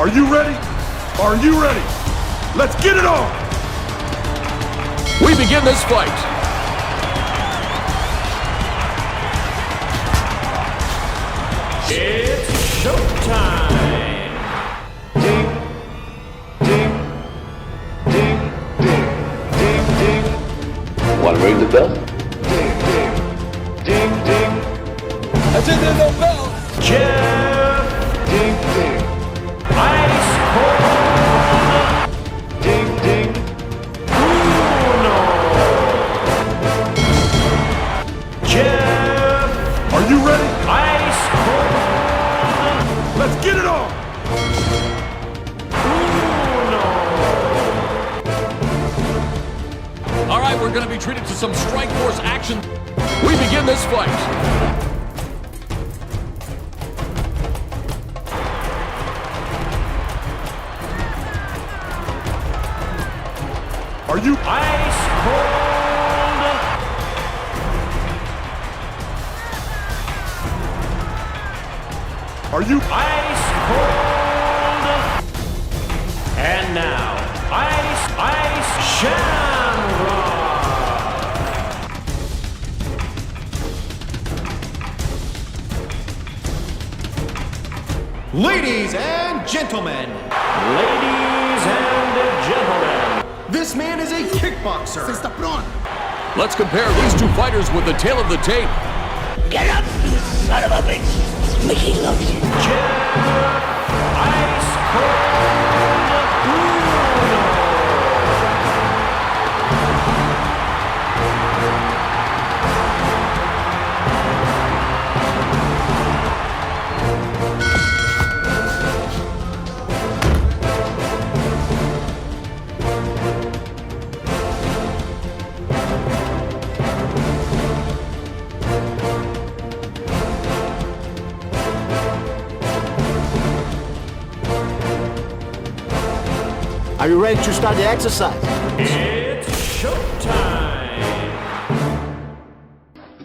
Are you ready? Are you ready? Let's get it on! We begin this fight. It's showtime! Ding, ding, ding, ding, ding, ding. Want to ring the bell? Ding, ding, ding, ding. I didn't know bell. Jeff, ding, ding. Ice cold. Ding, ding. Uno. Jeff, Are you ready? ice cold. Let's get it on! Uno. All right, we're going to be treated to some Strike Force action. We begin this fight. Are you? Ice cold. Are you? Ice cold. And now, ice shamrock. Ladies and gentlemen, Ladies and gentlemen, this man is a kickboxer. Let's compare these two fighters with the tail of the tape. Get up, you son of a bitch! Mickey loves you. Jeff, ice cold. Uno. Are you ready to start the exercise? It's showtime.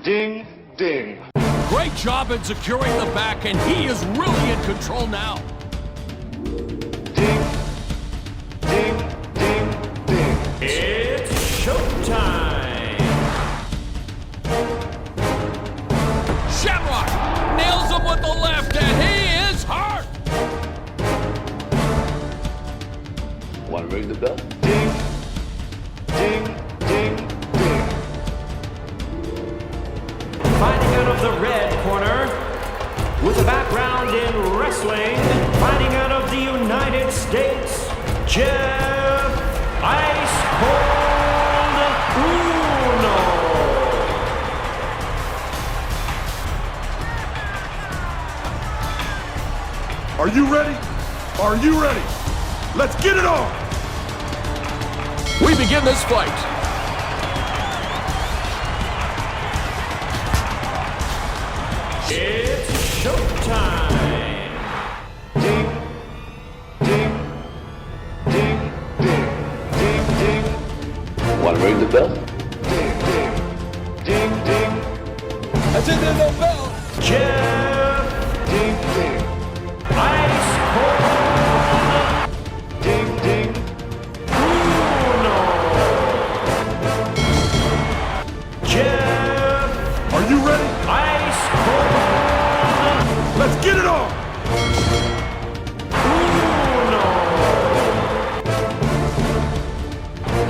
Ding, ding. Great job in securing the back, and he is really in control now. Ding, ding, ding, ding. It's showtime. Shamrock nails him with the left, and he is hurt. Want to ring the bell? Ding, ding, ding, ding. Fighting out of the red corner, with a background in wrestling, fighting out of the United States, Jeff Ice Cold Uno. Are you ready? Are you ready? Let's get it on! We begin this fight. It's showtime. Ding, ding, ding, ding, ding, ding. Want to ring the bell? Ding, ding, ding, ding. I didn't know bell. Jeff, ding, ding. Ice cold. Ding, ding. Uno. Jeff, Are you ready? ice cold. Let's get it on! Uno.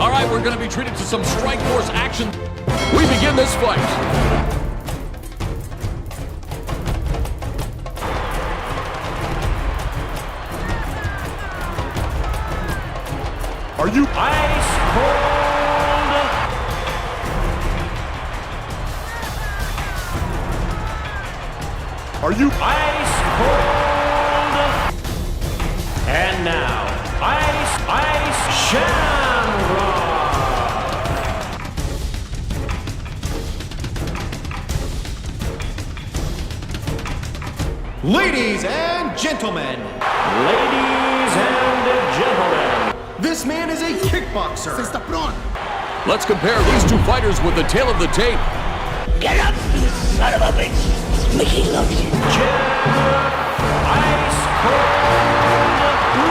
All right, we're going to be treated to some Strike Force action. We begin this fight. Are you? Ice cold. Are you? Ice cold. And now, ice shamrock. Ladies and gentlemen, Ladies and gentlemen, this man is a kickboxer. Let's compare these two fighters with the tail of the tape. Get up, you son of a bitch! Mickey loves you. Jeff Ice Cold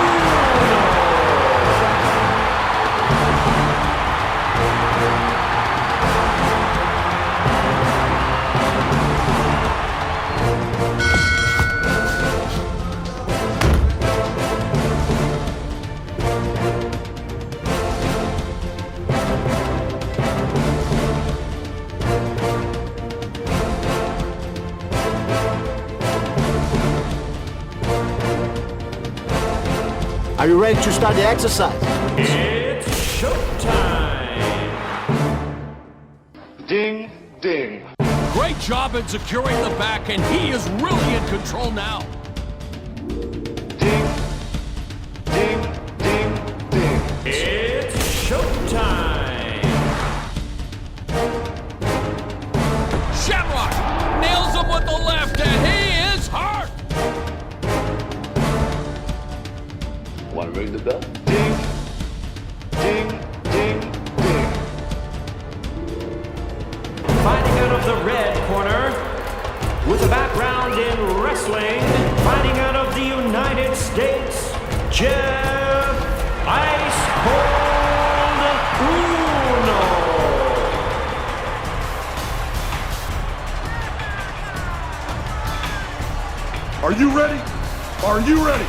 Are you ready to start the exercise? It's showtime! Ding, ding. Great job in securing the back, and he is really in control now. Ding, ding, ding, ding. It's showtime! Shamrock nails him with the left, and he is hurt. Want to ring the bell? Ding, ding, ding, ding. Fighting out of the red corner, with a background in wrestling, fighting out of the United States, Jeff Ice Cold Uno. Are you ready? Are you ready?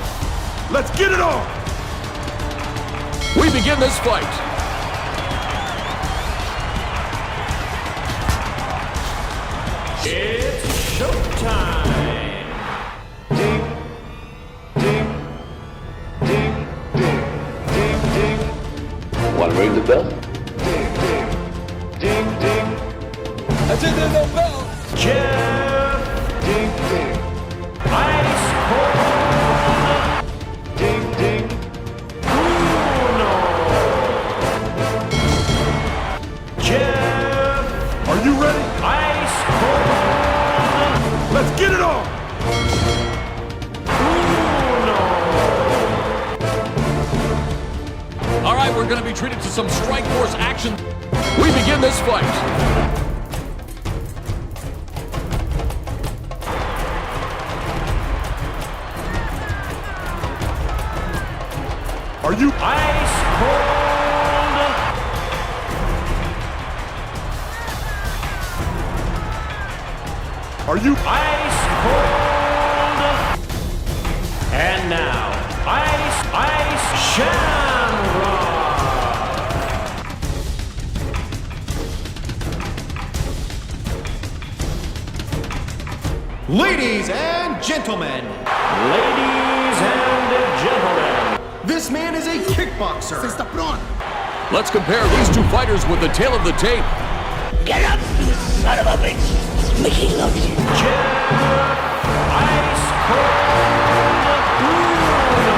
Let's get it on! We begin this fight. It's showtime! Ding, ding, ding, ding, ding, ding. Want to ring the bell? Ding, ding, ding, ding. Jeff Ding, ding, Ice Cold ding, ding. Uno. Jeff Are you ready? Ice Cold Let's get it on! Uno. All right, we're going to be treated to some Strike Force action. We begin this fight. Are you? Ice Cold. Are you? Ice Cold. And now, Ice Shamrock. Ladies and gentlemen, Ladies and gentlemen, this man is a kickboxer. Let's compare these two fighters with the tail of the tape. Get up, you son of a bitch! Mickey loves you. Jeff Ice Cold Uno.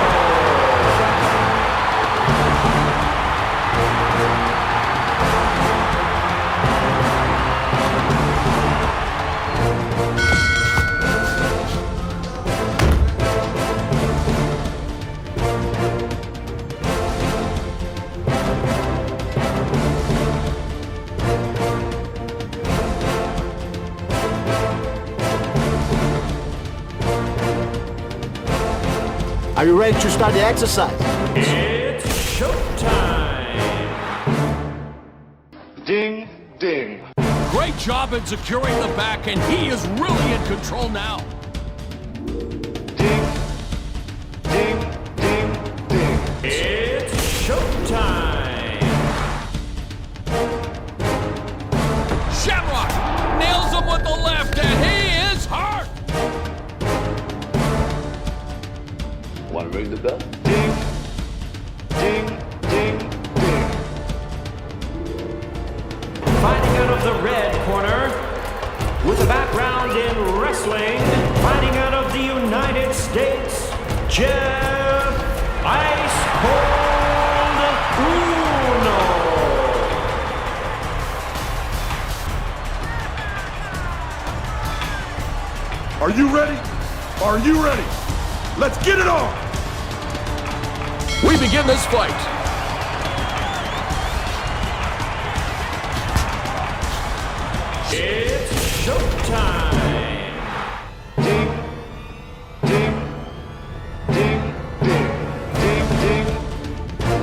Are you ready to start the exercise? It's showtime! Ding, ding. Great job in securing the back, and he is really in control now. Ding, ding, ding, ding. It's showtime! Shamrock nails him with the left, and he is hurt. Want to ring the bell? Ding, ding, ding, ding. Fighting out of the red corner, with a background in wrestling, fighting out of the United States, Jeff Ice Cold Uno. Are you ready? Are you ready? Let's get it on! We begin this fight. It's showtime! Ding, ding, ding, ding, ding, ding.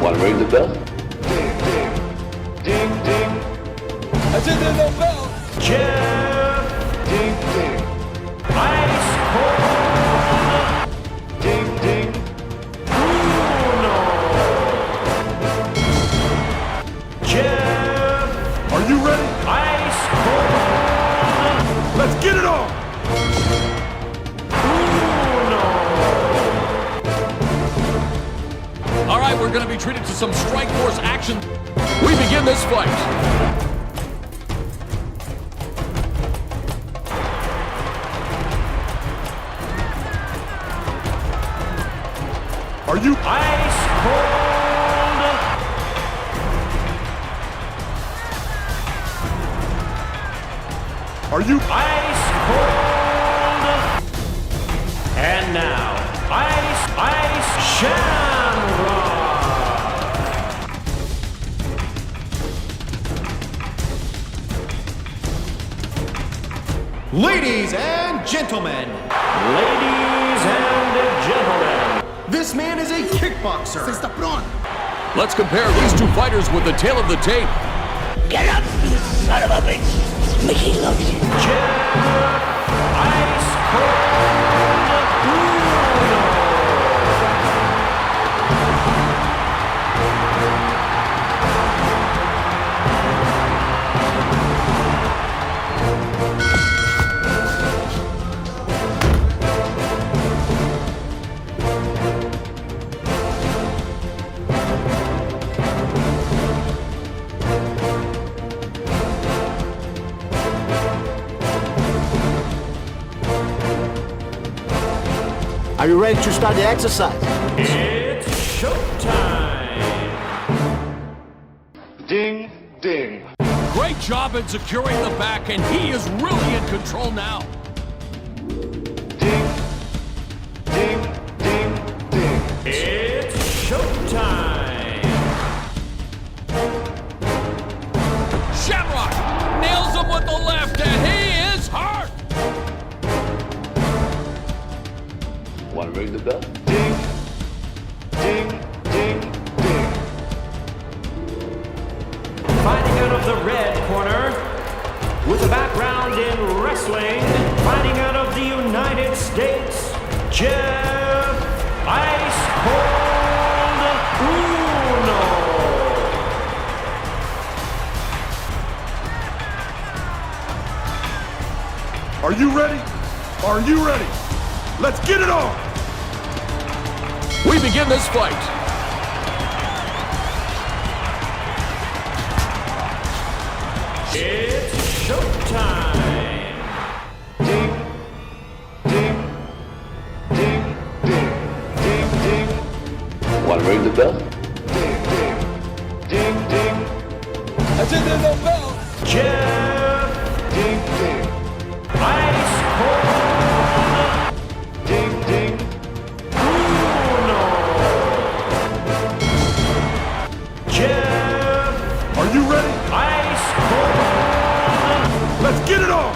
Want to ring the bell? Ding, ding, ding, ding. Jeff Ding, ding, Ice Cold ding, ding. Uno. Jeff Are you ready? Ice Cold Let's get it on! Uno. right, we're going to be treated to some Strike Force action. We begin this fight. Are you Ice cold. Are you Ice cold. And now, Ice Shamrock. Ladies and gentlemen, Ladies and gentlemen, this man is a kickboxer. Let's compare these two fighters with the tail of the tape. Get up, you son of a bitch! Mickey loves you. Ice cold Uno. Are you ready to start the exercise? It's showtime. Ding, ding. Great job in securing the back, and he is really in control now. Ding, ding, ding, ding. It's showtime. Shamrock nails him with the left, and he is hurt. Want to ring the bell? Ding, ding, ding, ding. Fighting out of the red corner, with a background in wrestling, fighting out of the United States, Jeff Ice Cold Uno. Are you ready? Are you ready? Let's get it on! We begin this fight. It's showtime. Ding, ding, ding, ding, ding, ding. Want to ring the bell? Ding, ding, ding, ding. Jeff Ding, ding, Ice Cold ding, ding. Uno. Jeff Are you ready? Ice Cold Let's get it on!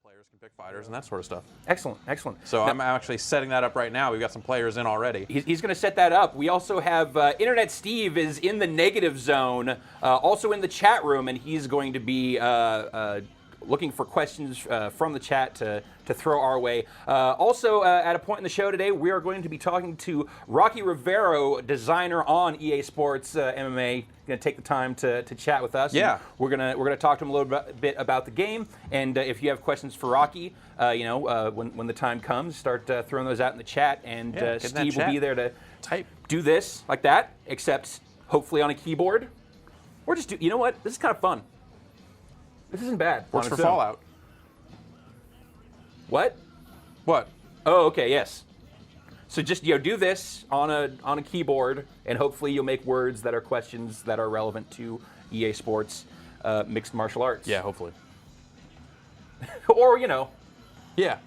players can pick fighters and that sort of stuff. Excellent, excellent. So I'm actually setting that up right now. We've got some players in already. He's going to set that up. We also have Internet Steve is in the negative zone, also in the chat room, and he's going to be looking for questions from the chat to throw our way. Also, at a point in the show today, we are going to be talking to Rocky Rivero, designer on EA Sports MMA. Going to take the time to chat with us. Yeah, we're gonna talk to him a little bit about the game, and if you have questions for Rocky, when the time comes, start throwing those out in the chat, and Steve will be there to type, do this like that, except hopefully on a keyboard, or just do. You know what? This is kind of fun. This isn't bad. Works for Fallout. What? What? Oh, okay. Yes. So just do this on a keyboard, and hopefully you'll make words that are questions that are relevant to EA Sports mixed martial arts. Yeah, hopefully. Or yeah,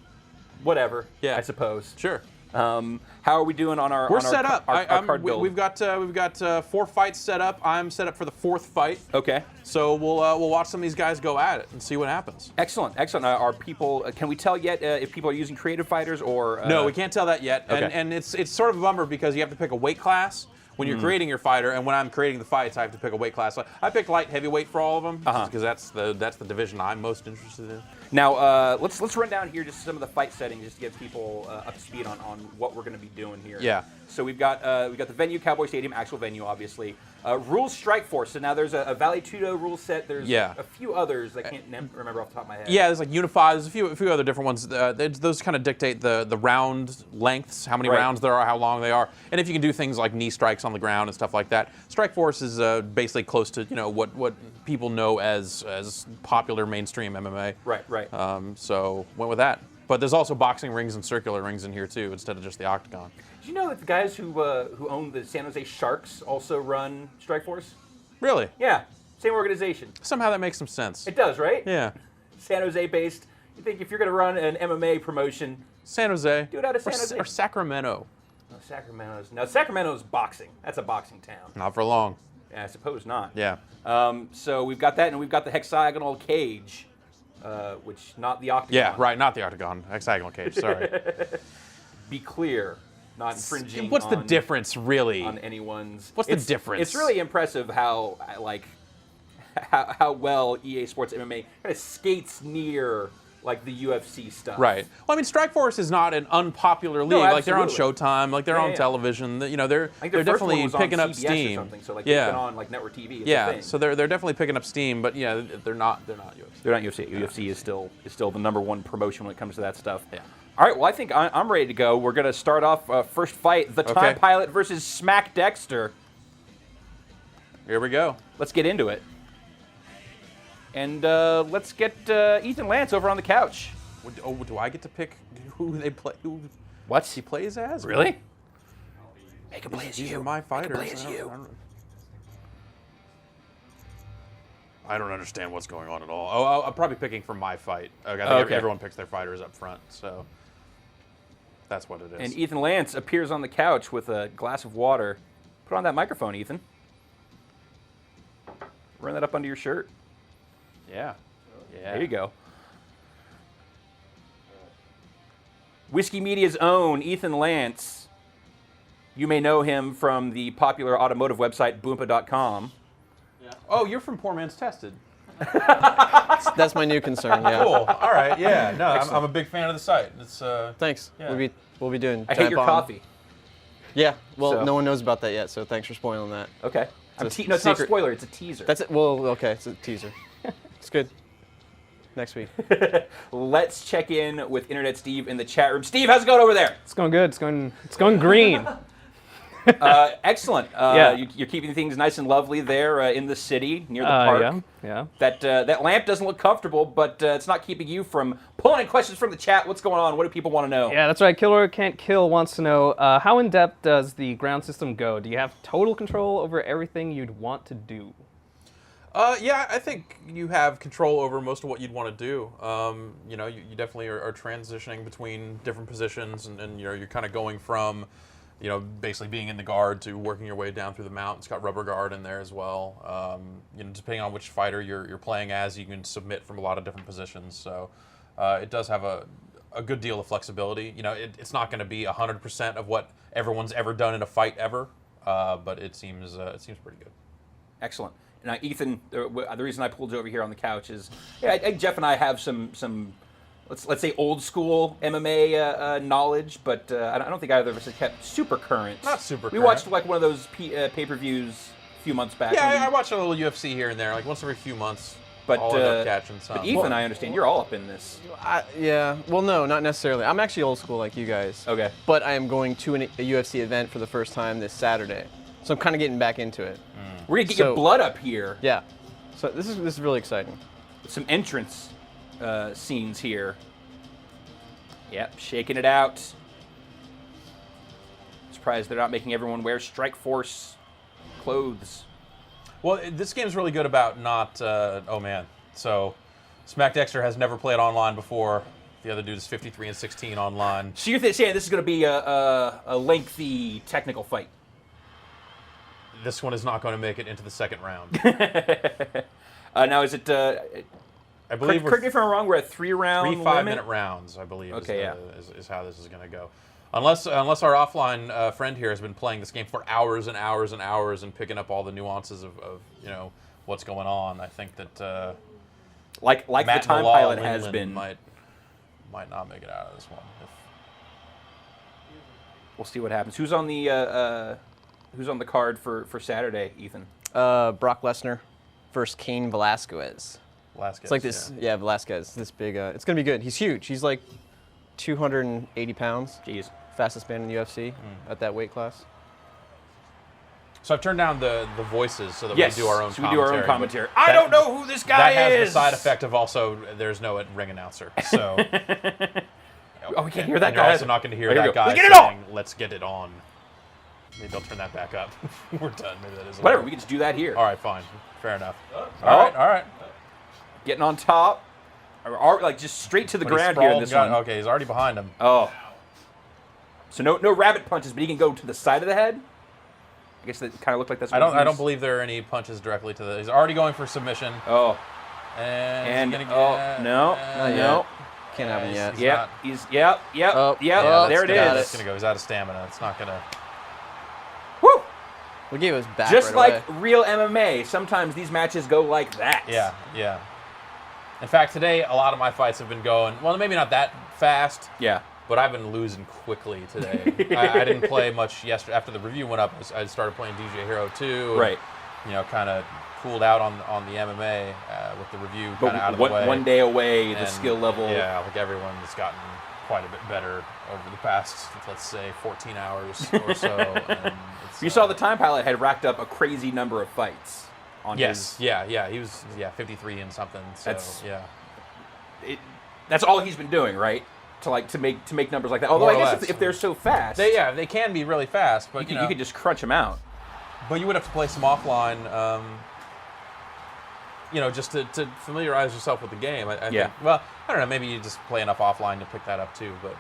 whatever. Yeah, I suppose. Sure. How are we doing on our? We're on set our, up. Our card build? We've got 4 fights set up. I'm set up for the 4th fight. Okay. So we'll watch some of these guys go at it and see what happens. Excellent, excellent. Are people? Can we tell yet if people are using creative fighters or? No, we can't tell that yet. Okay. And it's sort of a bummer because you have to pick a weight class when you're creating your fighter, and when I'm creating the fights, I have to pick a weight class. I picked light heavyweight for all of them because that's the division I'm most interested in. Now, let's run down here just some of the fight settings just to get people up to speed on what we're going to be doing here. Yeah. So we've got the venue, Cowboy Stadium, actual venue, obviously. Rules Strike Force. So now there's a Vale Tudo rule set. There's a few others I can't remember off the top of my head. Yeah, there's like Unified. There's a few other different ones. Those kind of dictate the round lengths, how many rounds there are, how long they are, and if you can do things like knee strikes on the ground and stuff like that. Strike Force is basically close to what people know as popular mainstream MMA. Right. So went with that. But there's also boxing rings and circular rings in here too, instead of just the octagon. Did you know that the guys who own the San Jose Sharks also run Strike Force? Really? Yeah, same organization. Somehow that makes some sense. It does, right? Yeah. San Jose based. You think if you're going to run an MMA promotion, San Jose. Do it out of San Jose. Or Sacramento. No, Sacramento's boxing. That's a boxing town. Not for long. Yeah, I suppose not. Yeah. So we've got that, and we've got the hexagonal cage, which not the octagon. Yeah, right. Not the octagon. Hexagonal cage. Sorry. Be clear. Not infringing. What's the difference, really? On anyone's. What's the difference? It's really impressive how well EA Sports MMA kind of skates near like the UFC stuff. Right. Well, I mean, Strikeforce is not an unpopular league. No, like they're on absolutely. Showtime, like they're on television. They're definitely picking up steam. Or something, so like they've been on like network TV. It's a thing. So they're definitely picking up steam, but yeah, they're not UFC. They're not UFC. UFC is still the #1 promotion when it comes to that stuff. Yeah. All right. Well, I think I'm ready to go. We're gonna start off first fight: the Time Pilot versus Smack Dexter. Here we go. Let's get into it. And let's get Ethan Lance over on the couch. Oh, do I get to pick who they play? Who what he plays as? Really? Make a play as you. These are my fighters. Make a play as you. I don't understand what's going on at all. Oh, I'm probably picking for my fight. I think everyone picks their fighters up front, so that's what it is. And Ethan Lance appears on the couch with a glass of water. Put on that microphone, Ethan. Run that up under your shirt. Yeah. There you go. Whiskey Media's own Ethan Lance. You may know him from the popular automotive website Boompa.com. Yeah. Oh, you're from Poor Man's Tested. That's my new concern. Yeah. Cool. All right. Yeah. No, I'm a big fan of the site. It's thanks. Yeah. We'll be doing. I hate your coffee. Yeah. Well, no one knows about that yet, so thanks for spoiling that. Okay. No, it's not a spoiler. It's a teaser. That's it. Well, okay. It's a teaser. It's good. Next week. Let's check in with Internet Steve in the chat room. Steve, how's it going over there? It's going good. It's going green. Excellent. You're keeping things nice and lovely there in the city near the park. Yeah. That lamp doesn't look comfortable, but it's not keeping you from pulling in questions from the chat. What's going on? What do people want to know? Yeah, that's right. Killer Can't Kill wants to know how in depth does the ground system go? Do you have total control over everything you'd want to do? Yeah, I think you have control over most of what you'd want to do. You definitely are transitioning between different positions, and you're kind of going from, basically being in the guard to working your way down through the mount. It's got rubber guard in there as well. Depending on which fighter you're playing as, you can submit from a lot of different positions. So, it does have a good deal of flexibility. You know, it's not going to be 100% of what everyone's ever done in a fight ever, but it seems pretty good. Excellent. Now, Ethan, the reason I pulled you over here on the couch is, Jeff and I have some let's say old school MMA knowledge, but I don't think either of us has kept super current. Not super We current. watched like one of those pay-per-views a few months back. Yeah, I watch a little UFC here and there, like once every few months. But, I'll end up catching some. But Ethan, I understand you're all up in this. Yeah. Well, no, not necessarily. I'm actually old school like you guys. Okay. But I am going to a UFC event for the first time this Saturday, so I'm kind of getting back into it. We're gonna get your blood up here. Yeah. So this is really exciting. Some entrance scenes here. Yep, shaking it out. Surprised they're not making everyone wear Strikeforce clothes. Well, this game's really good about not. Oh man, so Smack Dexter has never played online before. The other dude is 53-16 online. So you're saying this is going to be a lengthy technical fight? This one is not going to make it into the second round. Now is it? I believe. Correct me if I'm wrong. We're at 3-round limit. 5-minute rounds, I believe. Okay, is how this is going to go. Unless our offline friend here has been playing this game for hours and hours and hours and picking up all the nuances of you know what's going on. I think that like Matt the Time Malal Pilot Lindland has been. might not make it out of this one. We'll see what happens. Who's on the card for Saturday, Ethan? Brock Lesnar versus Cain Velasquez. Velasquez. It's like this. Yeah, Velasquez. This big. It's gonna be good. He's huge. He's like 280 pounds. Jeez. Fastest man in the UFC at that weight class. So I've turned down the voices so that Yes, we do our own so we commentary. do our own commentary. but I don't know who this guy that is. has the side effect of also there's no ring announcer. So Oh, we can't hear that and you're guy. also not going to hear Oh, here we that go. guy Let's get it saying, "Let's get it on." Maybe I'll turn that back up. We're done. Maybe that is a Whatever, little- we can just do that here. All right, fine, fair enough. Oh. All right. Getting on top. Or like just straight to the When he's ground here in sprawled, this got- one. Okay, he's already behind him. Oh. So no rabbit punches, but he can go to the side of the head? I guess that kind of looked like that's what I he don't was- believe there are any punches directly to the. He's already going for submission. Oh. And, And he's gonna get, no. Can't have him he's- yet. he's Yep. not- Yep. Oh, Yep. yeah, There it got is. It's gonna go. He's out of stamina. It's not gonna. Woo! We gave us back Just right like away. real MMA, sometimes these matches go like that. Yeah. In fact, today a lot of my fights have been going. Well, maybe not that fast. Yeah. But I've been losing quickly today. I didn't play much yesterday. After the review went up, I started playing DJ Hero 2. Right. You know, kind of cooled out on the MMA with the review kind But of out of the way. one day away, the And, skill level. Yeah, like everyone's gotten quite a bit better over the past, let's say, 14 hours or so. And it's, You saw the Time Pilot had racked up a crazy number of fights. On Yes, his, yeah. He was 53 and something. So That's- yeah. That's all he's been doing, right? To make numbers like that. Although More I or guess less. if they're so fast, They can be really fast, but you could just crunch them out. But you would have to play some offline, just to familiarize yourself with the game. I Yeah. think, well, I don't know, maybe you just play enough offline to pick that up too, but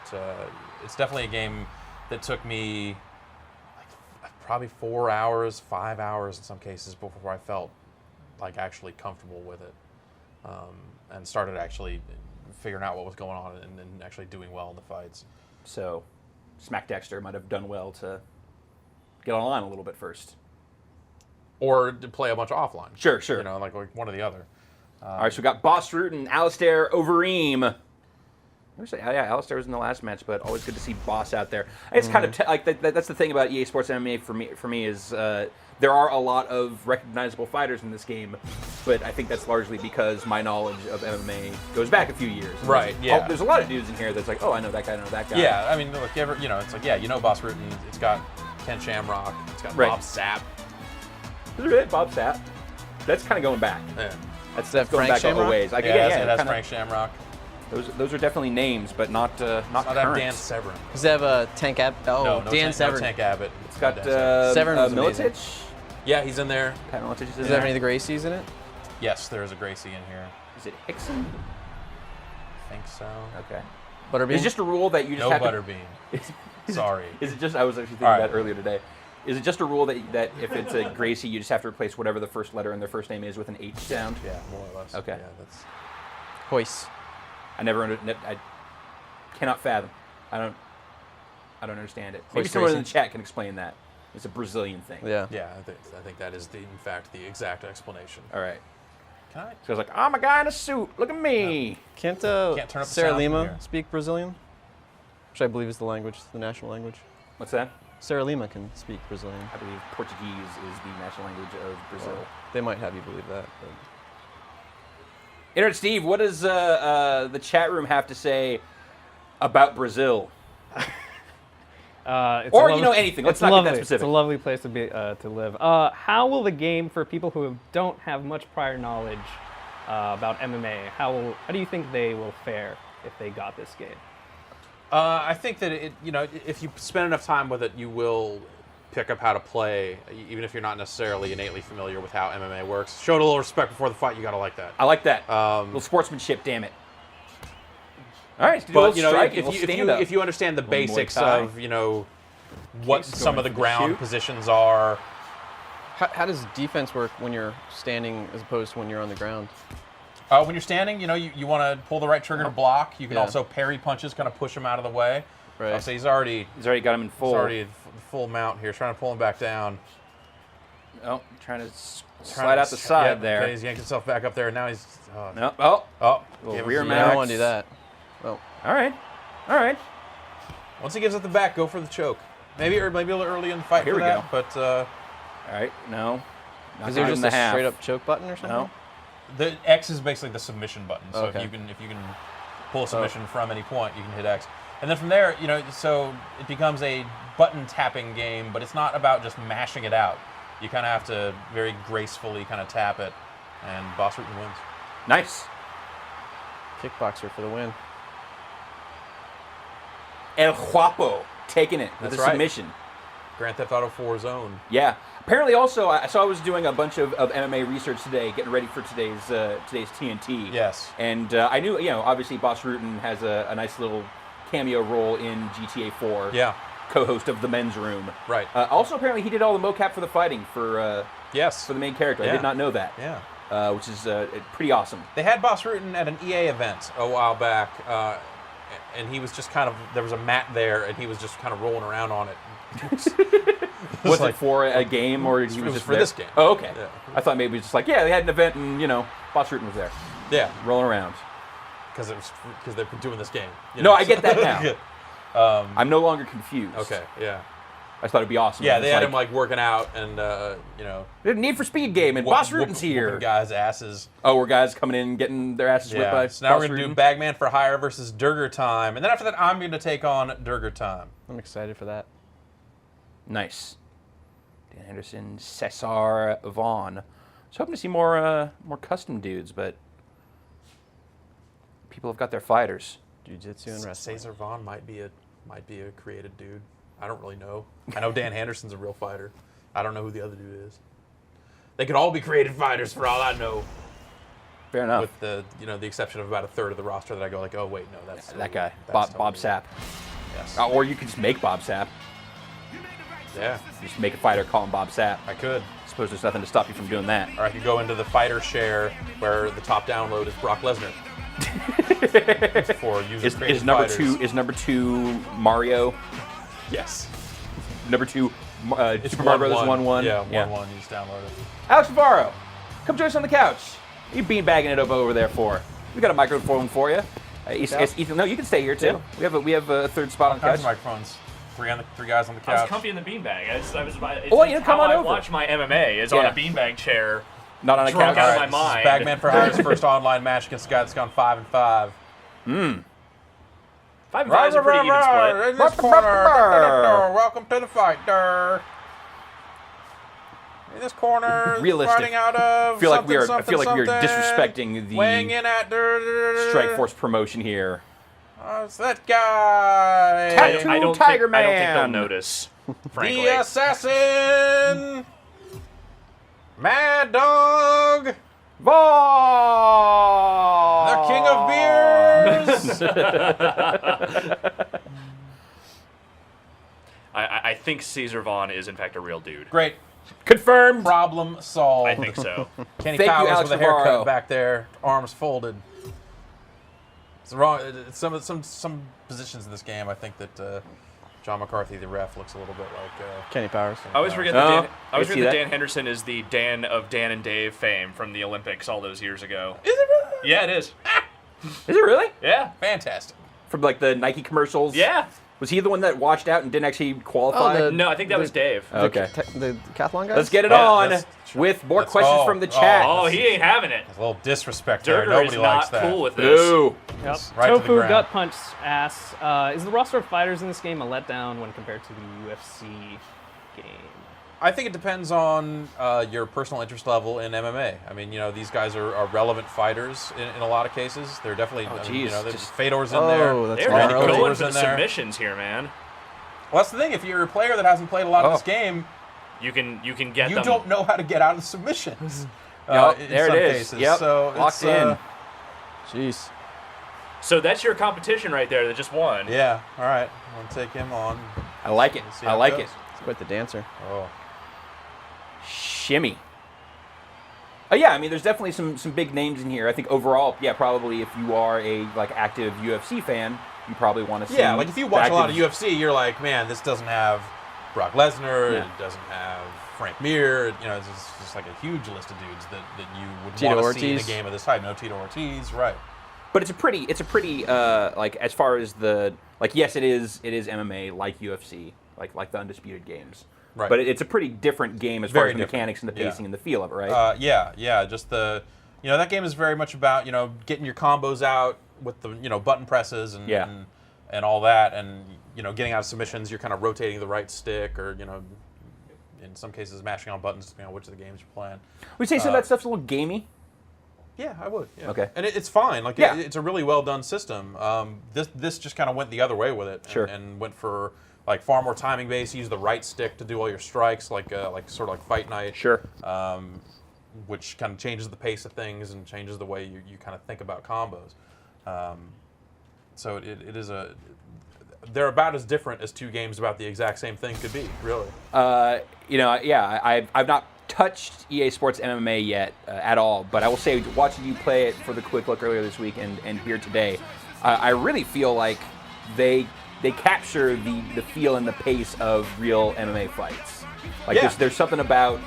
it's definitely a game that took me probably 4 hours, 5 hours in some cases before I felt like actually comfortable with it and started actually figuring out what was going on and actually doing well in the fights. So, Smack Dexter might have done well to get online a little bit first. Or to play a bunch of offline. Sure. You know, like one or the other. All right, so we got Boss Root and Alistair Overeem. Alistair was in the last match, but always good to see Boss out there. It's kind of that's the thing about EA Sports MMA for me is there are a lot of recognizable fighters in this game, but I think that's largely because my knowledge of MMA goes back a few years. Right, yeah. There's a lot of dudes in here that's like, oh, I know that guy, I know that guy. Yeah, I mean, look, it's like, you know Boss Root, and it's got Ken Shamrock, it's got Right. Bob Sapp. Is it Bob Sapp? That's kind of going back. Yeah. That's that going Frank back a Shamrock? ways. Like, It has kinda- Frank Shamrock. Those are definitely names, but not Not current. that Dan Severn. Does it have a Tank Abbott? Oh, No, Dan no Severn. Tank Abbott. It's got Dan Severn. Severn was amazing. Miletich. Yeah, he's in there. Pat Miletich is in Does there. it have any of the Gracies in it? Yes, there is a Gracie in here. Is it Hickson? I think so. Okay. Butterbean? Is it just a rule that you just No have Butterbean. Sorry. Is it just? I was actually thinking All right. that earlier today. Is it just a rule that if it's a Gracie, you just have to replace whatever the first letter in their first name is with an H sound? Yeah, more or less. Okay. Yeah, that's. Hoist. I cannot fathom. I don't understand it. Maybe someone in the chat can explain that. It's a Brazilian thing. Yeah. Yeah, I think that is, in fact, the exact explanation. All right. Can I? So I was like, I'm a guy in a suit. Look at me. Can't turn up the Sarah sound from Lima here. speak Brazilian? Which I believe is the language, the national language. What's that? Sarah Lima can speak Brazilian. I believe Portuguese is the national language of Brazil. Well, they might have you believe that. But. Internet Steve, what does the chat room have to say about Brazil? Or anything. Let's not get that specific. It's a lovely place to be to live. How will the game, for people who don't have much prior knowledge about MMA, how do you think they will fare if they got this game? I think that if you spend enough time with it, you will pick up how to play, even if you're not necessarily innately familiar with how MMA works. Show it a little respect before the fight. You gotta like that. I like that. Little sportsmanship, damn it. All right, but if you understand the basics of what some of the ground positions are. How does defense work when you're standing as opposed to when you're on the ground? When you're standing, you want to pull the right trigger to block. You can also parry punches, kind of push him out of the way. Right. So he's already got him in full. He's already full mount here, trying to pull him back down. Oh, trying to slide out the side there. Okay, he's yanked himself back up there, and now he's. No. Rear max. I don't want to do that. Well, all right. Once he gives it the back, go for the choke. Maybe a little early in the fight. Here we go. But all right, no. Is there just a straight up choke button or something? No. The X is basically the submission button. So okay. if you can pull a submission from any point, you can hit X. And then from there, so it becomes a button tapping game, but it's not about just mashing it out. You kind of have to very gracefully kind of tap it, and Boss Rutan wins. Nice. Kickboxer for the win. El Guapo taking it with a submission. Grand Theft Auto 4 zone. Yeah. Apparently, also, I was doing a bunch of MMA research today, getting ready for today's TNT. Yes. And I knew, obviously, Boss Rutan has a nice little cameo role in GTA 4. Yeah. Co-host of the Men's Room. Right. Also, apparently, he did all the mocap for the fighting for the main character. Yeah. I did not know that. Yeah. Which is pretty awesome. They had Boss Rutan at an EA event a while back, and he was just there was a mat there, and he was just kind of rolling around on it. Was it for a game, or he was just for this game? Oh, okay. Yeah. I thought maybe it was just like, they had an event, and Boss Rutan was there. Yeah, rolling around. Because they've been doing this game. No, I get that now. I'm no longer confused. Okay, yeah. I thought it'd be awesome. Yeah, they had him working out, and Need for Speed game, and Boss Rutan's here. Guys' asses. Oh, were guys coming in and getting their asses whipped by So now Boss we're gonna Rutan? do Bagman for Hire versus Durger Time, and then after that, I'm going to take on Durger Time. I'm excited for that. Nice. Dan Henderson, Cesar Vaughn. I was hoping to see more custom dudes, but people have got their fighters. Jiu-jitsu and wrestling. Cesar Vaughn might be a created dude. I don't really know. I know Dan Henderson's a real fighter. I don't know who the other dude is. They could all be created fighters for all I know. Fair enough. With the exception of about a third of the roster that I go like, oh wait, no, that's that guy, that's Bob Sapp. Yes. Or you could just make Bob Sapp. Yeah. Just make a fighter, call him Bob Sapp. I could. I suppose there's nothing to stop you from doing that. Or I could go into the fighter share where the top download is Brock Lesnar. For user created fighters. Is number two Mario? Yes. Number two, It's Super Mario Brothers 1-1. Yeah, 1-1. You just download it. Alex Navarro, come join us on the couch. What are you beanbagging it up over there for? We got a microphone for you. Ethan, no, you can stay here too. Yeah. We have a third spot on the couch. Microphones. Three guys on the couch. I was comfy in the beanbag. It's come on I over. watch my MMA is on a beanbag chair. Not on a couch. Out of my mind. Bagman for Hire's first online match against a guy that's gone 5-5. 5 and 5 is a pretty even split. In this corner. Welcome to the fight. In this corner, realistic. fighting out of I feel like we are something. disrespecting the weighing in at Strike Force promotion here. It's that guy. Tattoo Tiger Man. I don't think they'll notice. Frankly, the assassin. Mad Dog. Vaughn. The king of beers. I think Cesar Vaughn is in fact a real dude. Great. Confirmed. Problem solved. I think so. Kenny Thank you, Powers Alex with a Navarro. haircut back there, arms folded. It's wrong. Some positions in this game, I think that John McCarthy, the ref, looks a little bit like Kenny Powers. I always forget No, that Dan Henderson is the Dan of Dan and Dave fame from the Olympics all those years ago. Is it really? Yeah, it is. Is it really? Yeah. fantastic. From like the Nike commercials? Yeah. Was he the one that washed out and didn't actually qualify? No, I think that was Dave. Okay. The decathlon guy? Let's get it Yeah, on with more questions from the chat. Oh, he ain't having it. There's a little disrespect there. Durger Nobody is likes not that. cool with this. Boo. Yep. Right to the Tofu ground. Gut Punch asks, is the roster of fighters in this game a letdown when compared to the UFC game? I think it depends on your personal interest level in MMA. I mean, these guys are relevant fighters in a lot of cases. They're definitely, there's Fedor's in there. That's They're Randy going Couture's for the in there. submissions here, man. Well, that's the thing. If you're a player that hasn't played a lot of this game, You can get you them. don't know how to get out of the submissions. Yep, in there some it is. cases. Yep, So locked it's, in. Jeez. So that's your competition right there that just won. Yeah. All right. I'm gonna take him on. I like it. See I how like goes. it. It's quite the dancer. Oh. Shimmy. Oh yeah, I mean, there's definitely some big names in here. I think overall, yeah, probably if you are a active UFC fan, you probably want to see. Yeah, like if you watch a lot of active- UFC, you're like, man, this doesn't have Brock Lesnar, Yeah. it doesn't have Frank Mir, it's just like a huge list of dudes that you would Tito want to see in a Ortiz. game of this type. No Tito Ortiz, right? But it's a pretty like as far as the yes, it is MMA like UFC, like the Undisputed Games. Right. But it's a pretty different game as far Very as the different. mechanics and the Yeah. pacing and the feel of it, right? Yeah. Just that game is very much about getting your combos out with the button presses and Yeah. and all that, and getting out of submissions. You're kind of rotating the right stick, or in some cases mashing on buttons depending on which of the games you're playing. Would you say some of that stuff's a little gamey? Yeah, I would. Yeah. Okay. And it's fine. Like Yeah. it's a really well done system. This just kind of went the other way with it, Sure. and went for like far more timing based. Use the right stick to do all your strikes, like sort of like Fight Night. Sure. Which kind of changes the pace of things and changes the way you kind of think about combos. So it is they're about as different as two games about the exact same thing could be, really. I've not touched EA Sports MMA yet at all, but I will say, watching you play it for the quick look earlier this week and here today, I really feel like they capture the feel and the pace of real MMA fights. Like there's something about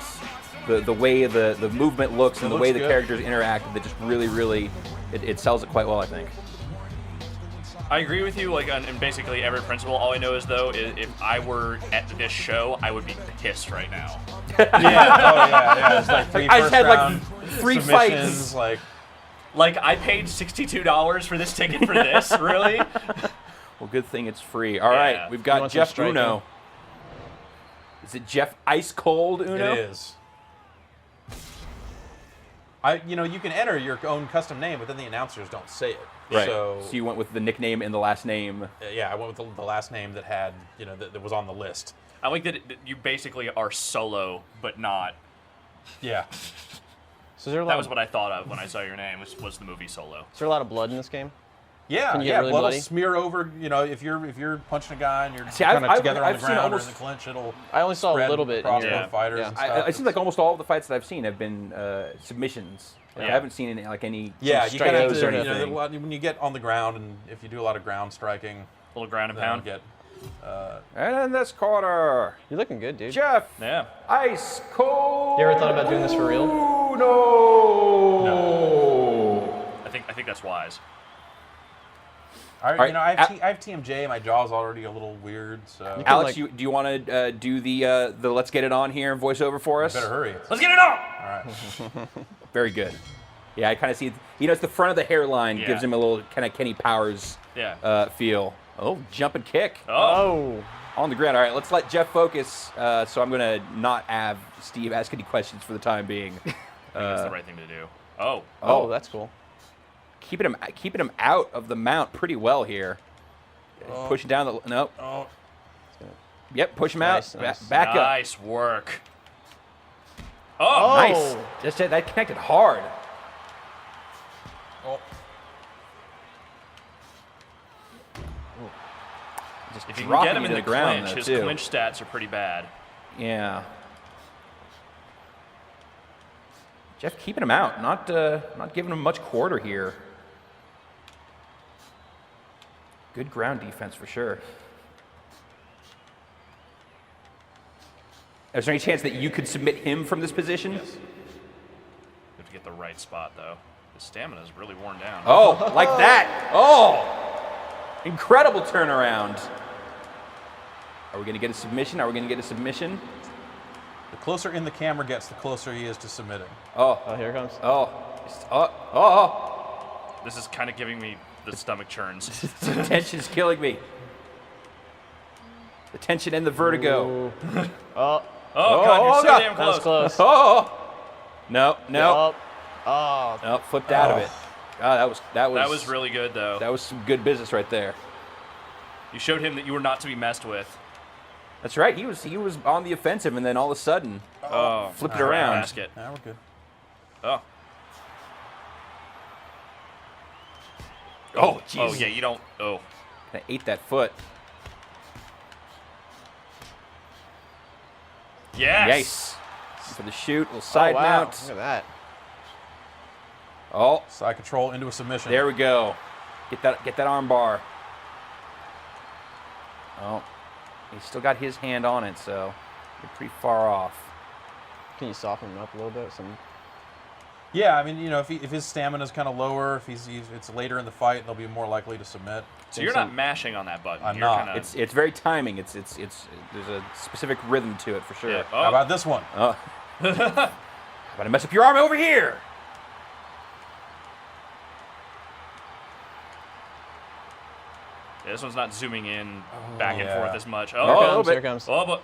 the way the movement looks and the way the good. characters interact that just really it sells it quite well, I think. I agree with you, like in basically every principle. All I know is though, if I were at this show, I would be pissed right now. Yeah. It's like three I just had, like, first-round 3 submissions, fights. Like I paid $62 for this ticket for this, really? Well, good thing it's free. All right, Yeah. we've You got want some Jeff striking? Uno. Is it Jeff Ice Cold Uno? It is. You can enter your own custom name, but then the announcers don't say it. Right. So you went with the nickname and the last name. yeah, I went with the last name that had that was on the list. I like that you basically are solo, but not. Yeah. So is there a lot? That was what I thought of when I saw your name. Was the movie Solo? Is there a lot of blood in this game? Yeah, Can you get really blood bloody? will smear over. If you're punching a guy and you're See, kind of I've together on seen the ground or in almost- the clinch, it'll. I only saw a spread little bit. across in Yeah. both fighters Yeah. and stuff. It seems like almost all of the fights that I've seen have been submissions. Like, I Yeah. haven't seen any Yeah, you kind of have strikes to. or anything. When you get on the ground, and if you do a lot of ground striking, A little ground and then you'll pound. get. And in this corner, You're looking good, dude. Jeff Yeah. Ice Cold. You ever thought about doing this for real? No. I think that's wise. I, right, I have TMJ. My jaw's already a little weird, so Alex, do you want to do the Let's Get It On here voiceover for us? better hurry. Let's get it on. All right. Very good. Yeah, I kind of see. It's the front of the hairline Yeah. gives him a little kind of Kenny Powers feel. Oh, jump and kick Oh. on the ground. All right, let's let Jeff focus. So I'm gonna not have Steve ask any questions for the time being. I think that's the right thing to do. Oh. Oh, that's cool. Keeping him out of the mount pretty well here. Pushing down the no. Oh. Yep, push him Nice, out. nice. Back up. Nice work. Oh. Nice. Just that connected hard. Oh. Just If you can dropping get him it in to the the ground, clinch, though, his too. clinch stats are pretty bad. Yeah. Jeff keeping him out, not giving him much quarter here. Good ground defense for sure. Is there any chance that you could submit him from this position? You have to get the right spot, though. His stamina is really worn down. Oh, like that. Oh, incredible turnaround. Are we going to get a submission? Are we going to get a submission? The closer in the camera gets, the closer he is to submitting. Oh, Here it comes. Oh. This is kind of giving me the stomach churns. The tension's killing me. The tension and the vertigo. Oh, God, you're so God. damn That was close. close. Oh. No. Oh. No, flipped out of it. God, that was really good, though. That was some good business right there. You showed him that you were not to be messed with. That's right. He was on the offensive, and then all of a sudden, flipped it around. Basket. Now we're good. Oh. Oh, jeez. Oh, yeah, you don't. Oh. I ate that foot. Yes. Nice. For the shoot, little side wow. mount. Look at that. Oh, Side control into a submission. there we go. Get that arm bar. Oh, he's still got his hand on it, so you're pretty far off. Can you soften him up a little bit? Yeah, I mean, you know, if his stamina is kind of lower, if it's later in the fight, they'll be more likely to submit. So you're not mashing on that button. I'm You're not. Kinda... It's very timing. It's there's a specific rhythm to it for sure. Yeah. How about this one? Oh. About to mess up your arm over here. Yeah, this one's not zooming in back and yeah. forth as much. Oh, Here it comes. Oh, but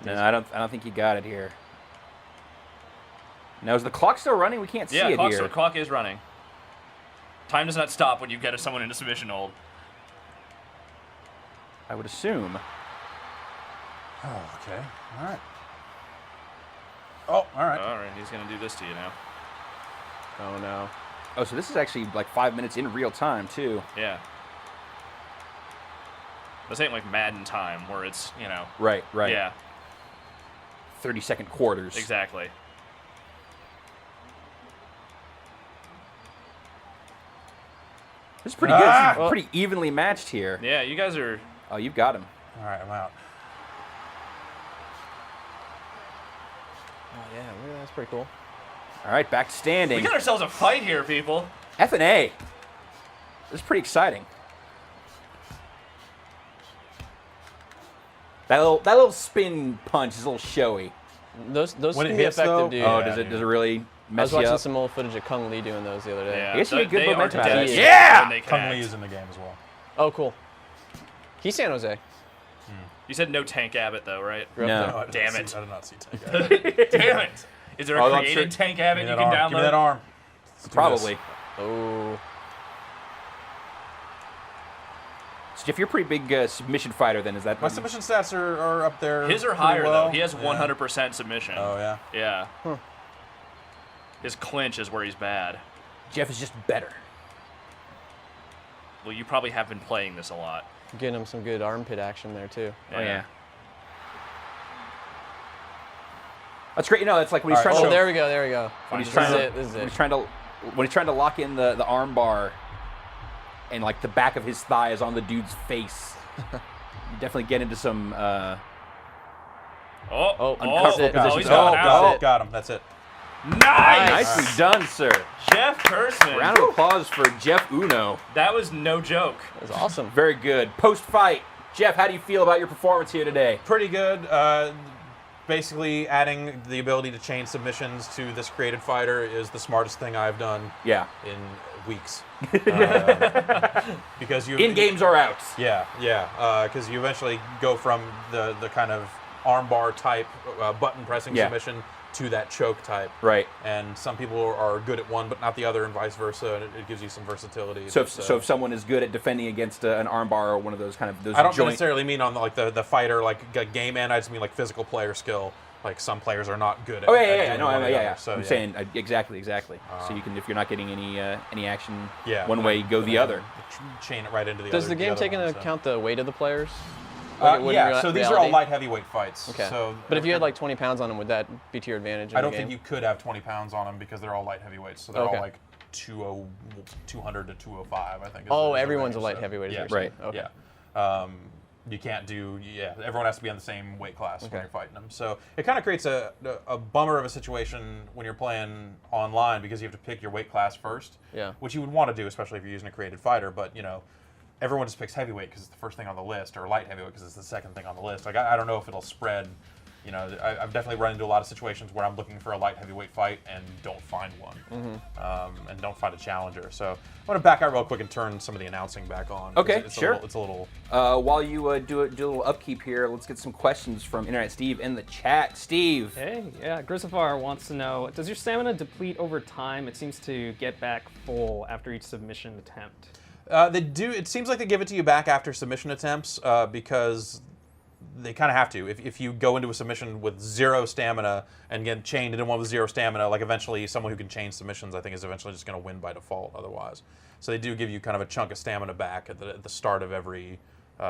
No, I don't think he got it here. Now is the clock still running? We can't see it here. The clock is running. Time does not stop when you get someone into submission hold. I would assume. Oh, okay. All right. Oh, all right. All right, he's gonna do this to you now. Oh no. Oh, so this is actually like 5 minutes in real time too. Yeah. This ain't like Madden time where it's, you know. Right. Yeah, 30-second quarters. exactly. This is pretty good. This is pretty evenly matched here. Yeah, you guys are. Oh, you've got him. All right, I'm out. Oh yeah, look at that. That's pretty cool. All right, back to standing. We got ourselves a fight here, people. F&A. This is pretty exciting. That little spin punch is a little showy. Those When it can be hits, effective, though- dude. Oh, Yeah, does it dude. really I mess was you watching up? some old footage of Kung Lee doing those the other day. Yeah, I guess you get good they are momentum out of dead it. when Yeah! they Kung connect. Lee is in the game as well. Oh, cool. He's San Jose. You said no Tank Abbott though, right? Grew up No. there. No, I did Damn not it. see- I did not see Tank. Damn it! Is there a Oh, I'm created sure- Tank Abbott you Give can me that arm. download? Give me that arm. Let's do Probably. Oh. So Jeff, you're a pretty big submission fighter then, is that? My submission stats are up there. His are pretty higher well. though. He has Yeah. 100% submission. Oh yeah. Yeah. His clinch is where he's bad. Jeff is just better. Well, you probably have been playing this a lot. Getting him some good armpit action there too. Oh, yeah. That's great. You know, it's like when he's All right, trying Oh, to... there we go. There we go. When he's This trying is to, it. This is when it. he's trying to lock in the arm bar, and like the back of his thigh is on the dude's face. You definitely get into some. Oh, uncomfortable oh, positions. he's going out. Got him. That's it. Nice! Nicely done, sir. Jeff Kurtzman. Round of applause for Jeff Uno. That was no joke. That was awesome. Very good. Post fight, Jeff, how do you feel about your performance here today? Pretty good. Basically, adding the ability to chain submissions to this created fighter is the smartest thing I've done Yeah. in weeks. Because you In games or out. Yeah. Because you eventually go from the kind of armbar type button pressing Yeah. submission to that choke type. Right. And some people are good at one but not the other, and vice versa. And it gives you some versatility. So that's, if someone is good at defending against an armbar or one of those kind of those I don't joint. necessarily mean on the fighter game end. I just mean like physical player skill. Like some players are not good at. Oh at yeah. doing No, one or the yeah. other. So, I'm yeah. saying exactly. So you can, if you're not getting any action one then way, go the other. Chain it right into the other. Does the game take into account the weight of the players? Yeah, so these are all light heavyweight fights. Okay. So, but if you had like 20 pounds on them, would that be to your advantage? In I the don't game? think you could have 20 pounds on them because they're all light heavyweights. So they're Okay. all like 200 to 205, I think. Oh, everyone's a light heavyweight. Yeah, right. Okay. Yeah. You can't do, everyone has to be on the same weight class when you're fighting them. So it kind of creates a bummer of a situation when you're playing online because you have to pick your weight class first, which you would want to do, especially if you're using a created fighter. But, everyone just picks heavyweight because it's the first thing on the list, or light heavyweight because it's the second thing on the list. Like, I don't know if it'll spread. I've definitely run into a lot of situations where I'm looking for a light heavyweight fight and don't find one, and don't find a challenger. So I'm going to back out real quick and turn some of the announcing back on. Okay, sure. It's a little. While you do a little upkeep here, let's get some questions from Internet Steve in the chat. Steve. Hey, yeah, Grisafar wants to know, does your stamina deplete over time? It seems to get back full after each submission attempt. They do. It seems like they give it to you back after submission attempts because they kind of have to. If you go into a submission with 0 stamina and get chained into one with 0 stamina, like eventually someone who can chain submissions, I think, is eventually just going to win by default otherwise. So they do give you kind of a chunk of stamina back at the start of every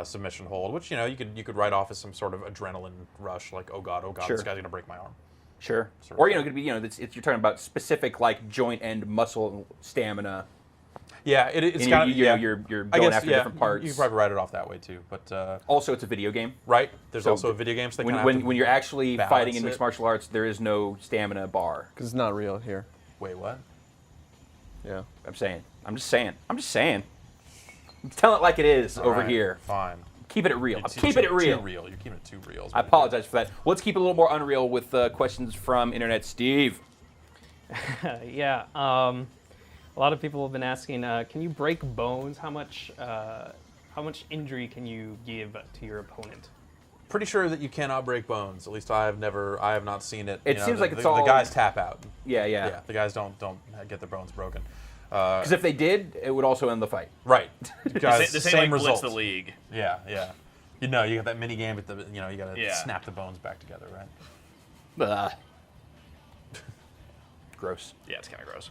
submission hold, which you could write off as some sort of adrenaline rush, like oh god, Sure. this guy's going to break my arm. Sure. Or it could be you're talking about specific like joint and muscle stamina. Yeah, it's and kind of you're going after different parts. You could probably write it off that way too, but also it's a video game, right? There's also a video game. So when you're actually fighting in mixed it. martial arts, there is no stamina bar because it's not real here. Wait, what? Yeah, I'm just saying. Tell it like it is over here. Fine. Keeping it real. It's keeping it real. Too real. You're keeping it too real. I apologize for that. Let's keep it a little more unreal with questions from Internet Steve. Yeah. A lot of people have been asking, can you break bones? How much injury can you give to your opponent? Pretty sure that you cannot break bones. At least I have not seen it. It seems like it's all the guys tap out. Yeah. The guys don't get their bones broken. Because if they did, it would also end the fight. Right. Guys, this ain't same like result. Blitz the League. Yeah. You got that mini game, but you got to snap the bones back together, right? Gross. Yeah, it's kind of gross.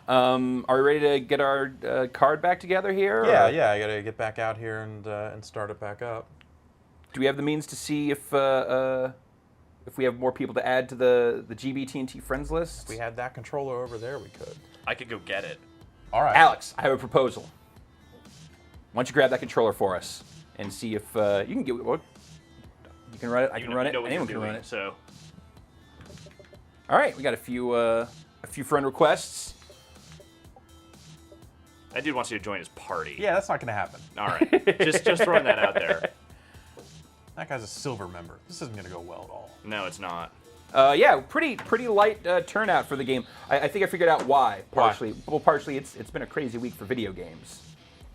Are we ready to get our card back together here? Yeah. I got to get back out here and start it back up. Do we have the means to see if we have more people to add to the GB TNT friends list? If we had that controller over there, we could. I could go get it. All right. Alex, I have a proposal. Why don't you grab that controller for us and see if you can get it? You can run it. I can run it. Anyone can run it. So. All right, we got a few friend requests. That dude wants you to join his party. Yeah, that's not going to happen. All right. just throwing that out there. That guy's a silver member. This isn't going to go well at all. No, it's not. Yeah, pretty light turnout for the game. I think I figured out why. Partially, well, partially it's been a crazy week for video games.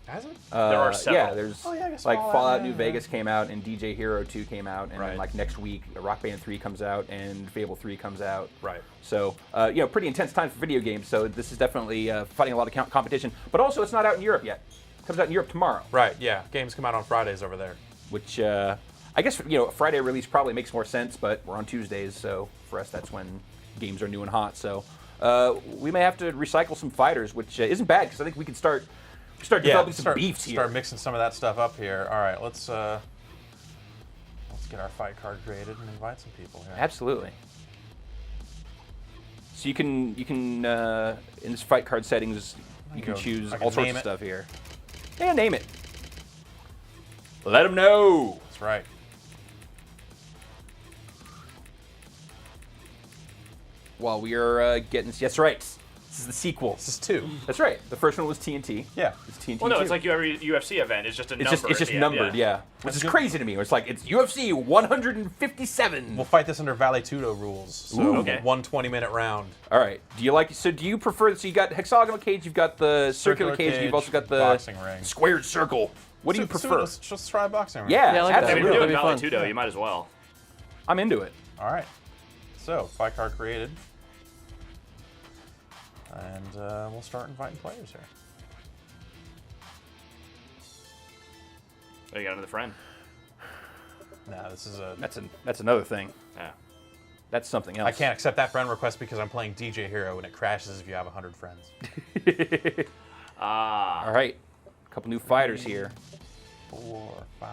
Has it? There are several. Yeah, there's I guess like Fallout New yeah. Vegas came out, and DJ Hero 2 came out, and Right. then like next week Rock Band 3 comes out, and Fable 3 comes out. Right. So pretty intense time for video games. So this is definitely fighting a lot of competition. But also, it's not out in Europe yet. It comes out in Europe tomorrow. Right. Yeah. Games come out on Fridays over there. Which I guess Friday release probably makes more sense, but we're on Tuesdays, so for us that's when games are new and hot. So we may have to recycle some fighters, which isn't bad because I think we can start developing some beefs here. Start mixing some of that stuff up here. All right, let's get our fight card created and invite some people here. Absolutely. So you can in this fight card settings you can choose all sorts of stuff here. Yeah, name it. Let them know. That's right. While we are getting, that's right. This is the sequel. This is 2. That's right. The first one was TNT. Yeah. It's TNT. Well, no, 2. it's like every UFC event. It's just a number. It's just numbered, yeah. Which is crazy to me. It's like it's UFC 157. We'll fight this under Vale Tudo rules. So okay. 1 20-minute round. All right. Do you prefer? So you got hexagonal cage. You've got the circular cage. And you've also got the boxing ring. Squared circle. What do you prefer? Let's just try a boxing ring. Yeah, I like that. If you're absolutely. doing That'd be Vale fun. Tudo, you might as well. I'm into it. All right. So fight card created. And we'll start inviting players here. Oh, you got another friend. Nah, this is a... That's another thing. Yeah. That's something else. I can't accept that friend request because I'm playing DJ Hero and it crashes if you have 100 friends. Ah. All right. A couple new fighters here. 4, 5,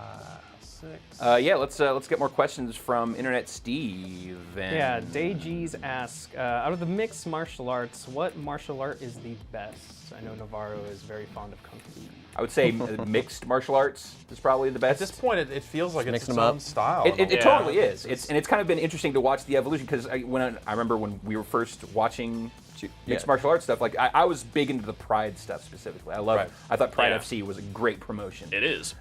6, Yeah, let's get more questions from Internet Steve. And Yeah, Daygees asks, out of the mixed martial arts, what martial art is the best? I know Navarro is very fond of Kung Fu. I would say mixed martial arts is probably the best. At this point, it feels like it's its them own up. style. It totally is. And it's kind of been interesting to watch the evolution because I remember when we were first watching mixed martial arts stuff. Like I was big into the Pride stuff specifically. I thought Pride FC was a great promotion. It is.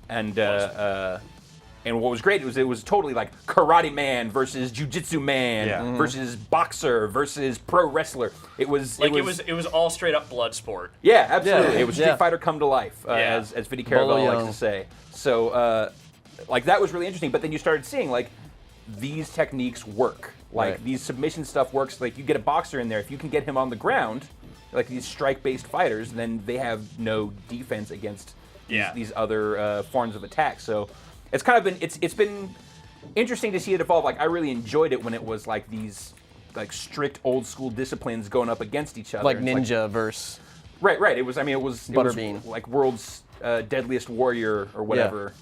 And what was great it was totally like Karate Man versus Jiu-Jitsu Man versus boxer versus pro wrestler. It was all straight up blood sport. Yeah, absolutely. Yeah. It was Street Fighter come to life, as Vinny Caravello likes to say. So, like that was really interesting. But then you started seeing like these techniques work. Like these submission stuff works. Like you get a boxer in there, if you can get him on the ground, like these strike-based fighters, then they have no defense against these other forms of attack. So it's kind of been it's been interesting to see it evolve. Like I really enjoyed it when it was like these like strict old school disciplines going up against each other. Like ninja verse. Right. It was Butterbean. like world's deadliest warrior or whatever,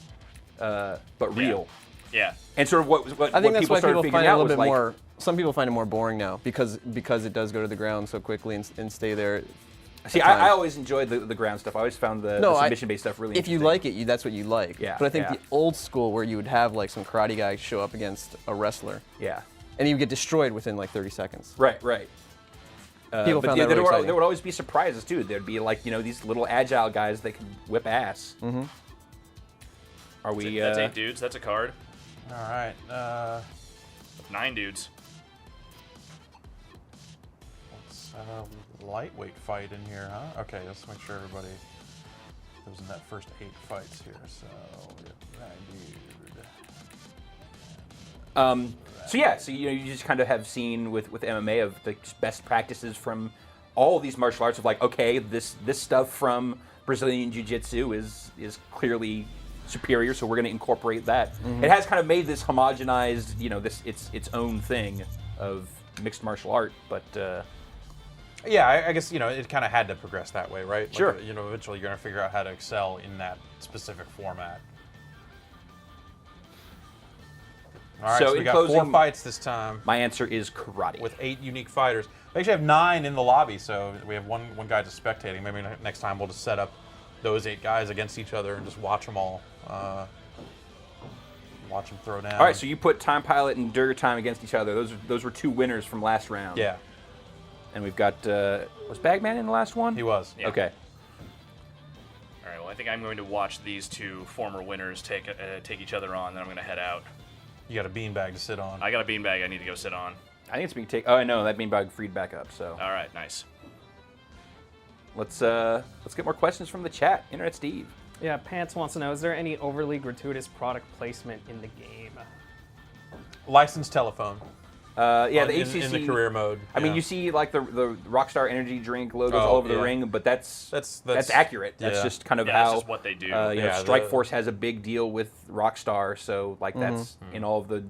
but real. Yeah. And sort of what I think that's people why started people figuring find it a out little was bit like, more. Some people find it more boring now because it does go to the ground so quickly and stay there. See, I always enjoyed the ground stuff. I always found the submission-based stuff really If you interesting. like it, that's what you like. Yeah, But I think the old school where you would have like some karate guy show up against a wrestler. Yeah. And he would get destroyed within like 30 seconds. Right. People found that really there exciting. would always be surprises too. There'd be like these little agile guys that could whip ass. Mm-hmm. Are we? That's 8 dudes. That's a card. All right. 9 dudes. Let's lightweight fight in here, huh? Okay, let's make sure everybody was in that first 8 fights here. So we got that dude. So you just kind of have seen with MMA of the best practices from all of these martial arts of like, okay, this stuff from Brazilian Jiu-Jitsu is clearly superior, so we're going to incorporate that. Mm-hmm. It has kind of made this homogenized, its own thing of mixed martial art, but yeah, I guess it kind of had to progress that way, right? Sure. Like, eventually you're going to figure out how to excel in that specific format. All right, so we got 4 fights this time. My answer is karate. With 8 unique fighters. We actually have 9 in the lobby, so we have one guy just spectating. Maybe next time we'll just set up those 8 guys against each other and just watch them all. Watch them throw down. All right, so you put Time Pilot and Durga Time against each other. Those were 2 winners from last round. Yeah. And we've got was Bagman in the last one? He was. Yeah. Okay. All right. Well, I think I'm going to watch these 2 former winners take each other on. Then I'm going to head out. You got a beanbag to sit on. I got a beanbag I need to go sit on. I think it's being taken. Oh, I know that beanbag freed back up. So. All right. Nice. Let's get more questions from the chat. Internet Steve. Yeah, Pants wants to know, is there any overly gratuitous product placement in the game? Licensed telephone. Yeah, the HCC in the career mode. I mean, you see like the Rockstar Energy drink logos all over the ring, but that's accurate. That's just kind of how that's just what they do. Strikeforce has a big deal with Rockstar, so like that's in all of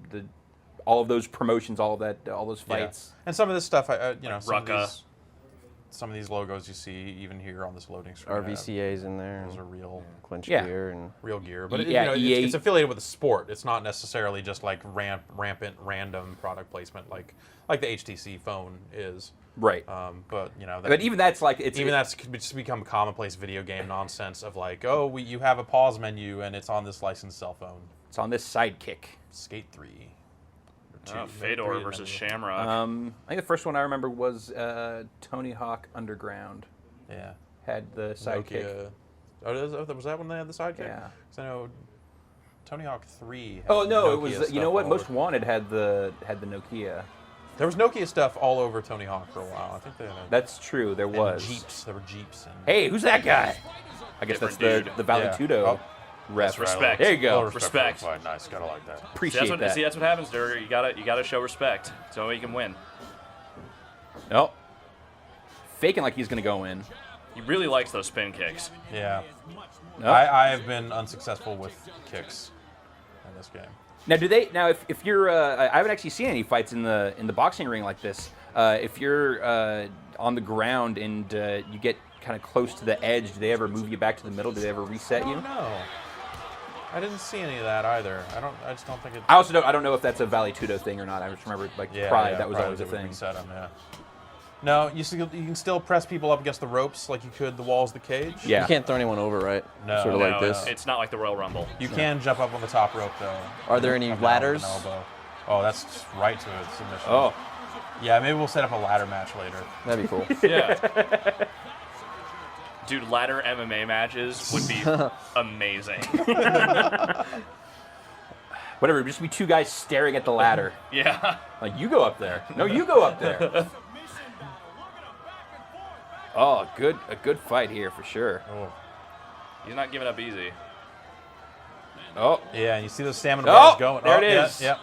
all of those promotions, all those fights. And some of this stuff, Rucka. Some of these logos you see even here on this loading screen. RVCA's in there. Those are real clinch gear and real gear, but EA it's affiliated with the sport. It's not necessarily just like rampant random product placement like the HTC phone is. Right. But but even that's like that's could just become commonplace video game nonsense of like, oh, you have a pause menu and it's on this licensed cell phone. It's on this Sidekick. Skate 3. Fedor versus Shamrock. I think the first one I remember was Tony Hawk Underground. Yeah. Had the Sidekick. Was that when they had the Sidekick? Yeah. Because I know Tony Hawk 3 had Oh no, Nokia it was stuff you know what? all Most over. Wanted had the Nokia. There was Nokia stuff all over Tony Hawk for a while. I think they had That's true. There was Jeeps. There were Jeeps. And Hey, who's that guy? I guess that's Different the Valentudo Yeah. ref. Respect. There you go. Respect. Fight. Nice. Gotta like that. Appreciate that. See, that's what happens, Durga. You gotta show respect. So you can win. Nope. Faking like he's gonna go in. He really likes those spin kicks. Yeah. Nope. I have been unsuccessful with kicks in this game. Now, do they? Now, if you're, I haven't actually seen any fights in the boxing ring like this. If you're on the ground and you get kind of close to the edge, do they ever move you back to the middle? Do they ever reset you? No. I didn't see any of that either. I just don't think it. I also don't know if that's a Vale Tudo thing or not. I just remember like Pride. That was always a thing. Reset them, yeah. No, you can still press people up against the ropes like you could the walls of the cage. Yeah. You can't throw anyone over, right? No. Sort of like this. It's not like the Royal Rumble. You can jump up on the top rope though. Are there any ladders? Oh, that's just right to a submission. Oh. Yeah, maybe we'll set up a ladder match later. That'd be cool. Yeah. Dude, ladder MMA matches would be amazing. Whatever, just be two guys staring at the ladder. Yeah. Like, you go up there. No, you go up there. Oh, a good fight here for sure. Oh. He's not giving up easy. Oh. Yeah, and you see those stamina bars going. There it is. Yep.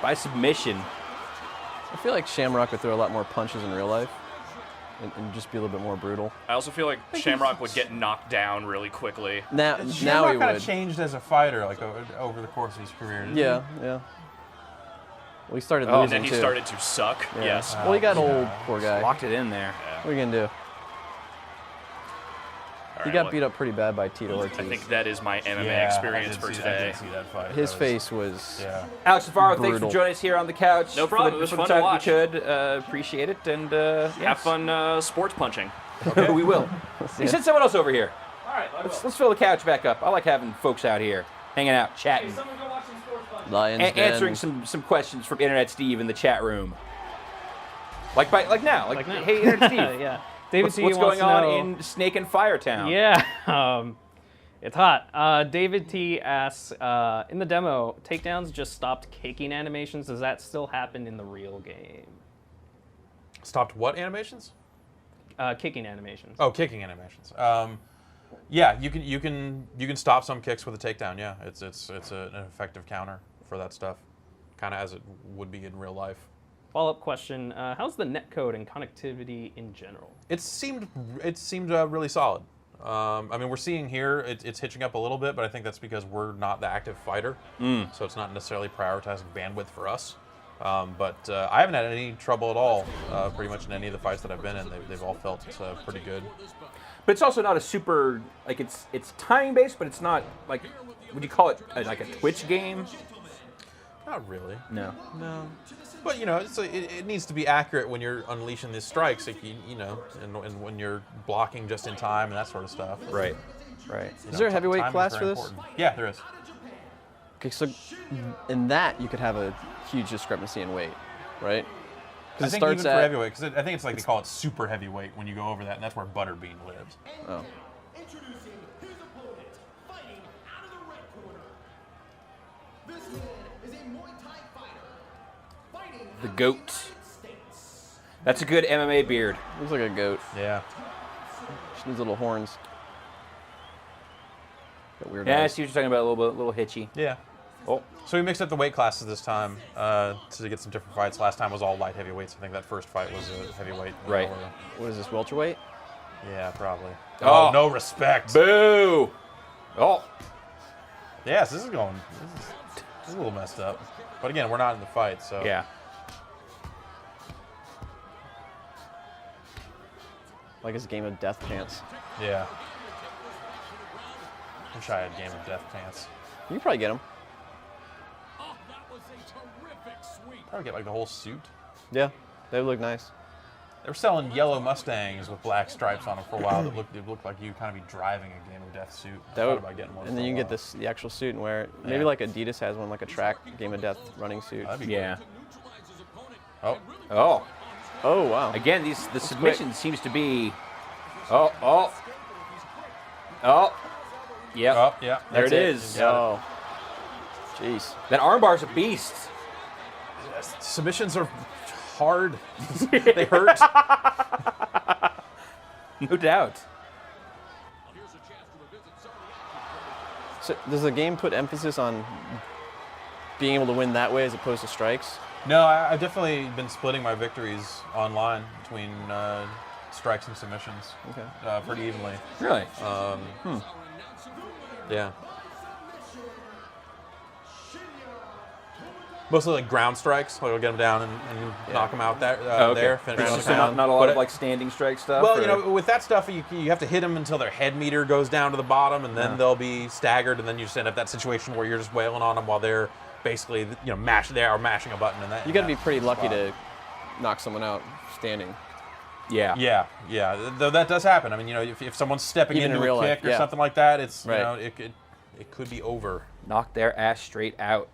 By submission. I feel like Shamrock would throw a lot more punches in real life and just be a little bit more brutal. I also feel like Shamrock would get knocked down really quickly. Now he Shamrock kind would. of changed as a fighter, like over the course of his career. Yeah. Well, he started And losing then he too. started to suck. Yeah. Yes. Well, he got old, poor guy. Locked it in there. What are you gonna do? He got beat up pretty bad by Tito Ortiz. I think that is my MMA experience for I today. did see that fight. His face was. Yeah. Alex Navarro, thanks Brutal. for joining us here on the couch. No problem. It was fun to watch. We could appreciate it and Have fun sports punching. we will. You send someone else over here. All right, Let's fill the couch back up. I like having folks out here hanging out, chatting, someone go watch some sports punching. Lions Den. answering some questions from Internet Steve in the chat room. Like now. Like now. hey, Internet Steve. Yeah. David What's T going wants to on know- in Snake and Fire Town? Yeah, it's hot. David T asks, in the demo, takedowns just stopped kicking animations. Does that still happen in the real game? Stopped what animations? Kicking animations. Oh, kicking animations. Yeah, you can stop some kicks with a takedown. Yeah, it's an effective counter for that stuff, kind of as it would be in real life. Follow-up question: how's the netcode and connectivity in general? It seemed really solid. I mean, we're seeing here it's hitching up a little bit, but I think that's because we're not the active fighter, so it's not necessarily prioritizing bandwidth for us. But I haven't had any trouble at all, pretty much in any of the fights that I've been in. They've all felt pretty good. But it's also not a super like it's timing based, but it's not like would you call it like a Twitch game? Not really. No. But it needs to be accurate when you're unleashing these strikes, like and when you're blocking just in time and that sort of stuff. Right. Is there a heavyweight timing's class very for this? important. Yeah, there is. Okay, so in that you could have a huge discrepancy in weight, right? I think even for heavyweight, because I think it's like they call it super heavyweight when you go over that, and that's where Butterbean lives. Oh. Introducing his opponent, fighting out of the red corner. This man is a Muay Thai fighter, fighting The goat. That's a good MMA beard. Looks like a goat. Yeah. Just needs little horns. Got weird Yeah, I eyes. see what you're talking about. A little hitchy. Yeah. Oh. So we mixed up the weight classes this time to get some different fights. Last time was all light heavyweights. I think that first fight was a heavyweight. Right. What is this, welterweight? Yeah, probably. Oh. Oh, no respect. Boo! Oh. Yes, this is a little messed up. But again, we're not in the fight, so. Yeah. Like it's a game of death pants. Yeah. Wish I had Game of Death pants. You can probably get them. Probably get like the whole suit. Yeah, they would look nice. They were selling yellow Mustangs with black stripes on them for a while. It looked like you kind of be driving a Game of Death suit. I thought about getting one. And then you can get the actual suit and wear it. Maybe like Adidas has one, like a track Game of Death running suit. That'd be Yeah. cool. Oh. Oh wow. Again, the submission seems to be. Oh. Yep. Oh, yeah. There That's it is. Oh. Jeez. That armbar's a beast. Submissions are hard. They hurt. No doubt. So does the game put emphasis on being able to win that way as opposed to strikes? No, I've definitely been splitting my victories online between strikes and submissions. Okay. Pretty evenly. Really? Yeah. Mostly like ground strikes. Like, we'll get them down and knock them out there. There. Finish them on the So ground. not a lot of like standing strike stuff. Well, or? you know, with that stuff, you have to hit them until their head meter goes down to the bottom, and then they'll be staggered, and then you just end up that situation where you're just wailing on them while they're basically, mashing a button. And that You got to be pretty lucky to knock someone out standing. Yeah. Though that does happen. I mean, if someone's stepping Even into in real a kick life, or something like that, it's Right. it could be over. Knock their ass straight out.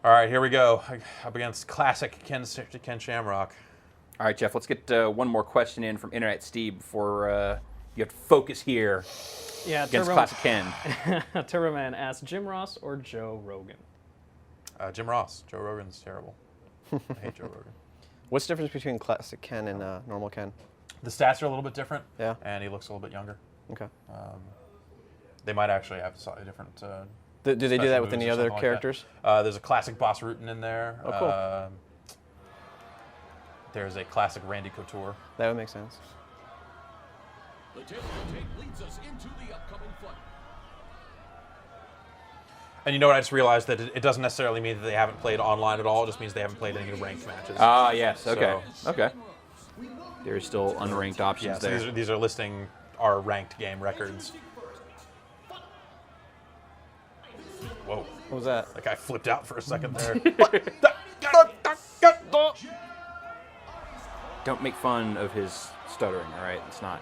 All right, here we go. Up against classic Ken Shamrock. All right, Jeff, let's get one more question in from Internet Steve before you have to focus here against Classic Ken. Turboman asks, Jim Ross or Joe Rogan? Jim Ross. Joe Rogan's terrible. I hate Joe Rogan. What's the difference between Classic Ken and normal Ken? The stats are a little bit different. Yeah. And he looks a little bit younger. Okay. They might actually have slightly different. Do they do that with moves any or other something like characters? that. There's a classic Boss Rutan in there. Oh, cool. There's a classic Randy Couture. That would make sense. The tail of the tape leads us into the upcoming fight. And you know what? I just realized that it doesn't necessarily mean that they haven't played online at all. It just means they haven't played any ranked matches. Ah, yes. Okay. So, Okay. There's still unranked options yeah, so there. these are listing our ranked game records. Whoa. What was that? That guy flipped out for a second there. Don't make fun of his stuttering, all right? It's not.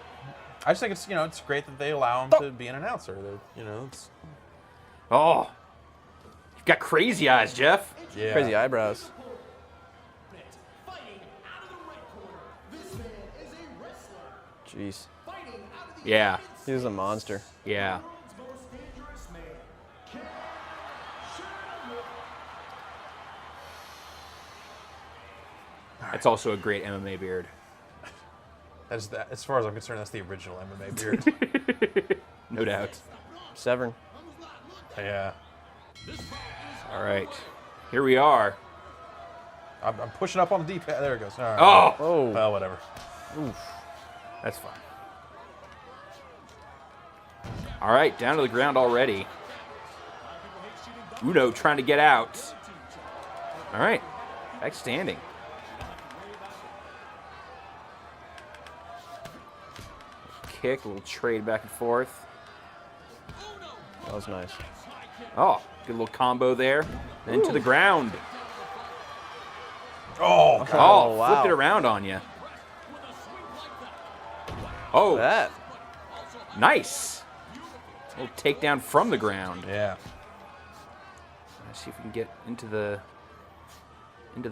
I just think it's great that they allow him to be an announcer. It's Oh, you've got crazy eyes, Jeff. yeah. Crazy eyebrows. Jeez. Yeah, He was a monster. yeah. It's also a great MMA beard. As far as I'm concerned, that's the original MMA beard. No doubt. Severn. Yeah. All right, here we are. I'm pushing up on the D-pad. There it goes. All right. Oh, Oh. Well, whatever. that's fine. All right, down to the ground already. Uno trying to get out. All right, back standing. Kick, a little trade back and forth. That was nice. Oh, good little combo there. Then to the ground. Oh, God. Oh, wow. flipped it around on you. Oh, That. nice. A little takedown from the ground. Yeah. Let's see if we can get into the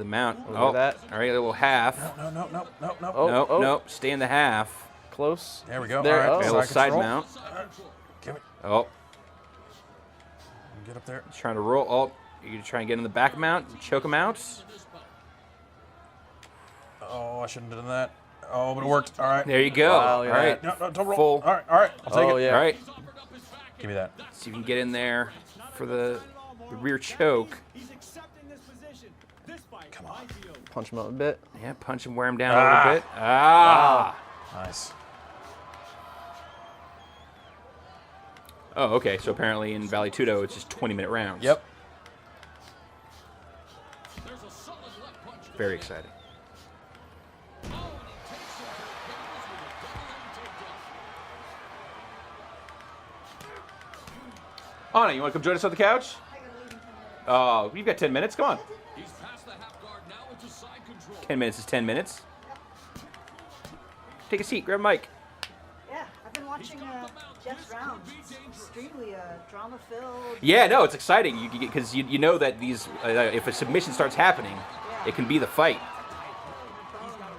mount. Look at Oh, that. all right, a little half. No. Oh, Nope, oh. nope. Stay in the half. Close. There we go. There. All right. Oh. Okay, a little side control. mount. Give it. Oh, Get up there. trying to roll. Oh, you're gonna try and get in the back mount, choke him out. Oh, I shouldn't have done that. Oh, but it worked. All right. There you go. Wow, All look at right. No, don't roll. Full. All right. I'll take Oh, it. yeah. All right. Give me that. See if you can get in there for the rear choke. Come on. Punch him up a bit. Yeah, punch him, wear him down a little bit. Ah. Nice. Oh, okay. So apparently in Valley Tudo, it's just 20-minute rounds. Yep. Very exciting. Anna, you want to come join us on the couch? Oh, you've got 10 minutes. Come on. 10 minutes is 10 minutes. Take a seat. Grab a mic. Yeah, I've been watching Jeff's rounds. It's extremely drama-filled. Yeah, no, it's exciting because you know that these if a submission starts happening, it can be the fight.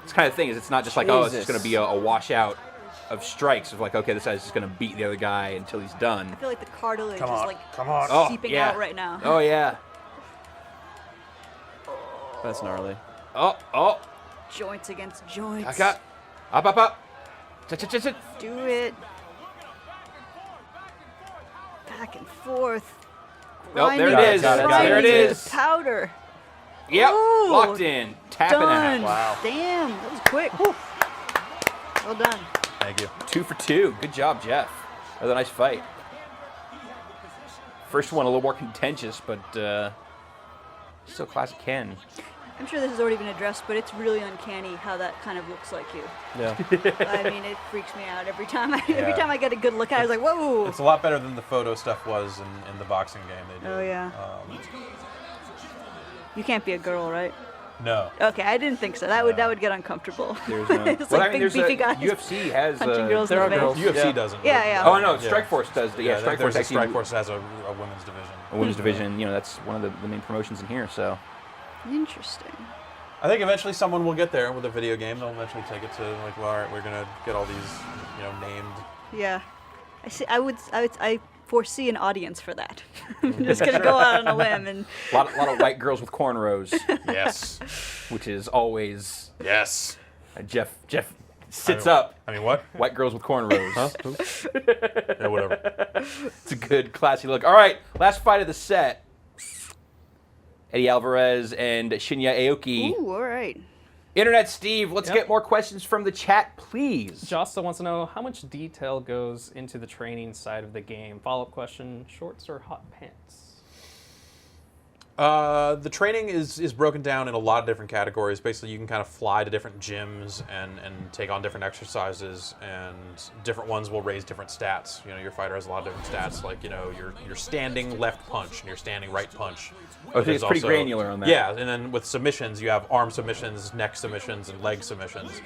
This kind of thing is it's not just like oh it's just going to be a washout of strikes of like okay this guy's just going to beat the other guy until he's done. I feel like the cartilage Come is on. like Oh, seeping yeah. out right now. Oh yeah. That's gnarly. Oh. Joints against joints. I got up. Ch-ch-ch-ch. Do it. Back and forth. Oh, there Grinding it is. Got it. There it into is. the powder. Yep. Ooh, Locked in. Tapping done. out. Wow. Damn, that was quick. Whew. Well done. Thank you. 2 for 2. Good job, Jeff. That was a nice fight. First one a little more contentious, but Still classic Ken. I'm sure this has already been addressed, but it's really uncanny how that kind of looks like you. Yeah. I mean, it freaks me out every time. Every time I get a good look at it, I was like, whoa. It's a lot better than the photo stuff was in the boxing game they did. Oh yeah. You can't be a girl, right? No. Okay, I didn't think so. That would get uncomfortable. There's no. It's like big beefy guys. UFC has. punching girls in the face. UFC doesn't. Yeah, yeah. Oh no, Strikeforce does. Yeah, Strikeforce actually. Strikeforce has a women's division. A women's division. You know, that's one of the main promotions in here. So. Interesting. I think eventually someone will get there with a video game. They'll eventually take it to like, well, all right, we're gonna get all these, named. Yeah, I see. I foresee an audience for that. I'm just gonna go out on a limb and. A lot of white girls with cornrows. Yes. Which is always. Yes. Jeff sits up. I mean, what? White girls with cornrows. Huh? Yeah, whatever. It's a good, classy look. All right, last fight of the set. Eddie Alvarez and Shinya Aoki. Ooh, all right. Internet Steve, let's get more questions from the chat, please. Josta wants to know how much detail goes into the training side of the game. Follow-up question, shorts or hot pants? The training is broken down in a lot of different categories. Basically, you can kind of fly to different gyms and take on different exercises, and different ones will raise different stats. Your fighter has a lot of different stats, like your standing left punch and your standing right punch. Oh, so it's pretty granular on that. Yeah, and then with submissions, you have arm submissions, neck submissions, and leg submissions.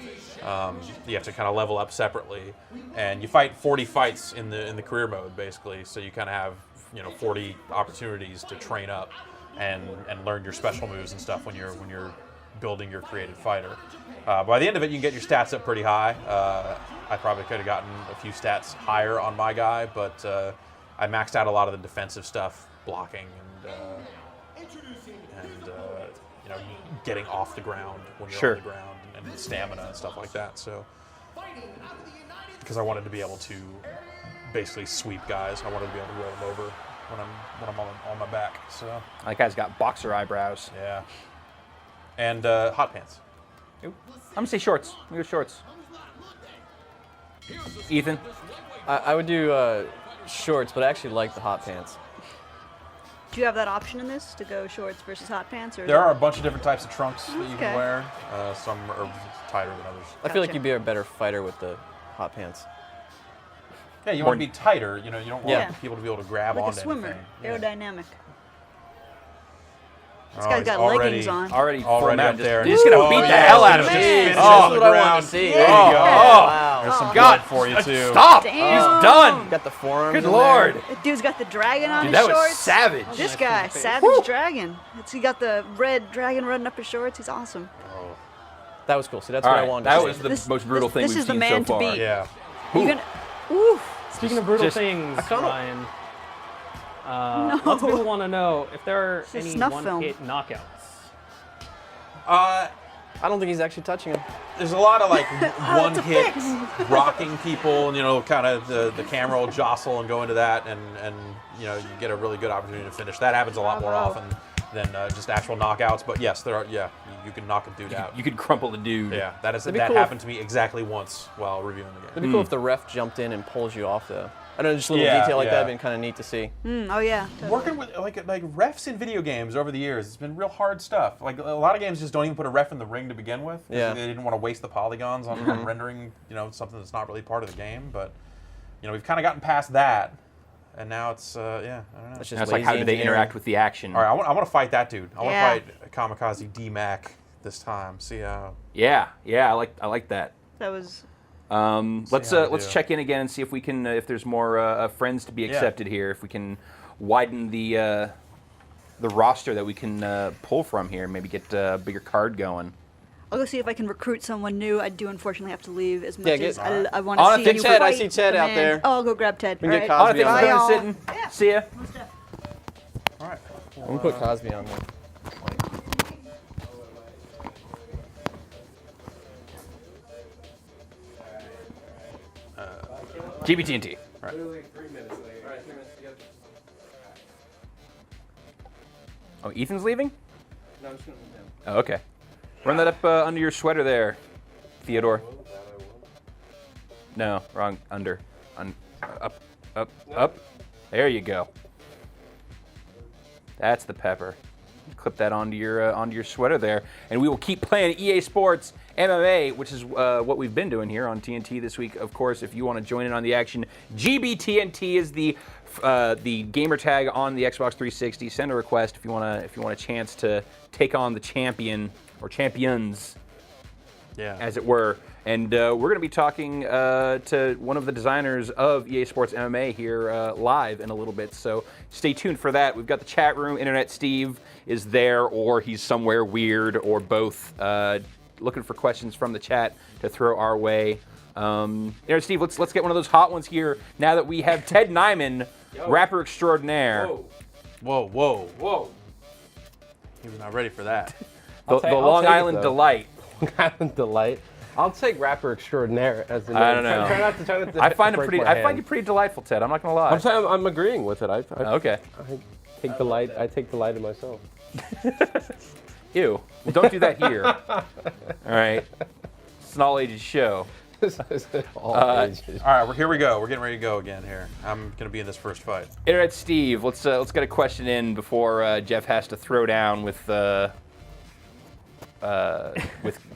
You have to kind of level up separately, and you fight 40 fights in the career mode, basically. So you kind of have 40 opportunities to train up and learn your special moves and stuff when you're building your created fighter. By the end of it, you can get your stats up pretty high. I probably could have gotten a few stats higher on my guy, but I maxed out a lot of the defensive stuff, blocking and getting off the ground when you're on the ground, and stamina and stuff like that. So, because I wanted to be able to basically sweep guys, I wanted to be able to roll them over when I'm on my back. So that guy's got boxer eyebrows. Yeah. And hot pants. I'm gonna say shorts. I'm gonna go shorts. Ethan? I would do shorts, but I actually like the hot pants. Do you have that option in this to go shorts versus hot pants? Or there are a bunch of different types of trunks that you can wear. Some are tighter than others. I feel like you'd be a better fighter with the hot pants. Yeah, you want to be tighter. You don't want people to be able to grab like onto a swimmer, anything. aerodynamic. This guy's got leggings on. Already up there. You're just gonna beat the hell out of him. That's what I want to see. There you go. Wow. There's some blood for you too. Stop! Damn. He's done. Got the forearms. Good in lord. there. That dude's got the dragon on Dude, his that was shorts. savage. This guy, savage dragon. He got the red dragon running up his shorts. He's awesome. That was cool. See, that's All what I right, wanted that to was see. the most brutal thing this we've is the seen man so to far. beat. Yeah. You're gonna, oof. Speaking of brutal things, Ryan, lots of people want to know if there are It's a any snuff one-hit knockouts. I don't think he's actually touching him. There's a lot of like one-hit rocking people, and kind of the camera will jostle and go into that, and you get a really good opportunity to finish. That happens a lot more often than just actual knockouts. But yes, there are. Yeah, you can knock a dude out. You could crumple the dude. Yeah, that cool happened to me exactly once while reviewing the game. It'd be cool if the ref jumped in and pulls you off, though. I don't know, just a little detail like that would be kind of neat to see. Oh yeah. Totally. Working with like refs in video games over the years, it's been real hard stuff. Like a lot of games just don't even put a ref in the ring to begin with. Yeah. They didn't want to waste the polygons on rendering, something that's not really part of the game. But we've kind of gotten past that, and now it's I don't know. It's Now it's like how do they interact with the action? All right, I want to fight that dude. I want to fight Kamikaze D-Mac this time. See how. Yeah, I like that. That was. Let's check in again and see if we can if there's more friends to be accepted here. If we can widen the roster that we can pull from here, maybe get a bigger card going. I'll go see if I can recruit someone new. I do unfortunately have to leave as much as I want Anna, to see you Ted, fight. I see Ted out there. Oh, I'll go grab Ted. We can get All right. Cosby on Anna, there. thanks for coming and sitting. See ya. All right. I'm going to put Cosby on there. GBTNT. Right. Oh, Ethan's leaving? No, I'm just going to leave him. Oh, okay. Run that up under your sweater there, Theodore. No, wrong. Under. Up. There you go. That's the pepper. Clip that onto your sweater there, and we will keep playing EA Sports MMA, which is what we've been doing here on TNT this week. Of course, if you want to join in on the action, GBTNT is the gamer tag on the Xbox 360. Send a request if you want a chance to take on the champion or champions, as it were. And we're going to be talking to one of the designers of EA Sports MMA here live in a little bit. So stay tuned for that. We've got the chat room. Internet Steve is there, or he's somewhere weird, or both. Looking for questions from the chat to throw our way. Internet Steve, let's get one of those hot ones here. Now that we have Ted Nyman, rapper extraordinaire. Whoa. He was not ready for that. The Long Island Delight. Long Island Delight. I'll take rapper extraordinaire as the name. I don't know. Try not to I find you pretty delightful, Ted. I'm not gonna lie. I'm agreeing with it. Okay. I take delight. I take delight in myself. Ew. Well, don't do that here. All right. It's an all-ages show. All right, here we go. We're getting ready to go again here. I'm gonna be in this first fight. Internet Steve, let's get a question in before Jeff has to throw down with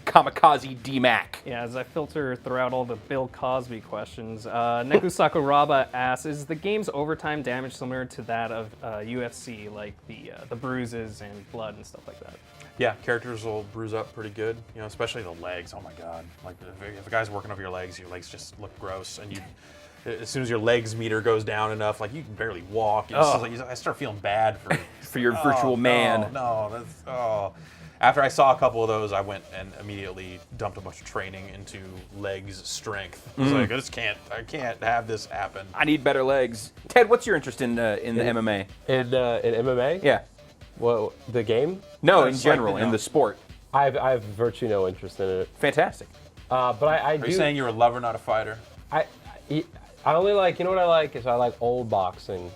Kamikaze D-Mac. Yeah, as I filter throughout all the Bill Cosby questions, Neku Sakuraba asks, is the game's overtime damage similar to that of UFC, like the bruises and blood and stuff like that? Yeah, characters will bruise up pretty good, especially the legs. Oh my God. Like, if a guy's working over your legs just look gross, and as soon as your legs meter goes down enough, like, you can barely walk. It's just like, I start feeling bad for your virtual man. After I saw a couple of those, I went and immediately dumped a bunch of training into legs strength. I was like, I can't have this happen. I need better legs. Ted, what's your interest in the MMA? In MMA? Yeah. Well, the game? No, in general, in the sport. I have virtually no interest in it. Fantastic. But I do. Are you saying you're a lover, not a fighter? I only like, what I like is I like old boxing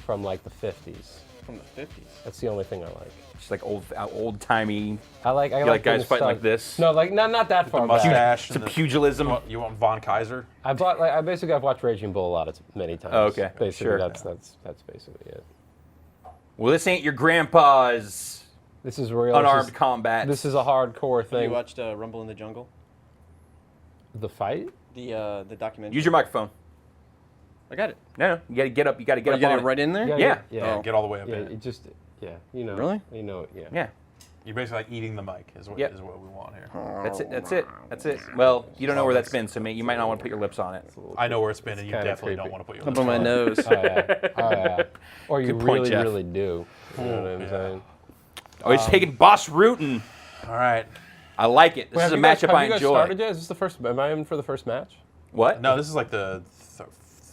from like the 50s. From the 50s? That's the only thing I like. Just like old timey. I like guys fighting like this. No, like not that far. Mustache. Some pugilism. You want Von Kaiser? I've watched Raging Bull many times. Oh, okay. Basically, sure. That's basically it. Well, this ain't your grandpa's. This is real. Unarmed combat. This is a hardcore thing. Have you watched Rumble in the Jungle? The fight? The documentary. Use your microphone. I got it. No, you gotta get up. You gotta get up. You got on it right in there. Yeah. Get all the way up. Yeah, in. Really? Yeah. You're basically like eating the mic is what we want here. That's it. Well, you don't know where that's been, so you might not want to put your lips on it. I know where it's been, and you definitely don't want to put your lips on it. Up on my nose. Oh yeah. Or you Good point, Jeff. really do. You know what I'm saying? Oh, he's taking Boss Rutan. All right. I like it. This is a matchup I enjoy. Started yet? Is this the first? Am I in for the first match? What? No, this is like the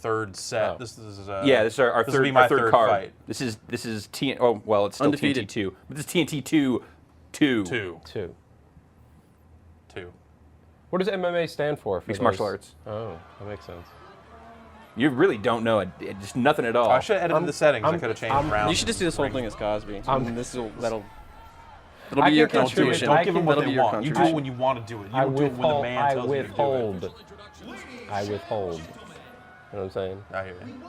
third set. Oh. This is this is our this third, will be my third card. fight. This is TNT. Oh well, it's still Undefeated. TNT 2, but this is TNT 2. Two. What does MMA stand for? Mixed martial arts. Oh, that makes sense. You really don't know it. Just nothing at all. I should have edited the settings. I could have changed rounds. You should just do this whole thing as Cosby. That'll I be your can contribute. contribution. Don't give them what That'll they be your want. You do it when you want to do it. You don't do it when the man tells you to do it. I withhold. You know what I'm saying? I hear you.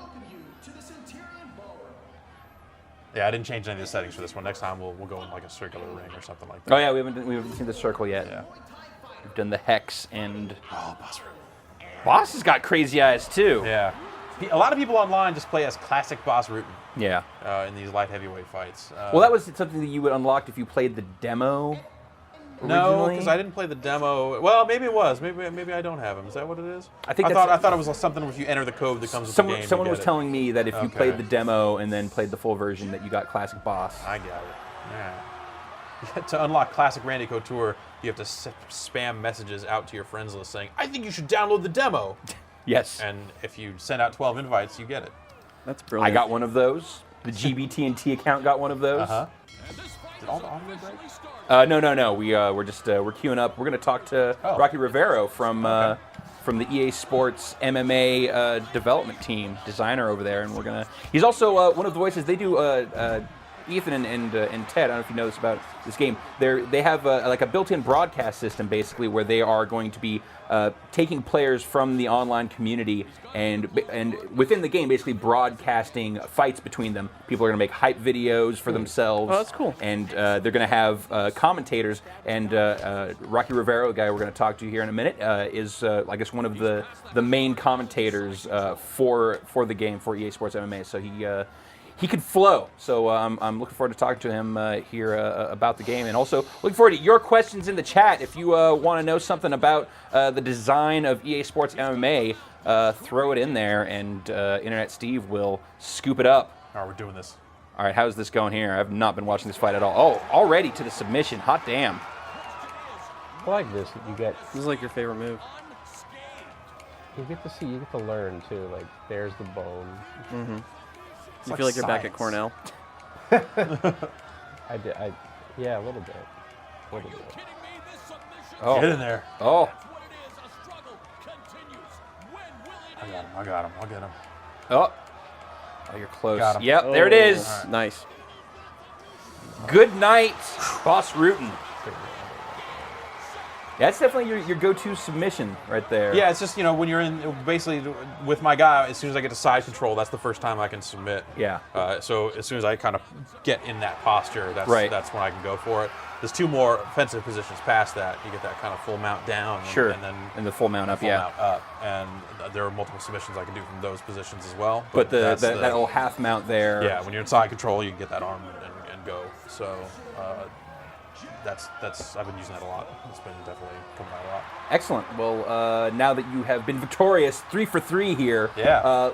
Yeah, I didn't change any of the settings for this one. Next time we'll go in like a circular ring or something like that. Oh yeah, we haven't seen the circle yet. Yeah. We've done the hex and. Oh, Boss Rutan. Boss has got crazy eyes too. Yeah. A lot of people online just play as classic Boss Rutan. Yeah. In these light heavyweight fights. Well, that was something that you would unlock if you played the demo. No, because I didn't play the demo. Well, maybe it was. Maybe I don't have him. Is that what it is? I thought it was something if you enter the code that comes with the game. Someone was telling me that if you played the demo and then played the full version, that you got classic Boss. I got it. Yeah. To unlock classic Randy Couture, you have to spam messages out to your friends list saying, "I think you should download the demo." Yes. And if you send out 12 invites, you get it. That's brilliant. I got one of those. The GBTNT account got one of those. Did all the audio break? No. We're queuing up. We're gonna talk to Rocky Rivero from the EA Sports MMA development team, designer over there, and he's also one of the voices. They do Ethan and Ted, I don't know if you know this about this game. They have like a built-in broadcast system, basically, where they are going to be taking players from the online community and within the game, basically broadcasting fights between them. People are going to make hype videos for themselves. Oh, that's cool. And they're going to have commentators. And Rocky Rivero, a guy we're going to talk to here in a minute, is I guess one of the main commentators for the game for EA Sports MMA. So he could flow. So I'm looking forward to talking to him here about the game, and also looking forward to your questions in the chat. If you want to know something about the design of EA Sports MMA, throw it in there, and Internet Steve will scoop it up. All right, we're doing this. All right, how's this going here? I've not been watching this fight at all. Oh, already to the submission. Hot damn. I like this. This is like your favorite move. You get to learn too. Like, there's the bone. Mm-hmm. You feel like you're back at Cornell? Yeah, a little bit. Oh. Get in there. Oh. I got him. I'll get him. Oh. Oh, you're close. Got him. Yep, there it is. Right. Nice. Good night, Boss Rutan. That's definitely your go-to submission right there. Yeah, it's just, when you're in, basically, with my guy, as soon as I get to side control, that's the first time I can submit. Yeah. So as soon as I kind of get in that posture, that's when I can go for it. There's two more offensive positions past that. You get that kind of full mount down. And the full mount up, mount up. And there are multiple submissions I can do from those positions as well. But that little half mount there. Yeah, when you're in side control, you can get that arm and go. So that's I've been using that a lot. It's been definitely coming out a lot. Excellent. Well, now that you have been victorious, 3 for 3 here,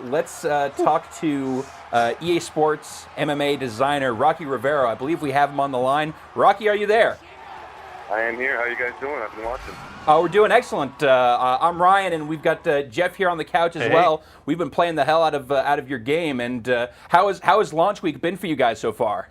let's talk to EA Sports MMA designer Rocky Rivero. I believe we have him on the line. Rocky, are you there? I am here. How are you guys doing? I've been watching. We're doing excellent. I'm Ryan, and we've got Jeff here on the couch as well. We've been playing the hell out of your game. And how has launch week been for you guys so far?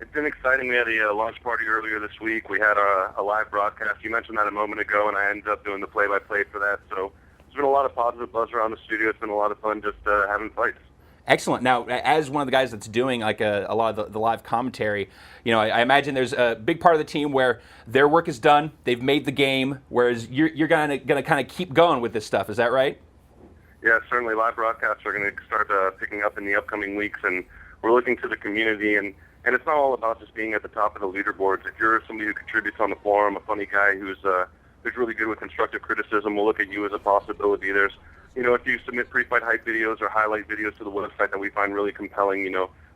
It's been exciting. We had a launch party earlier this week. We had a live broadcast. You mentioned that a moment ago, and I ended up doing the play-by-play for that. So there's been a lot of positive buzz around the studio. It's been a lot of fun just having fights. Excellent. Now, as one of the guys that's doing like a lot of the live commentary, I imagine there's a big part of the team where their work is done, they've made the game, whereas you're gonna kind of keep going with this stuff. Is that right? Yeah, certainly. Live broadcasts are going to start picking up in the upcoming weeks, and we're looking to the community. And it's not all about just being at the top of the leaderboards. If you're somebody who contributes on the forum, a funny guy who's really good with constructive criticism, we'll look at you as a possibility. There's if you submit pre-fight hype videos or highlight videos to the website that we find really compelling,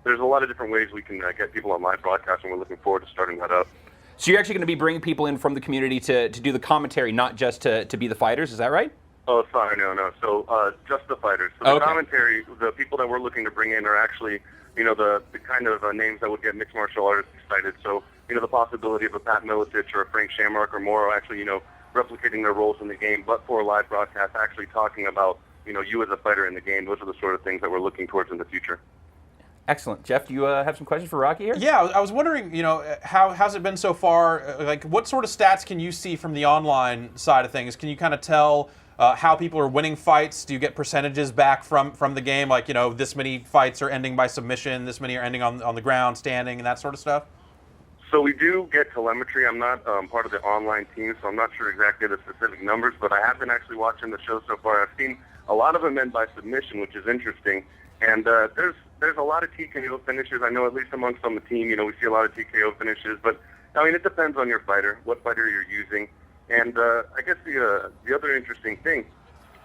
there's a lot of different ways we can get people on live broadcast, and we're looking forward to starting that up. So you're actually going to be bringing people in from the community to do the commentary, not just to be the fighters, is that right? Oh, sorry, no. So just the fighters. So the commentary, the people that we're looking to bring in are actually, the kind of names that would get mixed martial artists excited. So, the possibility of a Pat Miletich or a Frank Shamrock or Moro actually, replicating their roles in the game, but for a live broadcast, actually talking about, you as a fighter in the game. Those are the sort of things that we're looking towards in the future. Excellent. Jeff, do you have some questions for Rocky here? Yeah, I was wondering, how's it been so far? Like, what sort of stats can you see from the online side of things? Can you kind of tell how people are winning fights? Do you get percentages back from the game? Like, this many fights are ending by submission, this many are ending on the ground, standing, and that sort of stuff? So we do get telemetry. I'm not part of the online team, so I'm not sure exactly the specific numbers, but I have been actually watching the show so far. I've seen a lot of them end by submission, which is interesting. And there's a lot of TKO finishes. I know at least amongst on the team, we see a lot of TKO finishes. But, it depends on your fighter, what fighter you're using. And I guess the other interesting thing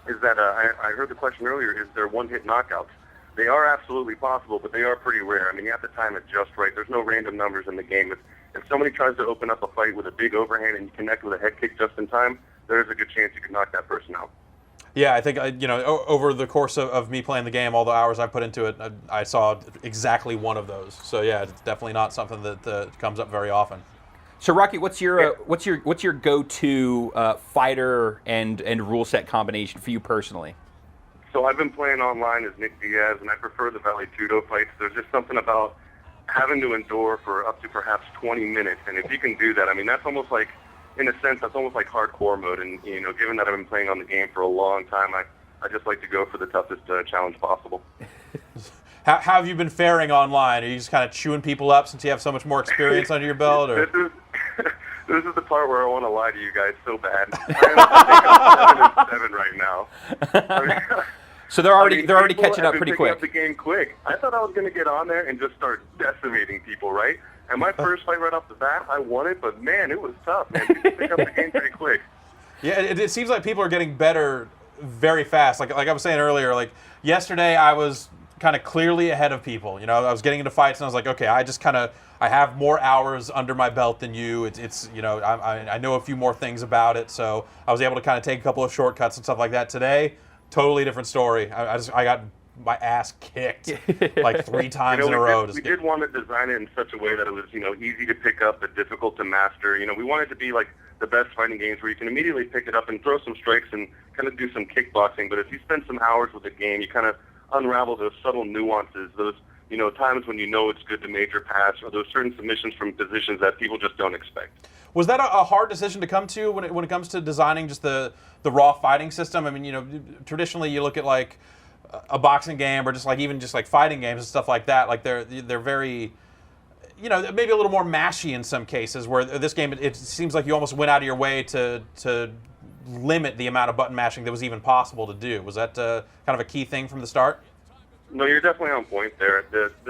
is that I heard the question earlier, is there one-hit knockouts? They are absolutely possible, but they are pretty rare. I mean, you have to time it just right. There's no random numbers in the game. If somebody tries to open up a fight with a big overhand and you connect with a head kick just in time, there's a good chance you can knock that person out. Yeah, I think, over the course of me playing the game, all the hours I put into it, I saw exactly one of those. So, yeah, it's definitely not something that comes up very often. So, Rocky, what's your go-to fighter and rule set combination for you personally? So I've been playing online as Nick Diaz, and I prefer the Vale Tudo fights. There's just something about having to endure for up to perhaps 20 minutes, and if you can do that, I mean, that's almost like, in a sense, that's almost like hardcore mode. And given that I've been playing on the game for a long time, I just like to go for the toughest challenge possible. How have you been faring online? Are you just kind of chewing people up since you have so much more experience under your belt? Or? This is the part where I want to lie to you guys so bad. I'm 7-7 right now. So they're already catching up pretty quick. Up the game quick. I thought I was going to get on there and just start decimating people, right? And my first fight right off the bat, I won it, but man, it was tough, man. People pick up the game pretty quick. Yeah, it seems like people are getting better very fast. Like I was saying earlier, like yesterday I was kind of clearly ahead of people. You know, I was getting into fights and I was like, okay, I have more hours under my belt than you. It's you know, I know a few more things about it, so I was able to kind of take a couple of shortcuts and stuff like that. Today, totally different story. I got my ass kicked like 3 times in a row. We did want to design it in such a way that it was, you know, easy to pick up but difficult to master. You know, we wanted it to be like the best fighting games where you can immediately pick it up and throw some strikes and kind of do some kickboxing. But if you spend some hours with the game, you kind of unravel those subtle nuances, those, you know, times when you know it's good to major pass, or those certain submissions from positions that people just don't expect. Was that a hard decision to come to when it comes to designing just the raw fighting system? I mean, you know, traditionally you look at like a boxing game or just like fighting games and stuff like that. Like they're very, you know, maybe a little more mashy in some cases. Where this game, it seems like you almost went out of your way to limit the amount of button mashing that was even possible to do. Was that kind of a key thing from the start? No, you're definitely on point there.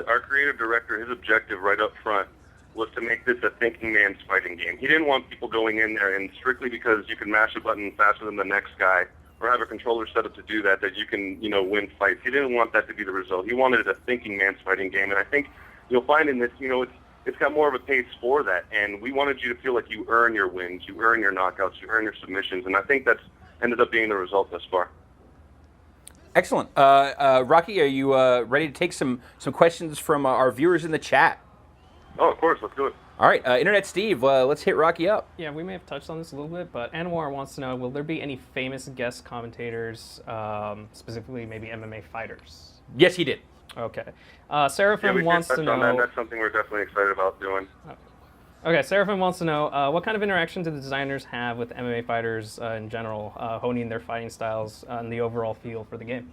Our creative director, his objective right up front was to make this a thinking man's fighting game. He didn't want people going in there and strictly because you can mash a button faster than the next guy or have a controller set up to do that you can, you know, win fights. He didn't want that to be the result. He wanted it a thinking man's fighting game, and I think you'll find in this, you know, it's got more of a pace for that, and we wanted you to feel like you earn your wins, you earn your knockouts, you earn your submissions, and I think that's ended up being the result thus far. Excellent. Rocky, are you ready to take some questions from our viewers in the chat? Oh, of course. Let's do it. All right. Internet Steve, let's hit Rocky up. Yeah, we may have touched on this a little bit, but Anwar wants to know, will there be any famous guest commentators, specifically maybe MMA fighters? Yes, he did. Okay. Seraphim wants to know... That's something we're definitely excited about doing. Okay, Seraphim wants to know, what kind of interaction do the designers have with MMA fighters in general, honing their fighting styles and the overall feel for the game?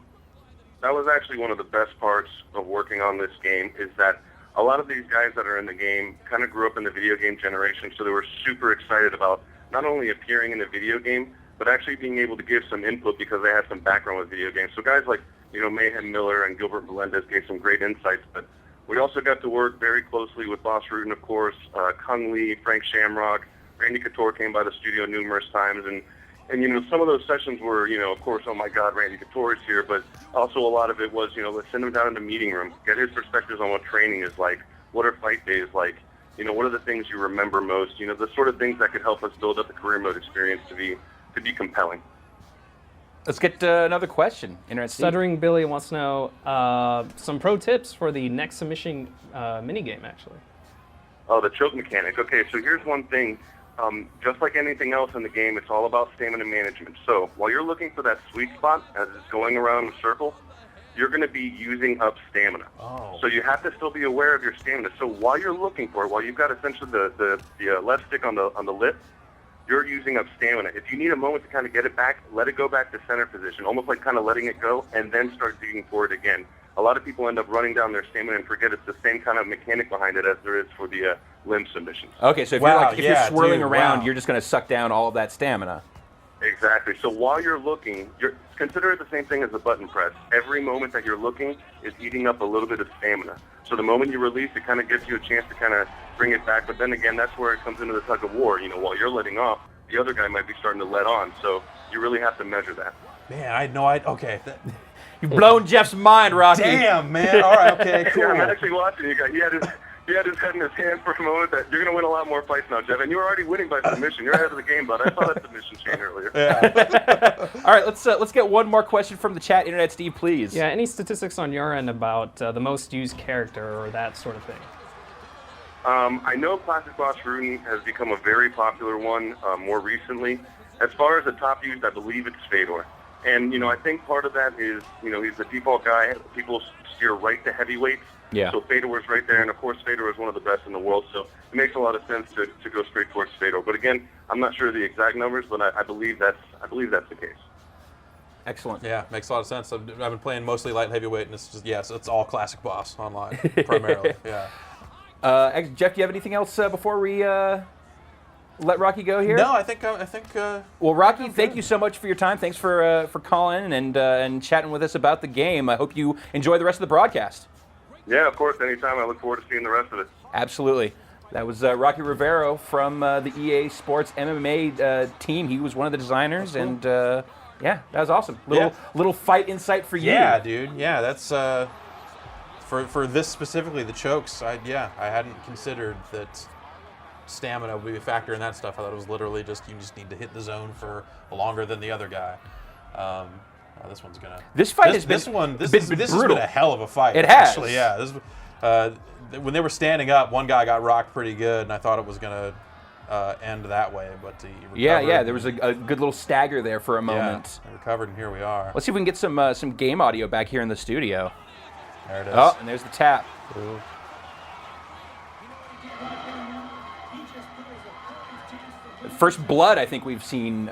That was actually one of the best parts of working on this game, is that a lot of these guys that are in the game kind of grew up in the video game generation, so they were super excited about not only appearing in a video game, but actually being able to give some input because they had some background with video games. So guys like, you know, Mayhem Miller and Gilbert Melendez gave some great insights, but we also got to work very closely with Boss Rudin, of course, Kung Lee, Frank Shamrock, Randy Couture came by the studio numerous times, and you know, some of those sessions were, you know, of course, oh my God, Randy Couture is here, but also a lot of it was, you know, let's send him down in the meeting room, get his perspectives on what training is like, what are fight days like, you know, what are the things you remember most, you know, the sort of things that could help us build up the career mode experience to be compelling. Let's get another question. Stuttering Billy wants to know some pro tips for the next submission minigame, actually. Oh, the choke mechanic. Okay, so here's one thing. Just like anything else in the game, it's all about stamina management. So while you're looking for that sweet spot as it's going around the circle, you're going to be using up stamina. Oh. So you have to still be aware of your stamina. So while you're looking for it, while you've got essentially the left stick on the lip, you're using up stamina. If you need a moment to kind of get it back, let it go back to center position, almost like kind of letting it go, and then start digging for it again. A lot of people end up running down their stamina and forget it's the same kind of mechanic behind it as there is for the limb submissions. Okay, so if you're swirling around, you're just going to suck down all of that stamina. Exactly. So while you're looking, consider it the same thing as a button press. Every moment that you're looking is eating up a little bit of stamina. So the moment you release, it kind of gives you a chance to kind of bring it back. But then again, that's where it comes into the tug of war. You know, while you're letting off, the other guy might be starting to let on. So you really have to measure that. Man, I had no idea. Okay. You've blown Jeff's mind, Rocky. Damn, man. All right, okay, cool. Yeah, I'm actually watching you guys. He had his head in his hand for a moment that you're going to win a lot more fights now, Jeff. And you were already winning by submission. You're ahead of the game, bud. I saw that submission chain earlier. Yeah. All right, let's get one more question from the chat. Internet Steve, please. Yeah, any statistics on your end about the most used character or that sort of thing? I know Classic Boss Rudin has become a very popular one more recently. As far as the top used, I believe it's Fedor. And, you know, I think part of that is, you know, he's the default guy. People steer right to heavyweights. Yeah. So Fedor's right there. And, of course, Fedor is one of the best in the world. So it makes a lot of sense to go straight towards Fedor. But, again, I'm not sure of the exact numbers, but I believe that's the case. Excellent. Yeah, makes a lot of sense. I've been playing mostly light heavyweight, and it's just it's all classic boss online primarily. Yeah. Jeff, do you have anything else before we let Rocky go here? No, I think. Well, Rocky, thank you so much for your time. Thanks for calling and chatting with us about the game. I hope you enjoy the rest of the broadcast. Yeah, of course. Anytime. I look forward to seeing the rest of it. Absolutely. That was Rocky Rivero from the EA Sports MMA team. He was one of the designers, cool. And yeah, that was awesome. Little fight insight for you. Yeah, dude. Yeah, that's for this specifically, the chokes. I hadn't considered that stamina would be a factor in that stuff. I thought it was literally just you just need to hit the zone for longer than the other guy. This one's gonna. This fight has this been has been a hell of a fight. It has. Actually, yeah. When they were standing up, one guy got rocked pretty good, and I thought it was gonna end that way, but he recovered. Yeah. There was a good little stagger there for a moment. Yeah, recovered, and here we are. Let's see if we can get some game audio back here in the studio. There it is. Oh, and there's the tap. Ooh. First blood, I think we've seen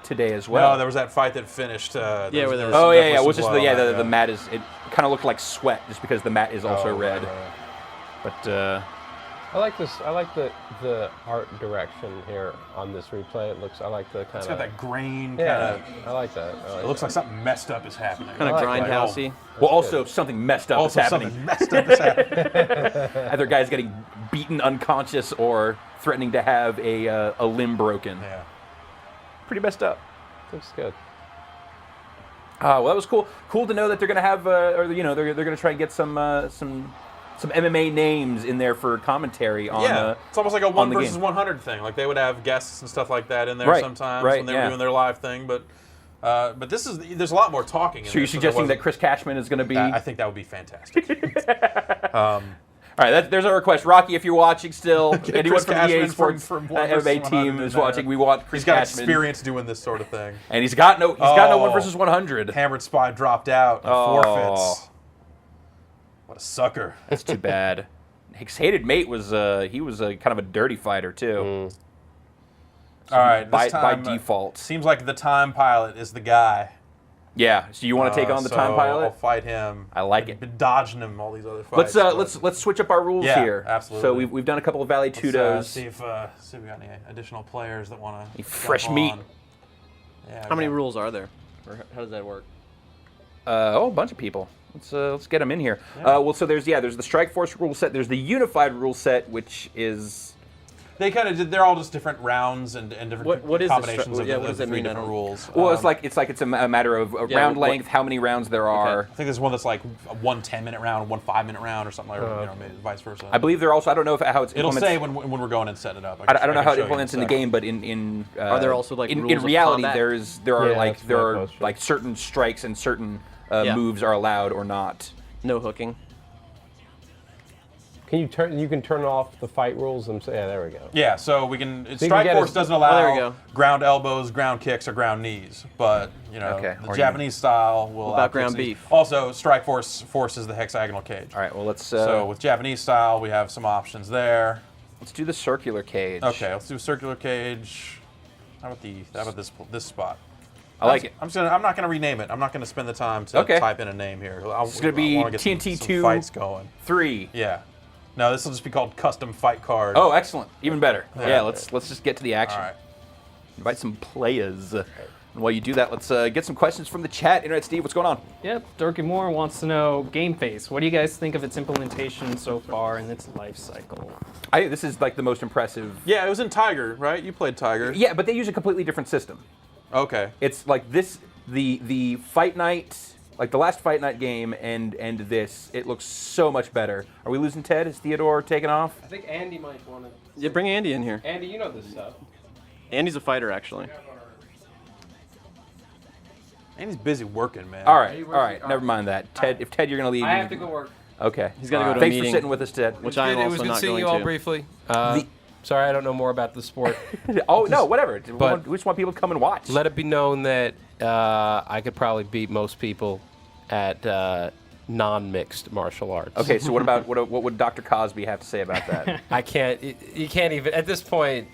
today as well. No, there was that fight that finished. Was just the mat is. It kind of looked like sweat just because the mat is also red. Right. But I like this. I like the art direction here on this replay. I like the kind of. It's got that grain kind of. I like that. It looks like something messed up is happening. Kind of grindhousey. Well, also something messed up is happening. Something messed up is happening. Either guy's getting beaten unconscious or threatening to have a limb broken. Yeah. Pretty messed up. Looks good. Well, that was cool. Cool to know that they're going to have, they're going to try and get some MMA names in there for commentary on. Yeah, it's almost like a 1 versus 100 thing. Like they would have guests and stuff like that in there sometimes when they were doing their live thing. But there's a lot more talking. So you're suggesting that Chris Cashman is going to be? I think that would be fantastic. All right, there's our request. Rocky, if you're watching still, anyone from the EA Sports from MMA team is watching, we want Chris Cashman. He's got experience doing this sort of thing. And he's got no 1 versus 100. Hammered Spy dropped out. Forfeits. What a sucker. That's too bad. His hated mate was kind of a dirty fighter too. So all right, by default. Seems like the Time Pilot is the guy. Yeah, so you want to take on the Time Pilot? I'll fight him. I like it. Been dodging him all these other fights. Let's switch up our rules here. Absolutely. So we've done a couple of Valley Tudos. See if we got any additional players that want to. Fresh meat. Yeah, how many rules are there? Or how does that work? A bunch of people. Let's get them in here. Yeah. So there's the Strike Force rule set. There's the Unified rule set, which is. They're all just different rounds and different combinations of the three different rules. Well, it's a matter of round length, how many rounds there are. I think there's one that's like one 10-minute round, one 5-minute round, or something like maybe vice versa. I believe they're also. I don't know how it's. It'll say when we're going and setting it up. I don't know how it implements in the game, but in are there also like in rules reality of there are certain strikes and certain moves are allowed or not. No hooking. You can turn off the fight rules and say, yeah, there we go. Yeah, so we can. Strike Force doesn't allow ground elbows, ground kicks, or ground knees, but the Japanese style will allow ground beef. Also, Strike Force forces the hexagonal cage. All right, well let's. So with Japanese style, we have some options there. Let's do the circular cage. Okay, let's do circular cage. How about this spot? I like it. I'm not gonna rename it. I'm not gonna spend the time to type in a name here. It's gonna be TNT 2 fights going. 3. Yeah. No, this will just be called Custom Fight Card. Oh, excellent. Even better. Yeah, let's just get to the action. All right. Invite some players. And while you do that, let's get some questions from the chat. Internet Steve, what's going on? Yep, Dorky Moore wants to know Game Face. What do you guys think of its implementation so far in its life cycle? I think this is like the most impressive. Yeah, it was in Tiger, right? You played Tiger. Yeah, but they use a completely different system. Okay. It's like this, the Fight Night, like the last Fight Night game and this, it looks so much better. Are we losing Ted? Is Theodore taking off? I think Andy might want to. Yeah, bring Andy in here. Andy, you know this stuff. Andy's a fighter, actually. Andy's busy working, man. All right. Never mind that. Ted, if Ted, you're gonna leave. I have to go work. Okay. He's got to go to a Thanks meeting. for sitting with us, Ted. Which I'm also It was good not seeing going you all to. briefly. Sorry, I don't know more about the sport. No, whatever. But we just want people to come and watch. Let it be known that I could probably beat most people at non-mixed martial arts. Okay, so what would Dr. Cosby have to say about that? I can't. You can't even at this point.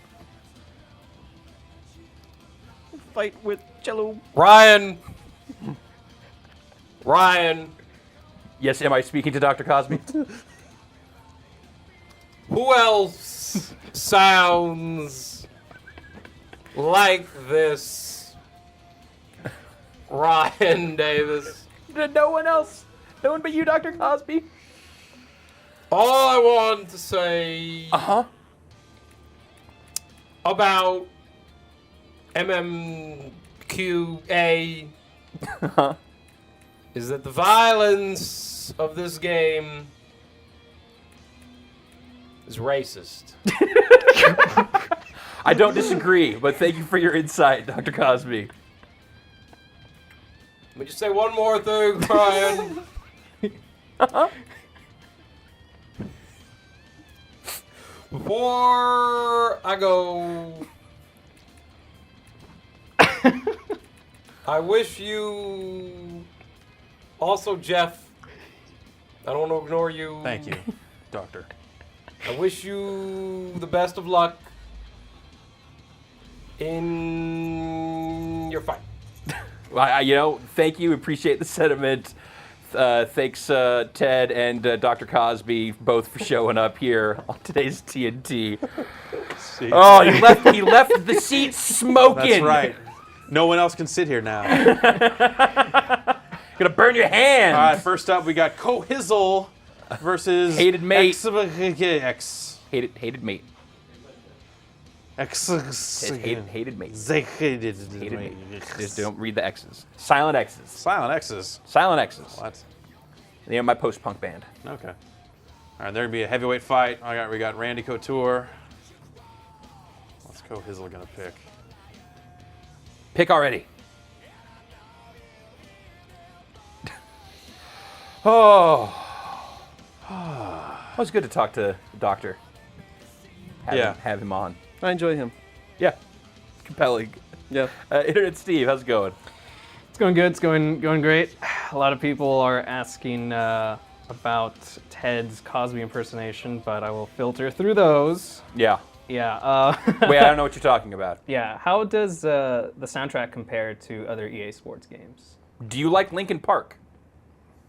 Fight with Jello. Ryan, Ryan. Yes, am I speaking to Dr. Cosby? Who else sounds like this? Ryan Davis. No one else. No one but you, Dr. Cosby. All I want to say about MMQA is that the violence of this game is racist. I don't disagree, but thank you for your insight, Dr. Cosby. Let me just say one more thing, Ryan. Before I go, I wish you also, Jeff. I don't want to ignore you. Thank you, Doctor. I wish you the best of luck in your fight. Well, thank you. Appreciate the sentiment. Thanks, Ted and Dr. Cosby, both for showing up here on today's TNT. Oh, he left the seat smoking. That's right. No one else can sit here now. Gonna burn your hands. All right, first up we got Cohizzle versus Hated Mate. X. Hated Mate. X. Hated Mate. Hated Mate. Just don't read the X's. Silent X's. Silent X's. Silent X's. What? They're my post-punk band. Okay. All right, there'd be a heavyweight fight. We got Randy Couture. What's Cohizzle gonna pick? Pick already. Oh. It was good to talk to the doctor. Have him on. I enjoy him. Yeah. Compelling. Yeah. Internet Steve, how's it going? It's going good. It's going great. A lot of people are asking about Ted's Cosby impersonation, but I will filter through those. Yeah. Yeah. Wait, I don't know what you're talking about. Yeah. How does the soundtrack compare to other EA Sports games? Do you like Linkin Park?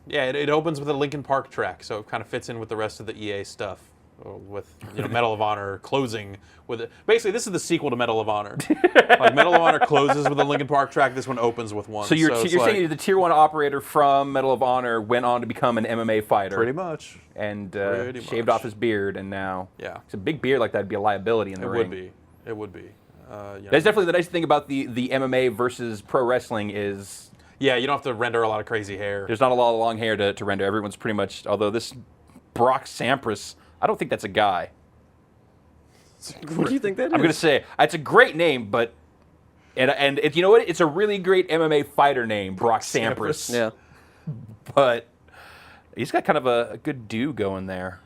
Yeah, it opens with a Linkin Park track, so it kind of fits in with the rest of the EA stuff. With Medal of Honor closing with it. Basically, this is the sequel to Medal of Honor. Like Medal of Honor closes with a Linkin Park track. This one opens with one. So you're saying the Tier 1 operator from Medal of Honor went on to become an MMA fighter. Pretty much. And shaved off his beard, and now it's a big beard like that would be a liability in the ring. It would be. That's definitely the nice thing about the MMA versus pro wrestling is. Yeah, you don't have to render a lot of crazy hair. There's not a lot of long hair to render. Everyone's pretty much. Although this Brock Sampras. I don't think that's a guy. What do you think that is? I'm going to say, it's a great name, but... And you know what? It's a really great MMA fighter name, Brock Sampras. Yeah. But he's got kind of a good do going there.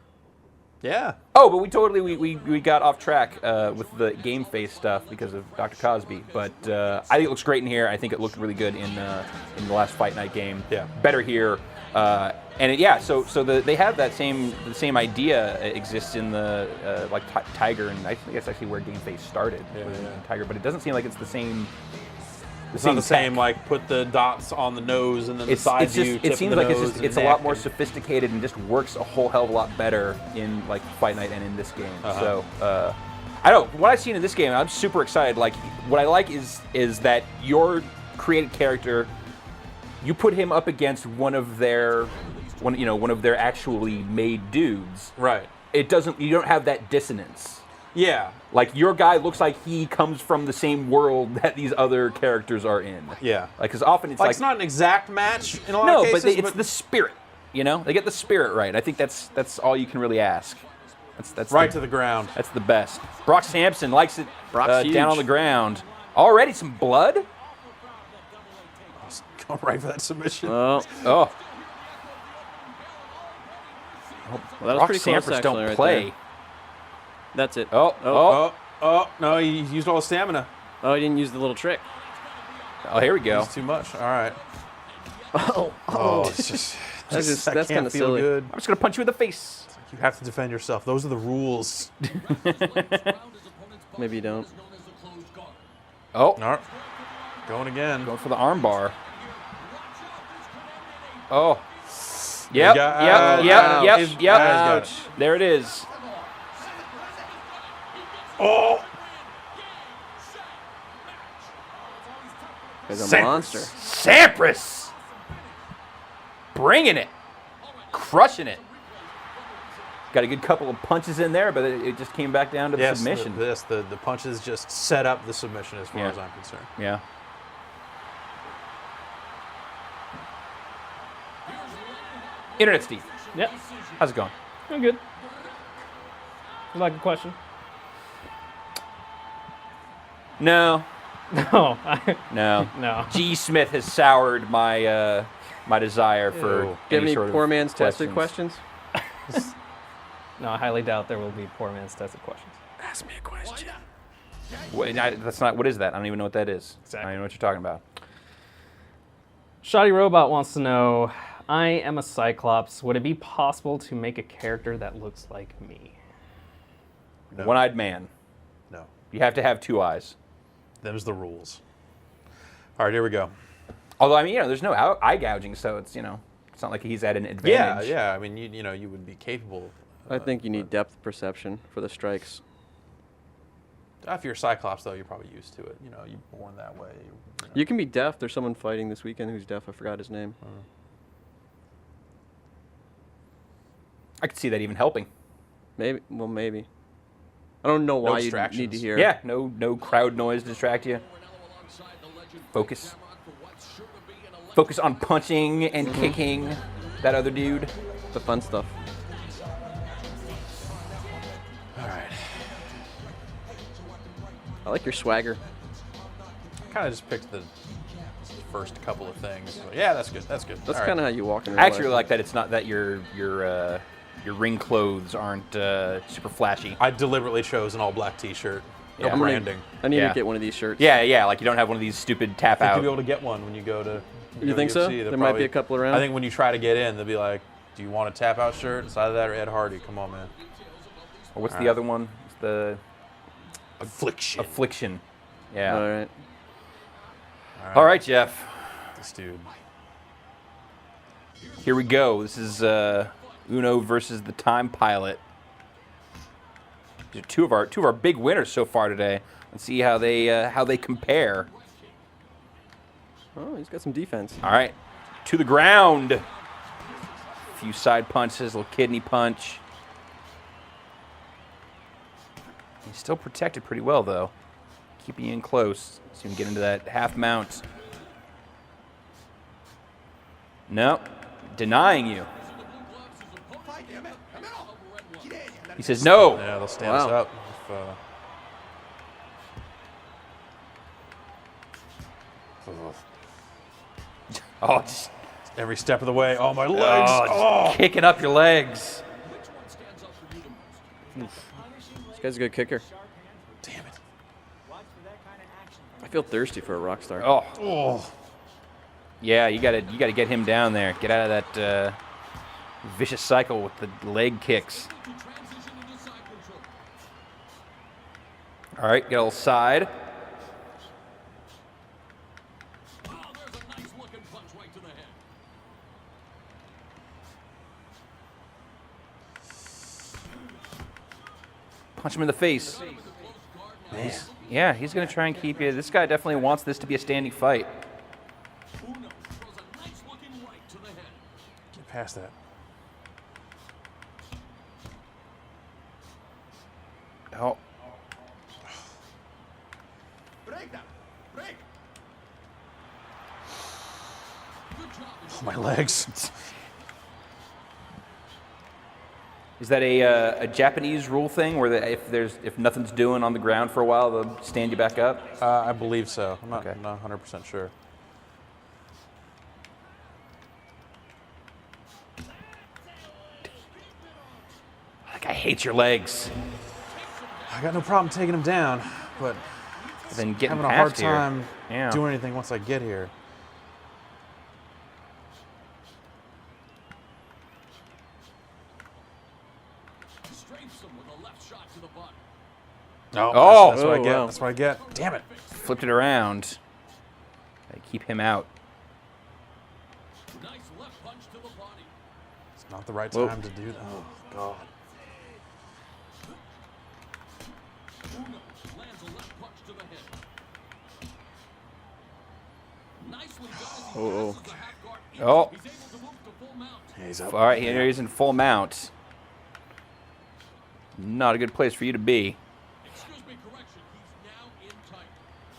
Yeah. Oh, but we got off track with the game face stuff because of Dr. Cosby. But I think it looks great in here. I think it looked really good in the last Fight Night game. Yeah. Better here. So they have the same idea exists in the like Tiger, and I think that's actually where Game Face started. Tiger, but it doesn't seem like it's the same. It's not the same, like put the dots on the nose and then the side view. It seems like it's a lot more sophisticated and just works a whole hell of a lot better in like Fight Night and in this game. So I don't know what I've seen in this game. I'm super excited. Like what I like is that your created character. You put him up against one of their actually made dudes. Right. You don't have that dissonance. Yeah. Like your guy looks like he comes from the same world that these other characters are in. Yeah. Like because often it's it's not an exact match in a lot of cases. It's the spirit. They get the spirit right. I think that's all you can really ask. That's right to the ground. That's the best. Brock Sampson likes it Brock's down on the ground. Already some blood. Going right for that submission. Oh. Well, that was Brock pretty close, Sampras actually, don't right play. there. That's it. Oh. No, he used all his stamina. Oh, he didn't use the little trick. Oh, here we go. It's too much. All right. It's just that's kind of silly. Good. I'm just gonna punch you in the face. You have to defend yourself. Those are the rules. Maybe you don't. Oh. No. Going again. Going for the arm bar. Oh. Yep. Ouch. There it is. Oh. He's a monster. Sampras. Bringing it. Crushing it. Got a good couple of punches in there, but it just came back down to the submission. The punches just set up the submission as far as I'm concerned. Yeah. Internet Steve. Yep. How's it going? I'm good. You like the question? No. No. No. No. G. Smith has soured my my desire for Do you have any sort of poor man's tested questions? No, I highly doubt there will be poor man's tested questions. Ask me a question. Wait, that's not. What is that? I don't even know what that is. Exactly. I don't even know what you're talking about. Shoddy Robot wants to know, I am a Cyclops. Would it be possible to make a character that looks like me? No. One-eyed man. No. You have to have 2 eyes. Them's the rules. All right, here we go. Although, I mean, there's no eye gouging, so it's, it's not like he's at an advantage. Yeah. I mean, you would be capable. I think you need depth perception for the strikes. If you're a Cyclops, though, you're probably used to it. You're born that way. You can be deaf. There's someone fighting this weekend who's deaf. I forgot his name. I could see that even helping. Maybe. Well, maybe. I don't know why you need to hear. Yeah, no crowd noise to distract you. Focus. Focus on punching and kicking that other dude. The fun stuff. All right. I like your swagger. Kind of just picked the first couple of things. But yeah, that's good. That's good. That's kind of how you walk in. I actually like that it's not that your ring clothes aren't super flashy. I deliberately chose an all-black T-shirt. No Yeah. branding. I need to get one of these shirts. Yeah, like you don't have one of these stupid tap I think out. you'll be able to get one when you go to. You think so? There might be a couple around. I think when you try to get in, they'll be like, "Do you want a tap out shirt?" It's either that or Ed Hardy. Come on, man. Or what's the other one? It's the Affliction. Affliction. Yeah. All right. All right, Jeff. This dude. Here we go. This is Uno versus the Time Pilot. These are two of our big winners so far today. Let's see how they compare. Oh, he's got some defense. All right, to the ground. A few side punches, a little kidney punch. He's still protected pretty well, though. Keeping you in close so you can get into that half mount. No, denying you. He says no. Yeah, they'll stand us up. Oh, just every step of the way. Oh, my legs. Just kicking up your legs. This guy's a good kicker. Damn it. I feel thirsty for a rock star. Oh. Yeah, you gotta get him down there. Get out of that vicious cycle with the leg kicks. All right, get a little side. Punch him in the face. He's going to try and keep you. This guy definitely wants this to be a standing fight. Get past that. Oh. Oh, my legs. Is that a Japanese rule thing where if nothing's doing on the ground for a while, they'll stand you back up? I believe so. I'm not 100% sure. Like, I hate your legs. I got no problem taking him down, but then getting having a hard past here. time Yeah. doing anything once I get here. Oh, that's what I get. Wow. That's what I get. Damn it. Flipped it around. Gotta keep him out. Not the right Whoa. time to do that. Oh, God. Oh. Oh. He's up. All right, he's in full mount. Not a good place for you to be.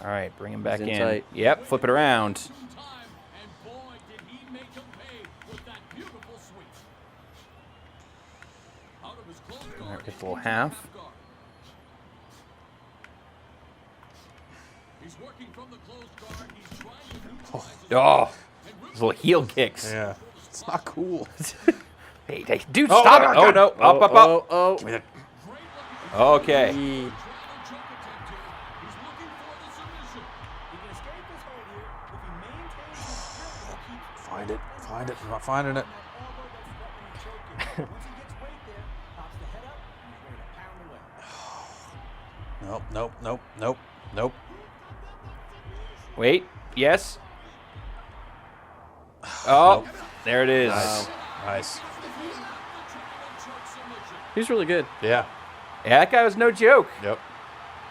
All right, bring him back He's in. tight. Yep, flip it around. All right, get the little half. Oh, those little heel kicks. Yeah, it's not cool. Hey, dude, stop it. Oh, no. Up. Oh. Okay. Find it. I'm not finding it. Nope. Wait. Yes. Oh, Nope. there it is. Nice. He's really good. Yeah. Yeah, that guy was no joke. Yep.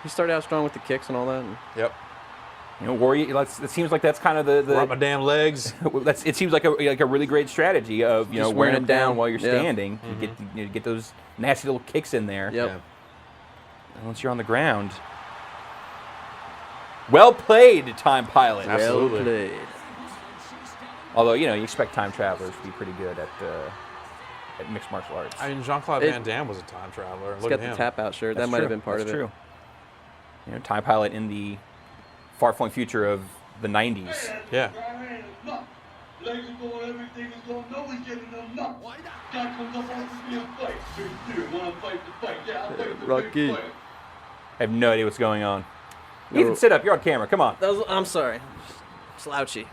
He started out strong with the kicks and all that. And Yep. You know, Warrior. It seems like that's kind of the Rub my damn legs. it seems like a really great strategy of Just wearing wearing him it down down. while you're Yeah. standing. You get those nasty little kicks in there. Yep. Yeah. And once you're on the ground. Well played, Time Pilot. Absolutely. Well played. Although you expect time travelers to be pretty good at mixed martial arts. I mean, Jean-Claude Van Damme was a time traveler. He's Look got at him. the tap out shirt. That's That might have true. been part That's of true. it. Time Pilot in the far-flung future of the 90s. Yeah. Legs are going, everything is going, no one's getting enough. Guy comes up, wants to be a fight. Dude, wanna fight the fight? Yeah, I'll fight the Rocky. big fight. I have no idea what's going on. No. Ethan, sit up. You're on camera. Come on. I'm sorry. Slouchy.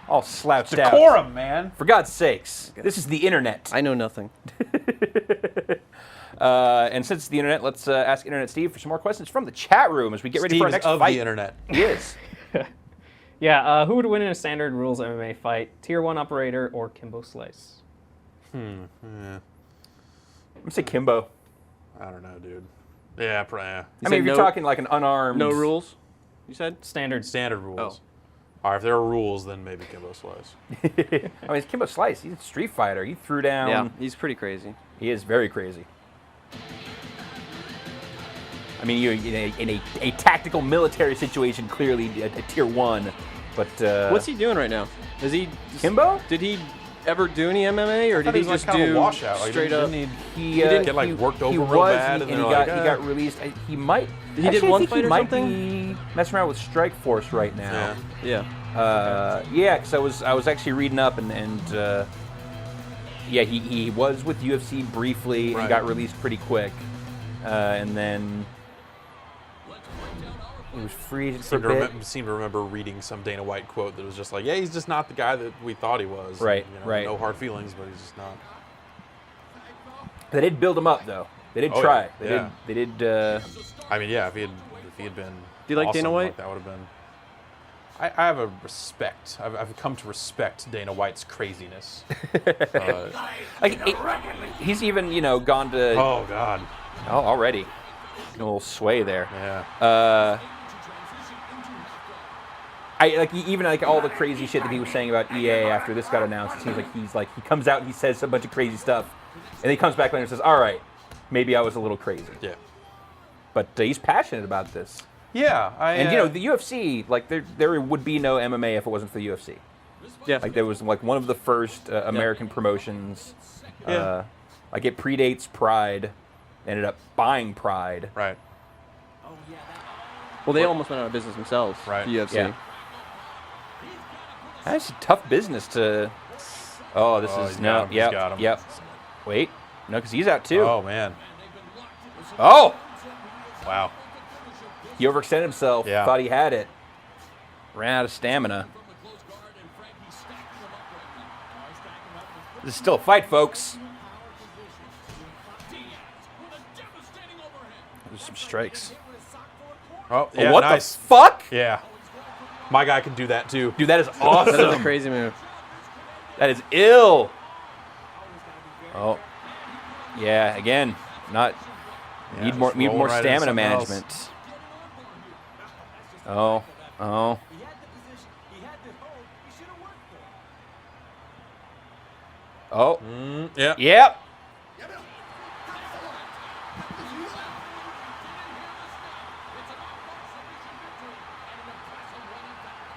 All slouched out. Decorum, man. For God's sakes. This is the internet. I know nothing. And since it's the internet, let's ask Internet Steve for some more questions from the chat room as we get ready Steve for our is next of fight. the internet. He is. Yeah, who would win in a standard rules MMA fight? Tier 1 Operator or Kimbo Slice? I'm going to say Kimbo. I don't know, dude. Yeah, probably. Yeah. I mean, if you're talking like an unarmed... No rules, you said? Standard rules. Oh. All right, if there are rules, then maybe Kimbo Slice. I mean, it's Kimbo Slice. He's a street fighter. He threw down... Yeah, he's pretty crazy. He is very crazy. I mean, you're in a tactical military situation, clearly a tier 1, but... What's he doing right now? Is he... Kimbo? Did he ever do any MMA, or did he just kind of do a washout? Like, straight up? Didn't He didn't get like worked over real bad, and then he they're got like, he got released. He might. He did actually, I one think fight he or might something? be messing around with Strike Force right now. Yeah. Yeah. Yeah, because I was actually reading up and yeah, he was with UFC briefly and Right. got released pretty quick, and then he was free agent for a bit. Seem to remember reading some Dana White quote that was just like, yeah, he's just not the guy that we thought he was. Right, And, No hard feelings, but he's just not. They did build him up though. They did Oh, try. yeah. They did. I mean, yeah, if he had been. Do you like awesome, Dana White? That would have been. I have a respect. I've come to respect Dana White's craziness. He's even gone to. Oh God. Oh, already. A little sway there. Yeah. Even all the crazy shit that he was saying about EA after this got announced. It seems like he comes out and he says a bunch of crazy stuff, and then he comes back later and says, "All right, maybe I was a little crazy." Yeah. But he's passionate about this. Yeah. And the UFC, there would be no MMA if it wasn't for the UFC. Yeah. There was one of the first American promotions. Yeah. It predates Pride. Ended up buying Pride. Right. Well, they almost went out of business themselves. Right. The UFC. Yeah. That's a tough business to. Oh, this is he's no. got him, he's Yep. got him. Yep. Wait. No, because he's out too. Oh man. Oh. Wow. He overextended himself. Yeah. Thought he had it. Ran out of stamina. This is still a fight, folks. There's some strikes. Oh, yeah, what nice. the fuck? Yeah. My guy can do that too. Dude, that is awesome. That is a crazy move. That is ill. Oh. Yeah, again, not Yeah, need more just rolling right into stamina something else. management. Oh. Oh. Oh. Yeah. Yep.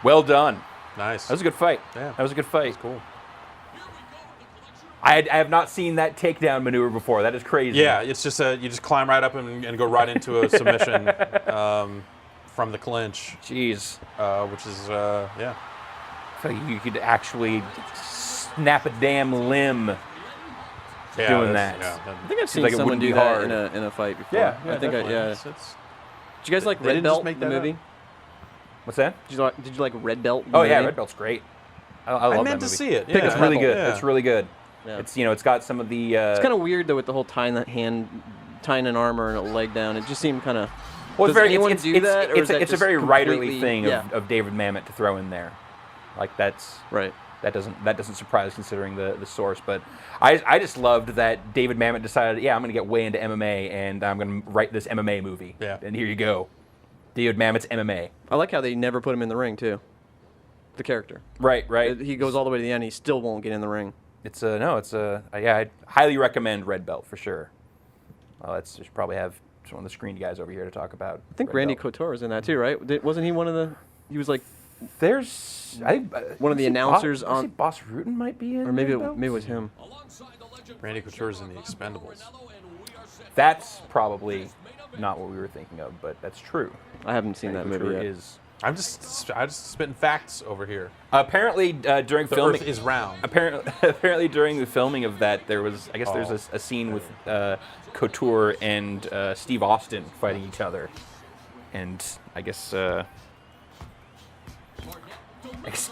Well done. Nice. That was a good fight. Yeah. That was a good fight. Cool. I have not seen that takedown maneuver before. That is crazy. Yeah, it's just you just climb right up and go right into a submission from the clinch. Jeez. Which is yeah. I feel like you could actually snap a damn limb doing that. Yeah, I think I've seen like it someone wouldn't do be that hard. in a fight before. Yeah, I think definitely. yeah. Did you guys like They Red didn't just Belt, make the that up? movie? What's that? Did you like Red Belt? Oh the yeah, movie? Red Belt's great. I love that meant to movie. see it. It's Yeah. really good. Yeah. It's really good. Yeah. It's it's got some of the. It's kind of weird though with the whole tying an arm or a leg down. It just seemed kind of. Well, does anyone do that? Or is that it's a just very writerly completely- thing yeah. of David Mamet to throw in there. Like that's right. That doesn't surprise considering the source. But I just loved that David Mamet decided, yeah, I'm going to get way into MMA and I'm going to write this MMA movie. Yeah. And here you go, David Mamet's MMA. I like how they never put him in the ring too. The character. Right. Right. He goes all the way to the end. He still won't get in the ring. It's yeah. I highly recommend Red Belt for sure. Well, we should probably have one of the screen guys over here to talk about. I think Red Randy Belt. Couture was in that too, right? Wasn't he one of the? He was like. There's I think one of the announcers on. Boss Rutan might be in. Or maybe Red Belt? it was him. Randy Couture's in the Expendables. That's probably not what we were thinking of, but that's true. I haven't seen Randy that movie Couture yet. I'm just spitting facts over here. Apparently, during The filming, Earth is round. Apparently, during the filming of that, there was, I guess, there's a scene with Couture and Steve Austin fighting each other, and I guess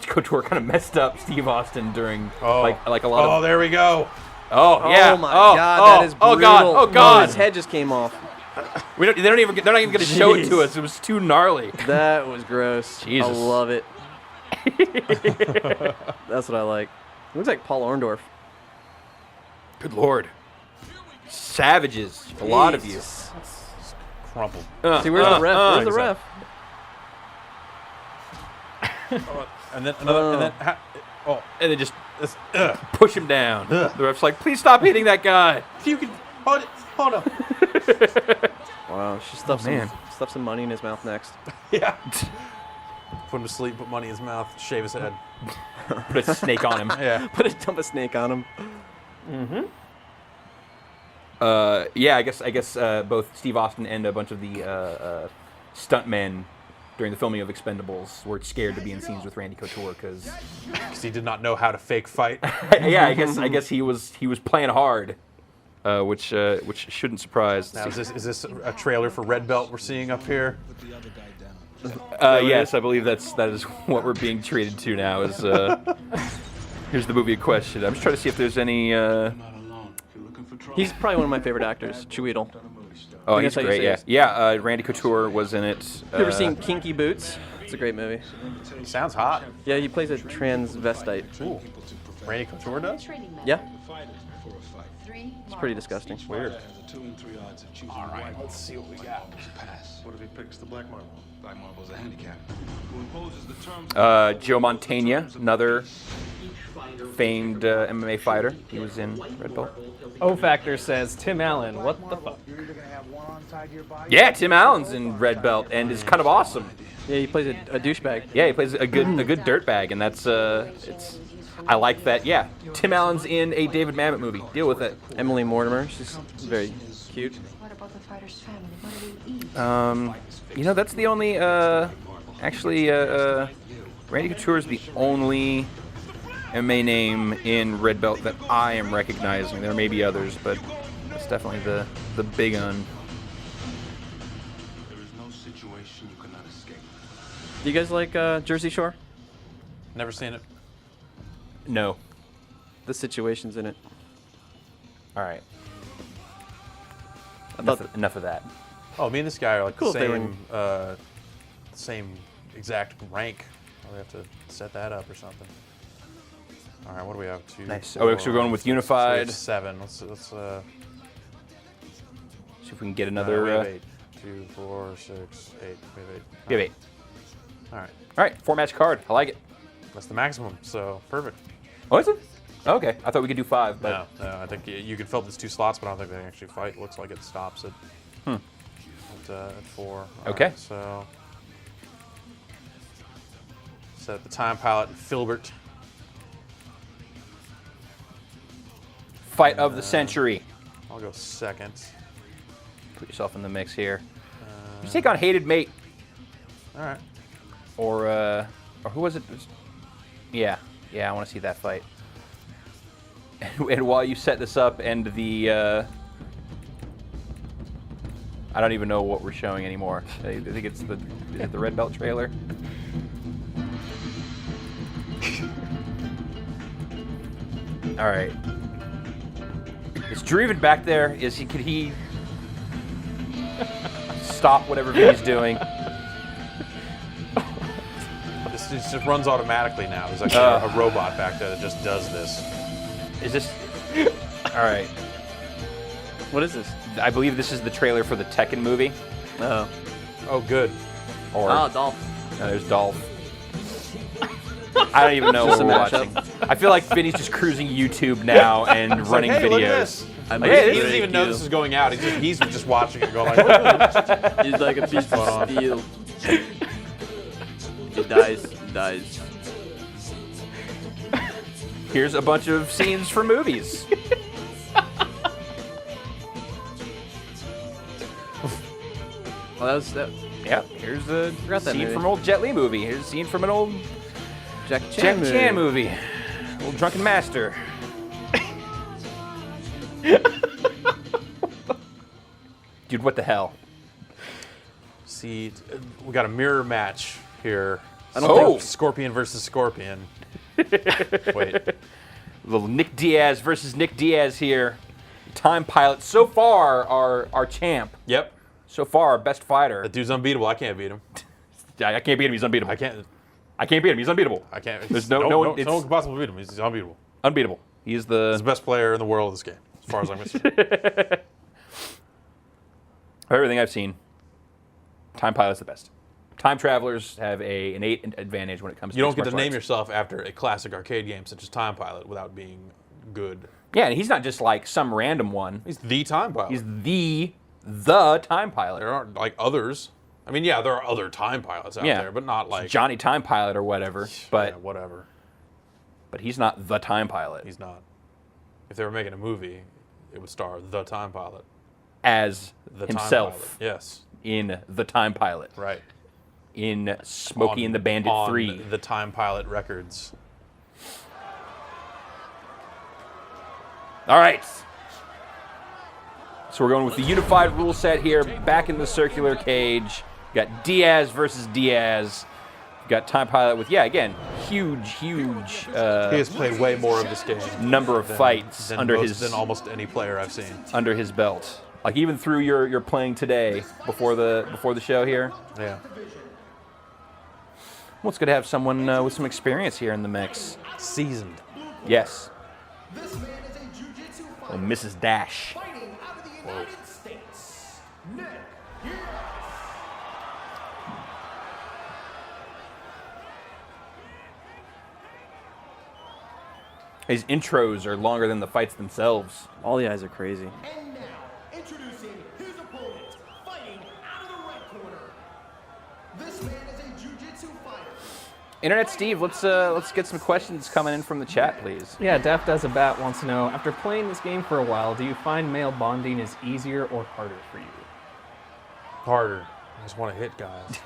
Couture kind of messed up Steve Austin during like a lot of. Oh, there we go. Oh yeah. Oh my God, that is brutal. Oh God. Oh God. His head just came off. They're not even going to show it to us. It was too gnarly. That was gross. Jesus. I love it. That's what I like. Looks like Paul Orndorff. Good Lord. Savages. A lot of you. Crumpled. See, where's the ref? Where's the ref? And then another. And then. And then just push him down. The ref's like, please stop hitting that guy. You can. Hold on. Wow, she stuffed some money in his mouth next. Yeah. Put him to sleep. Put money in his mouth. Shave his head. Put a snake on him. Yeah. Dump a snake on him. Mm-hmm. Yeah, I guess both Steve Austin and a bunch of the stuntmen during the filming of Expendables were scared to be in scenes with Randy Couture because he did not know how to fake fight. Yeah, I guess he was playing hard, which shouldn't surprise. Now, is this a trailer for Red Belt we're seeing up here? Yes, I believe that is what we're being treated to now. Is here's the movie in question. I'm just trying to see if there's any. He's probably one of my favorite actors, Chiweedle. Oh, he's great. Yeah, yeah. Randy Couture was in it. You ever seen Kinky Boots? It's a great movie. Sounds hot. Yeah, he plays a transvestite. Ooh. Randy Couture does? Yeah. It's pretty disgusting. Weird. All right, let's see what we got. What if he picks the black marble? Black marble's a handicap. Who imposes the terms? Joe Mantegna, another famed MMA fighter. He was in Red Belt. O Factor says Tim Allen. What the fuck? Yeah, Tim Allen's in Red Belt and is kind of awesome. Yeah, he plays a douchebag. Yeah, he plays a good dirtbag, and that's it's. I like that. Yeah, Tim Allen's in a David Mamet movie. Deal with it. Emily Mortimer, she's very cute. What about the fighter's family? What do they eat? That's the only. Actually, Randy Couture is the only MMA name in Red Belt that I am recognizing. There may be others, but that's definitely the big one. There is no situation you cannot escape. Do you guys like Jersey Shore? Never seen it. No. The situations in it. All right. Enough of that. Oh, me and this guy are like Cool the if they were same, same exact rank. I'll have to set that up or something. All right, what do we have? 2, Nice. 4, Oh, so we're going with unified. So 7. Let's see if we can get another. we have 8. 2, 4, 6, 8. We have 8. We have 8. All right. All right, 4-match card. I like it. That's the maximum, so perfect. Oh, is it? Okay, I thought we could do 5. But No, I think you can fill these 2 slots, but I don't think they can actually fight. Looks like it stops it at 4. All Okay. right, so set the time pilot and Filbert. Fight of the century. I'll go second. Put yourself in the mix here. You take on Hated Mate. All right. Or who was it? Yeah, I want to see that fight. And while you set this up and the, I don't even know what we're showing anymore. I think it's the Red Belt trailer. All right. Is Drew even back there? Could he stop whatever he's doing? This just runs automatically now. There's actually a robot back there that just does this. Is this? All right. What is this? I believe this is the trailer for the Tekken movie. Oh. Oh, good. Or Dolph. No, there's Dolph. I don't even know what we're watching. I feel like Vinny's just cruising YouTube now and running hey, videos. Look at this. Like, Hey, he doesn't even know this is going out. He's just watching it, going like, he's like a piece of steel. He dies. Here's a bunch of scenes from movies. Well, that was that. Yeah, here's a Forgot that scene movie. from an old Jet Li movie. Here's a scene from an old Jackie Jackie Chan Chan movie. Old Drunken Master. Dude, what the hell? See, we got a mirror match here. I don't think- Scorpion versus Scorpion. Wait. Little Nick Diaz versus Nick Diaz here. Time Pilot. So far, our champ. Yep. So far, our best fighter. That dude's unbeatable. I can't beat him. I can't beat him. He's unbeatable. I can't beat him. He's unbeatable. I can't. There's no no one can possibly beat him. He's unbeatable. Unbeatable. He's the best player in the world of this game, as far as I'm concerned. Everything I've seen, Time Pilot's the best. Time travelers have an innate advantage when it comes to You don't get to martial name arts. yourself after a classic arcade game such as Time Pilot without being good. Yeah, and he's not just like some random one. He's the Time Pilot. He's the Time Pilot. There aren't like others. I mean, yeah, there are other Time Pilots out there, but not like Johnny Time Pilot or whatever. But yeah, whatever. But he's not the Time Pilot. He's not. If they were making a movie, it would star the Time Pilot As the himself. Time Pilot. Yes. In the Time Pilot. Right. In Smokey and the Bandit on 3. The Time Pilot Records. All right. So we're going with the unified rule set here, back in the circular cage. We've got Diaz versus Diaz. We've got Time Pilot with, yeah, again, huge he has played way more of this game. Number of fights than under than almost any player I've seen. Under his belt. Like even through your playing today before the show here. Yeah. Well, it's good to have someone with some experience here in the mix. Seasoned. Yes. This man is a jiu-jitsu Well, fighter Mrs. Dash. fighting out of the United States. Nick Diaz. His intros are longer than the fights themselves. All the eyes are crazy. And now, introducing his opponent, fighting out of the red corner. This man is a jiu-jitsu fighter. Internet Steve, let's get some questions coming in from the chat, please. Yeah, Def Does a Bat wants to know, after playing this game for a while, do you find male bonding is easier or harder for you? Harder. I just want to hit guys.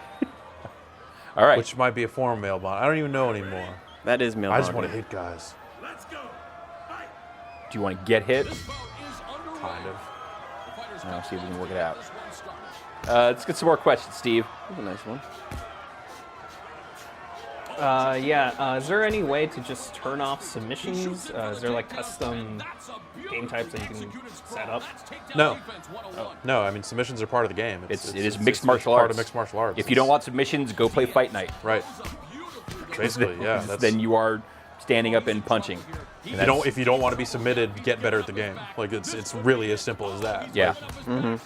All right. Which might be a form of male bond. I don't even know anymore. That is male I just bonding. want to hit guys. Do you want to get hit? Kind of. I'll see if we can work it out. Let's get some more questions, Steve. That's a nice one. Is there any way to just turn off submissions? Is there like custom game types that you can set up? No. No, I mean, submissions are part of the game. It is mixed martial arts. Part of mixed martial arts. If you don't want submissions, go play Fight Night. Right. Basically, yeah. Then you are standing up and punching. And If you don't want to be submitted, get better at the game. Like it's really as simple as that. Yeah. Like,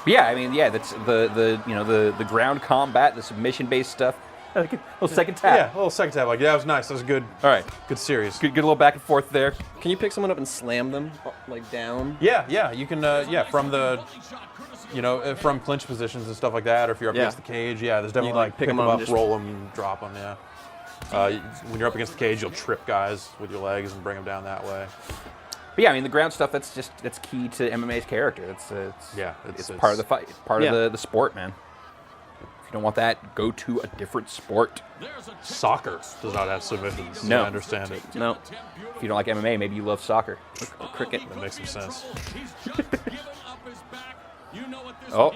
Yeah, I mean, yeah, that's the ground combat, the submission-based stuff. A little second tap. Yeah, a little second tap. Like that was nice. That was good. All right, good series. Good little back and forth there. Can you pick someone up and slam them like down? Yeah, you can. From the, from clinch positions and stuff like that, or if you're up against the cage. Yeah, there's definitely like pick them up, roll them, drop them. Yeah. When you're up against the cage, you'll trip guys with your legs and bring them down that way. But yeah, I mean the ground stuff. That's key to MMA's character. It's part of the fight, part of the sport, man. If you don't want that, go to a different sport. Soccer does not have submissions. No, I understand it. No. If you don't like MMA, maybe you love soccer. Or cricket. That makes some sense. Oh.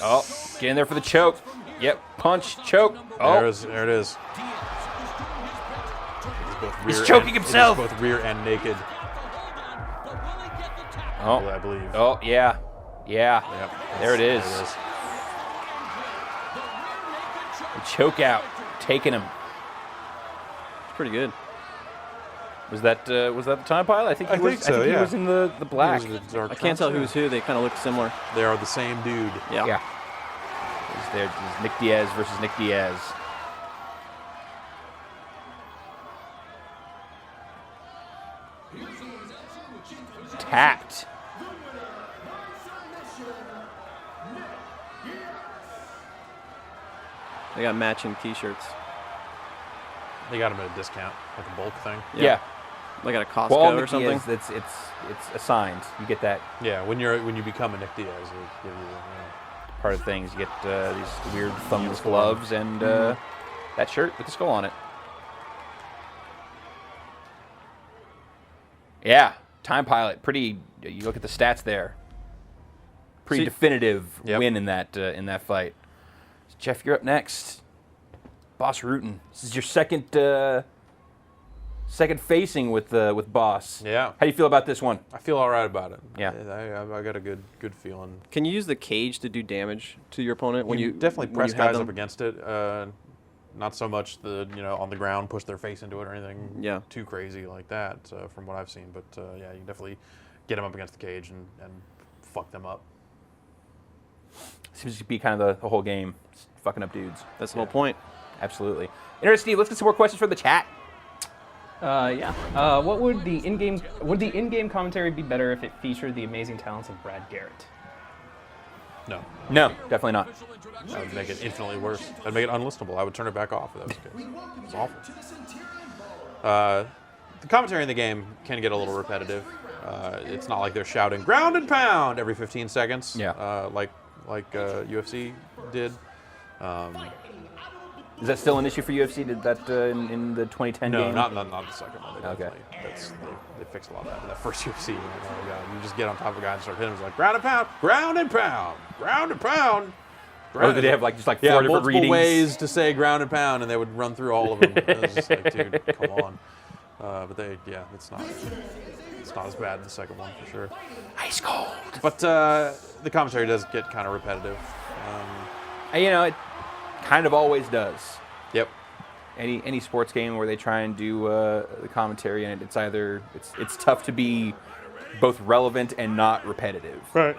Oh, get in there for the choke. Yep, punch, choke. Oh. There it is. He's choking himself. Both rear and naked. Oh, I believe. Oh, yeah. Yeah. Yep. There it is. The choke out, taking him. It's pretty good. Was that the time pilot? I think so. He was in the black. I can't tell who's who. They kind of look similar. They are the same dude. Yeah. There's Nick Diaz versus Nick Diaz. Tapped. They got matching T-shirts. They got them at a discount, like a bulk thing. Yeah. Like at a Costco or something. Diaz, it's assigned. You get that. Yeah, when you become a Nick Diaz, they give you part of things. You get these weird thumbless gloves and that shirt with the skull on it. Yeah, time pilot. Pretty. You look at the stats there. Pretty definitive win in that fight. So Jeff, you're up next. Boss Rutan. This is your second facing with Boss. Yeah. How do you feel about this one? I feel all right about it. Yeah. I got a good feeling. Can you use the cage to do damage to your opponent when you definitely press guys up against it? Not so much on the ground, push their face into it or anything too crazy like that from what I've seen. But you can definitely get them up against the cage and fuck them up. Seems to be kind of the whole game, just fucking up dudes. That's the whole point. Absolutely. Internet Steve, let's get some more questions from the chat. What would the in-game commentary be better if it featured the amazing talents of Brad Garrett? No, definitely not. That would make it infinitely worse. That'd make it unlistenable. I would turn it back off if that was the case. It's awful. The commentary in the game can get a little repetitive. It's not like they're shouting "ground and pound" every 15 seconds. Yeah. Like UFC did. Is that still an issue for UFC? Did that in the 2010 game? No, not the second one. Okay. They fixed a lot of that. That first UFC, you just get on top of a guy and start hitting him. It's like ground and pound, ground and pound, ground and pound. Or did they have just four different multiple readings? Ways to say ground and pound, and they would run through all of them. It was just like, dude, come on. But it's not as bad in the second one for sure. Ice cold. But the commentary does get kind of repetitive. It kind of always does. Yep. Any sports game where they try and do the commentary in it, it's tough to be both relevant and not repetitive. Right.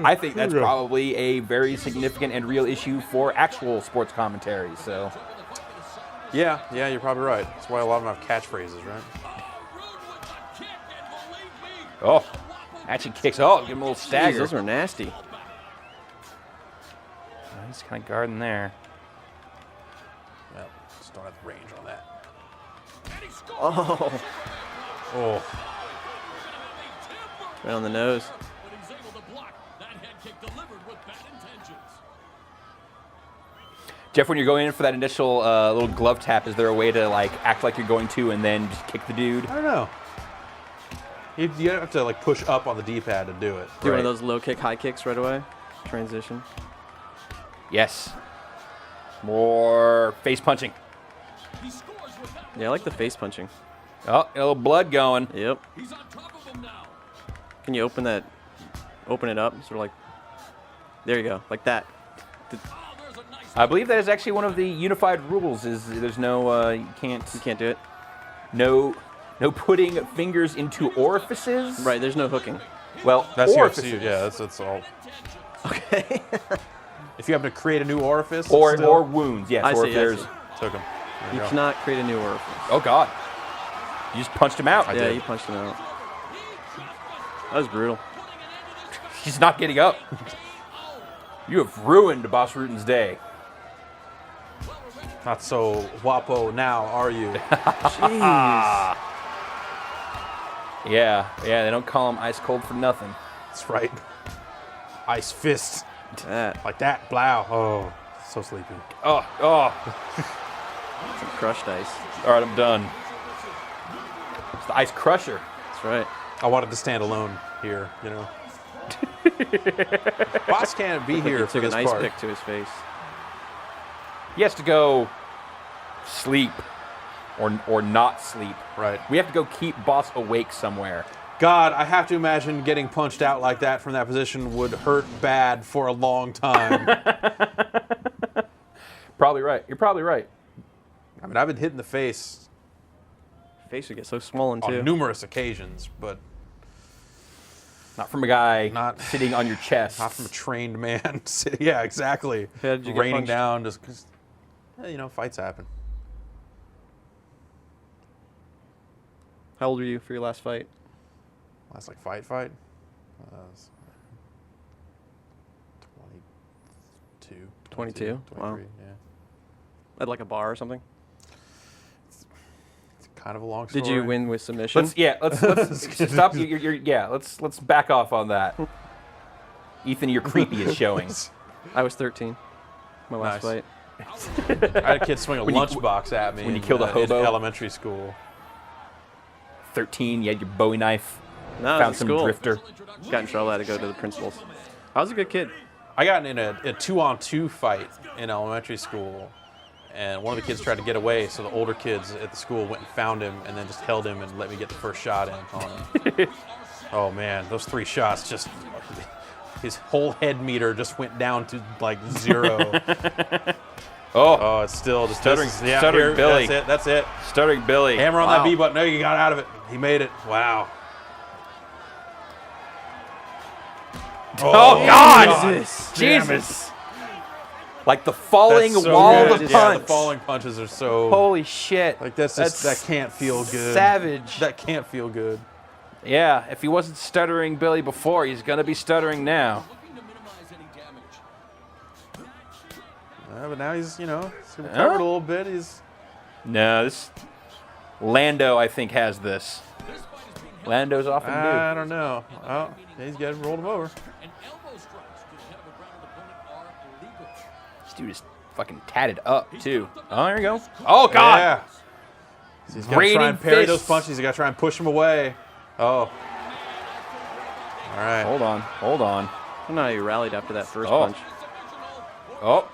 I think that's probably a very significant and real issue for actual sports commentary. So. Yeah, you're probably right. That's why a lot of them have catchphrases, right? Oh, action kicks. Oh, give him a little stagger. Jeez, those are nasty. He's kind of guarding there. Well, just don't have the range on that. Oh. Right on the nose. Jeff, when you're going in for that initial little glove tap, is there a way to act like you're going to and then just kick the dude? I don't know. You have to push up on the D-pad to do it. Do one of those low kick, high kicks right away. Transition. Yes. More face punching. Yeah, I like the face punching. Oh, a little blood going. Yep. Can you open it up? Sort of like. There you go, like that. I believe that is actually one of the unified rules. Is there's no you can't do it. No putting fingers into orifices. Right. There's no hooking. Well, That's orifices. UFC. Yeah, that's all. Okay. If you happen to create a new orifice, or wounds, yes. I Or see, if there's took him. You cannot create a new orifice. Oh God! You just punched him out. Yeah, you punched him out. That was brutal. He's not getting up. You have ruined Boss Rutan's day. Not so guapo now, are you? Jeez. Yeah, they don't call him ice cold for nothing. That's right. Ice fist. Like that. Blow. Oh, so sleepy. Oh. Some crushed ice. All right, I'm done. It's the ice crusher. That's right. I wanted to stand alone here, you know. Boss can't be here for took this an ice part. pick to his face. He has to go sleep or not sleep. Right. We have to go keep Boss awake somewhere. God, I have to imagine getting punched out like that from that position would hurt bad for a long time. Probably right. You're probably right. I mean, I've been hit in the face. Face would get so swollen too. On numerous occasions, but not from a guy sitting on your chest. Not from a trained man. Yeah, exactly. Yeah, did you get raining punched? down just because, you know, fights happen. How old were you for your last fight? Last fight? 22. 22? 23, Wow. yeah. At like a bar or something? It's kind of a long story. Did you win with submission? Let's stop. Let's back off on that. Ethan, your creepy is showing. I was 13. My last fight. I had a kid swing a lunchbox at me when you killed a hobo in elementary school. 13, you had your Bowie knife. No, found some school. drifter. Got in trouble. I had to go to the principal's. I was a good kid. I got in a 2-on-2 fight in elementary school, and one of the kids tried to get away, so the older kids at the school went and found him and then just held him and let me get the first shot in on him. Oh man, those 3 shots just, his whole head meter just went down to like 0. Oh, it's still just Stuttering here, Billy. That's it. Stuttering Billy. Hammer on that B button. No, you got out of it. He made it. Wow. Oh God! Jesus. Like the falling That's so wall good. of Yeah, punch. the falling punches are so. Holy shit! Like that's that can't feel good. Savage. That can't feel good. Yeah, if he wasn't stuttering Billy before, he's gonna be stuttering now. But now he's recovered a little bit. No, this Lando I think has this. Lando's often do. I don't know. Oh, he's got rolled him over. This dude is fucking tatted up too. Oh, there you go. Oh God! Yeah. So he's got to try and parry those punches. He's got to try and push him away. Oh. All right. Hold on. I don't know how you rallied after that first Oh. punch. Oh.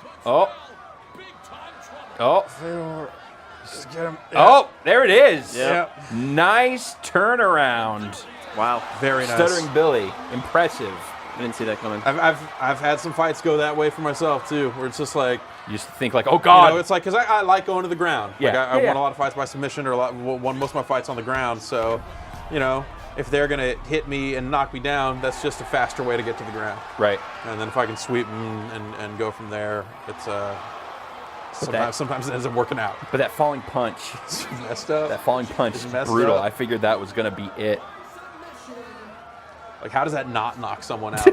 Just get him. Oh, there it is. Yep. Nice turnaround. Wow. Very nice. Stuttering Billy. Impressive. I didn't see that coming. I've had some fights go that way for myself too, where it's just like you just think like, oh God. You know, it's like because I like going to the ground. Yeah. Like I won a lot of fights by submission, or won most of my fights on the ground. So, you know, if they're gonna hit me and knock me down, that's just a faster way to get to the ground. Right. And then if I can sweep and go from there, it's sometimes it ends up working out. But that falling punch, It's messed up. that falling punch is messed brutal. up. I figured that was gonna be it. Like, how does that not knock someone out?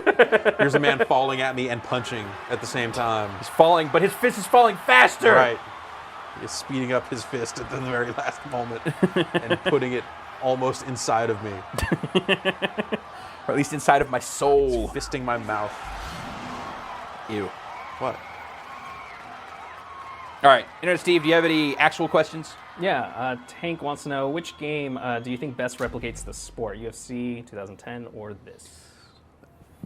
Here's a man falling at me and punching at the same time. He's falling, but his fist is falling faster. Right. He's speeding up his fist at the very last moment and putting it almost inside of me. Or at least inside of my soul. Fisting my mouth. Ew. What? All right, Internet Steve, do you have any actual questions? Yeah, Tank wants to know, which game do you think best replicates the sport? UFC 2010 or this?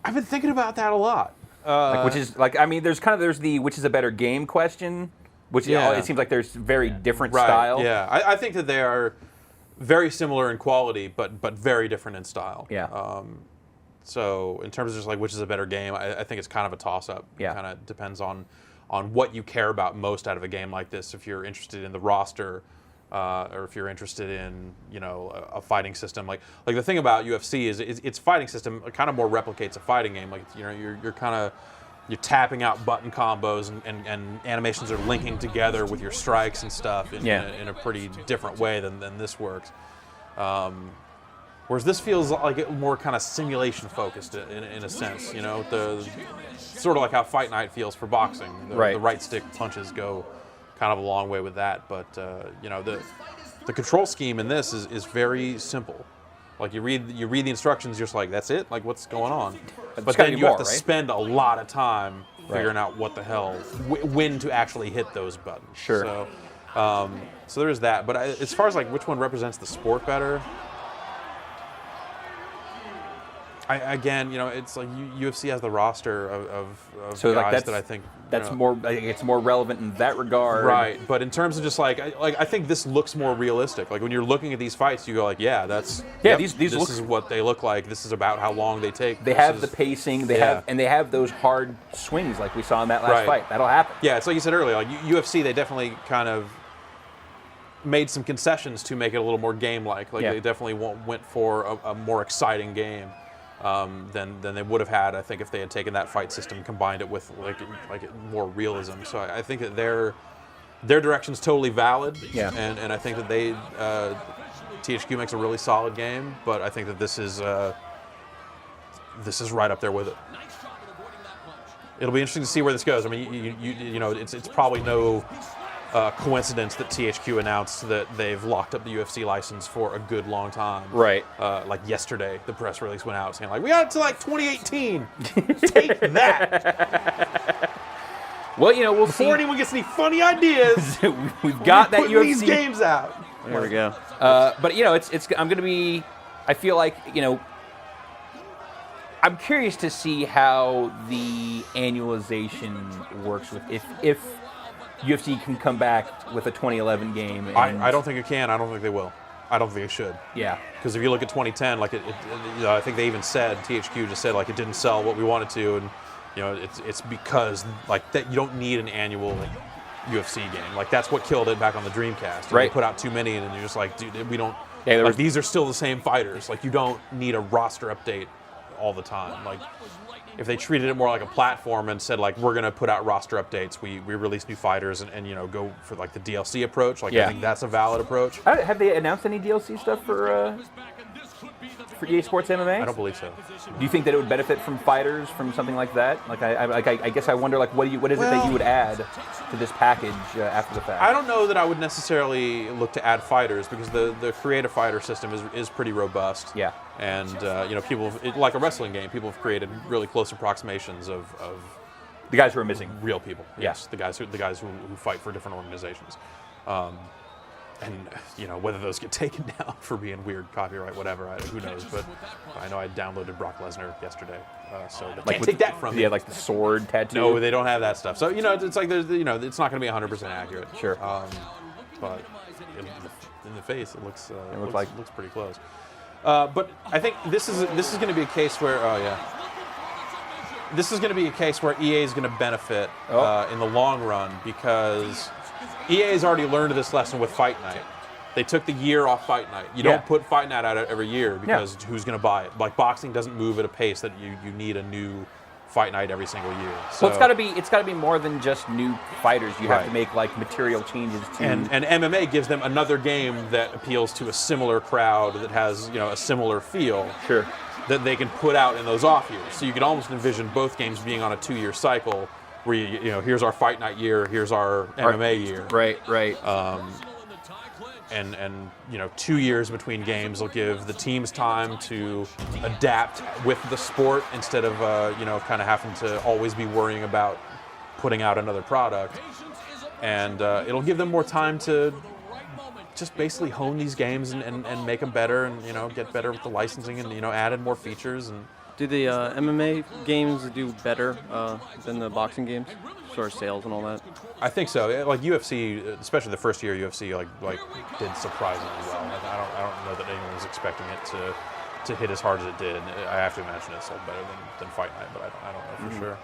I've been thinking about that a lot. There's the which is a better game question, which it seems like there's very different style. Yeah, I think that they are very similar in quality, but very different in style. Yeah. So in terms of just like which is a better game, I think it's kind of a toss-up. Yeah. It kind of depends on what you care about most out of a game like this. If you're interested in the roster, or if you're interested in a fighting system, like the thing about UFC is its fighting system kind of more replicates a fighting game. Like you're tapping out button combos and animations are linking together with your strikes and stuff in a pretty different way than this works. Whereas this feels like it more kind of simulation focused in a sense, the sort of like how Fight Night feels for boxing. The right stick punches go kind of a long way with that, but the control scheme in this is very simple. Like you read the instructions, you're just like, that's it? Like what's going on? But then you have to spend a lot of time figuring out what the hell, when to actually hit those buttons. Sure. So there's that. But as far as like which one represents the sport better, it's like UFC has the roster of guys that I think more. I think it's more relevant in that regard. Right, but in terms of just I think this looks more realistic. Like when you're looking at these fights, you go like, this is what they look like. This is about how long they take. They have the pacing. They have those hard swings like we saw in that last fight. That'll happen. Yeah, it's like you said earlier. Like UFC, they definitely kind of made some concessions to make it a little more game-like. They definitely went for a more exciting game. Than they would have had, I think, if they had taken that fight system and combined it with like more realism. So I think that their direction's totally valid. Yeah. And I think that they THQ makes a really solid game, but I think that this is right up there with it. It'll be interesting to see where this goes. I mean, it's probably no coincidence that THQ announced that they've locked up the UFC license for a good long time. Right. Like yesterday, the press release went out saying, like, we got it to like 2018. Take that. Well, we'll see. Before anyone gets any funny ideas, we've got that UFC these games out. There we go. But I'm going to be. I feel like I'm curious to see how the annualization works with if UFC can come back with a 2011 game. And I don't think it can. I don't think they will. I don't think it should. Yeah. Because if you look at 2010, I think they even said, THQ just said, it didn't sell what we wanted to, and it's because that you don't need an annual UFC game. That's what killed it back on the Dreamcast. Right. You put out too many, and then you're just like, dude, we don't. Yeah, these are still the same fighters. You don't need a roster update all the time. If they treated it more like a platform and said we're going to put out roster updates, we release new fighters and go for the DLC approach, I think that's a valid approach. Have they announced any DLC stuff for EA Sports MMA? I don't believe so. Do you think that it would benefit from fighters, from something like that? I guess I wonder what is it that you would add to this package after the fact? I don't know that I would necessarily look to add fighters because the creative fighter system is pretty robust. Yeah. And people, like a wrestling game, people have created really close approximations of the guys who are missing. Real people. Yeah. Yes, the guys who fight for different organizations. And whether those get taken down for being weird, copyright, whatever, who knows? But I know I downloaded Brock Lesnar yesterday, so they can't take that from me. Yeah, the sword tattoo. No, they don't have that stuff. So it's like there's it's not going to be 100% accurate. Sure. But in the face, it looks pretty close. But I think this is going to be a case where this is going to be a case where EA is going to benefit in the long run because EA has already learned this lesson with Fight Night. They took the year off Fight Night. You don't put Fight Night out every year because who's going to buy it? Boxing doesn't move at a pace that you need a new Fight Night every single year. So it's got to be more than just new fighters. You have to make material changes to. And MMA gives them another game that appeals to a similar crowd that has a similar feel. Sure. That they can put out in those off years. So you could almost envision both games being on a 2-year cycle, where here's our Fight Night year, here's our MMA year. Right. And 2 years between games will give the teams time to adapt with the sport instead of kind of having to always be worrying about putting out another product. And it'll give them more time to just basically hone these games and make them better and get better with the licensing and add in more features. And do the MMA games do better than the boxing games, as far as sales and all that? I think so. UFC, especially the first year UFC, did surprisingly well. I don't know that anyone was expecting it to hit as hard as it did. I have to imagine it sold better than Fight Night, but I don't know for sure.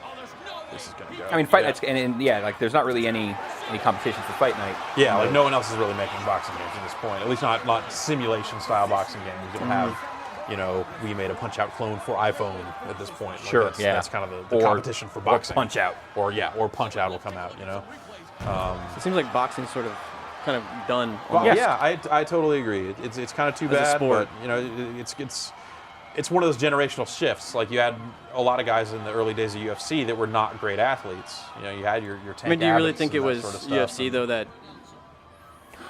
This is gonna go. I mean, Fight Night's and like there's not really any competition for Fight Night. Yeah, like no one else is really making boxing games at this point. At least not simulation style boxing games. You don't have, we made a Punch Out clone for iPhone at this point. Like Sure, that's kind of the competition for boxing. Or Punch Out. Or Punch Out will come out. It seems like boxing's sort of kind of done. Well, yeah, I totally agree. It's kind of too bad, but it's one of those generational shifts. Like you had a lot of guys in the early days of UFC that were not great athletes. You had your Tank I mean, do you really Abbott's think it and that was sort of stuff, UFC though that?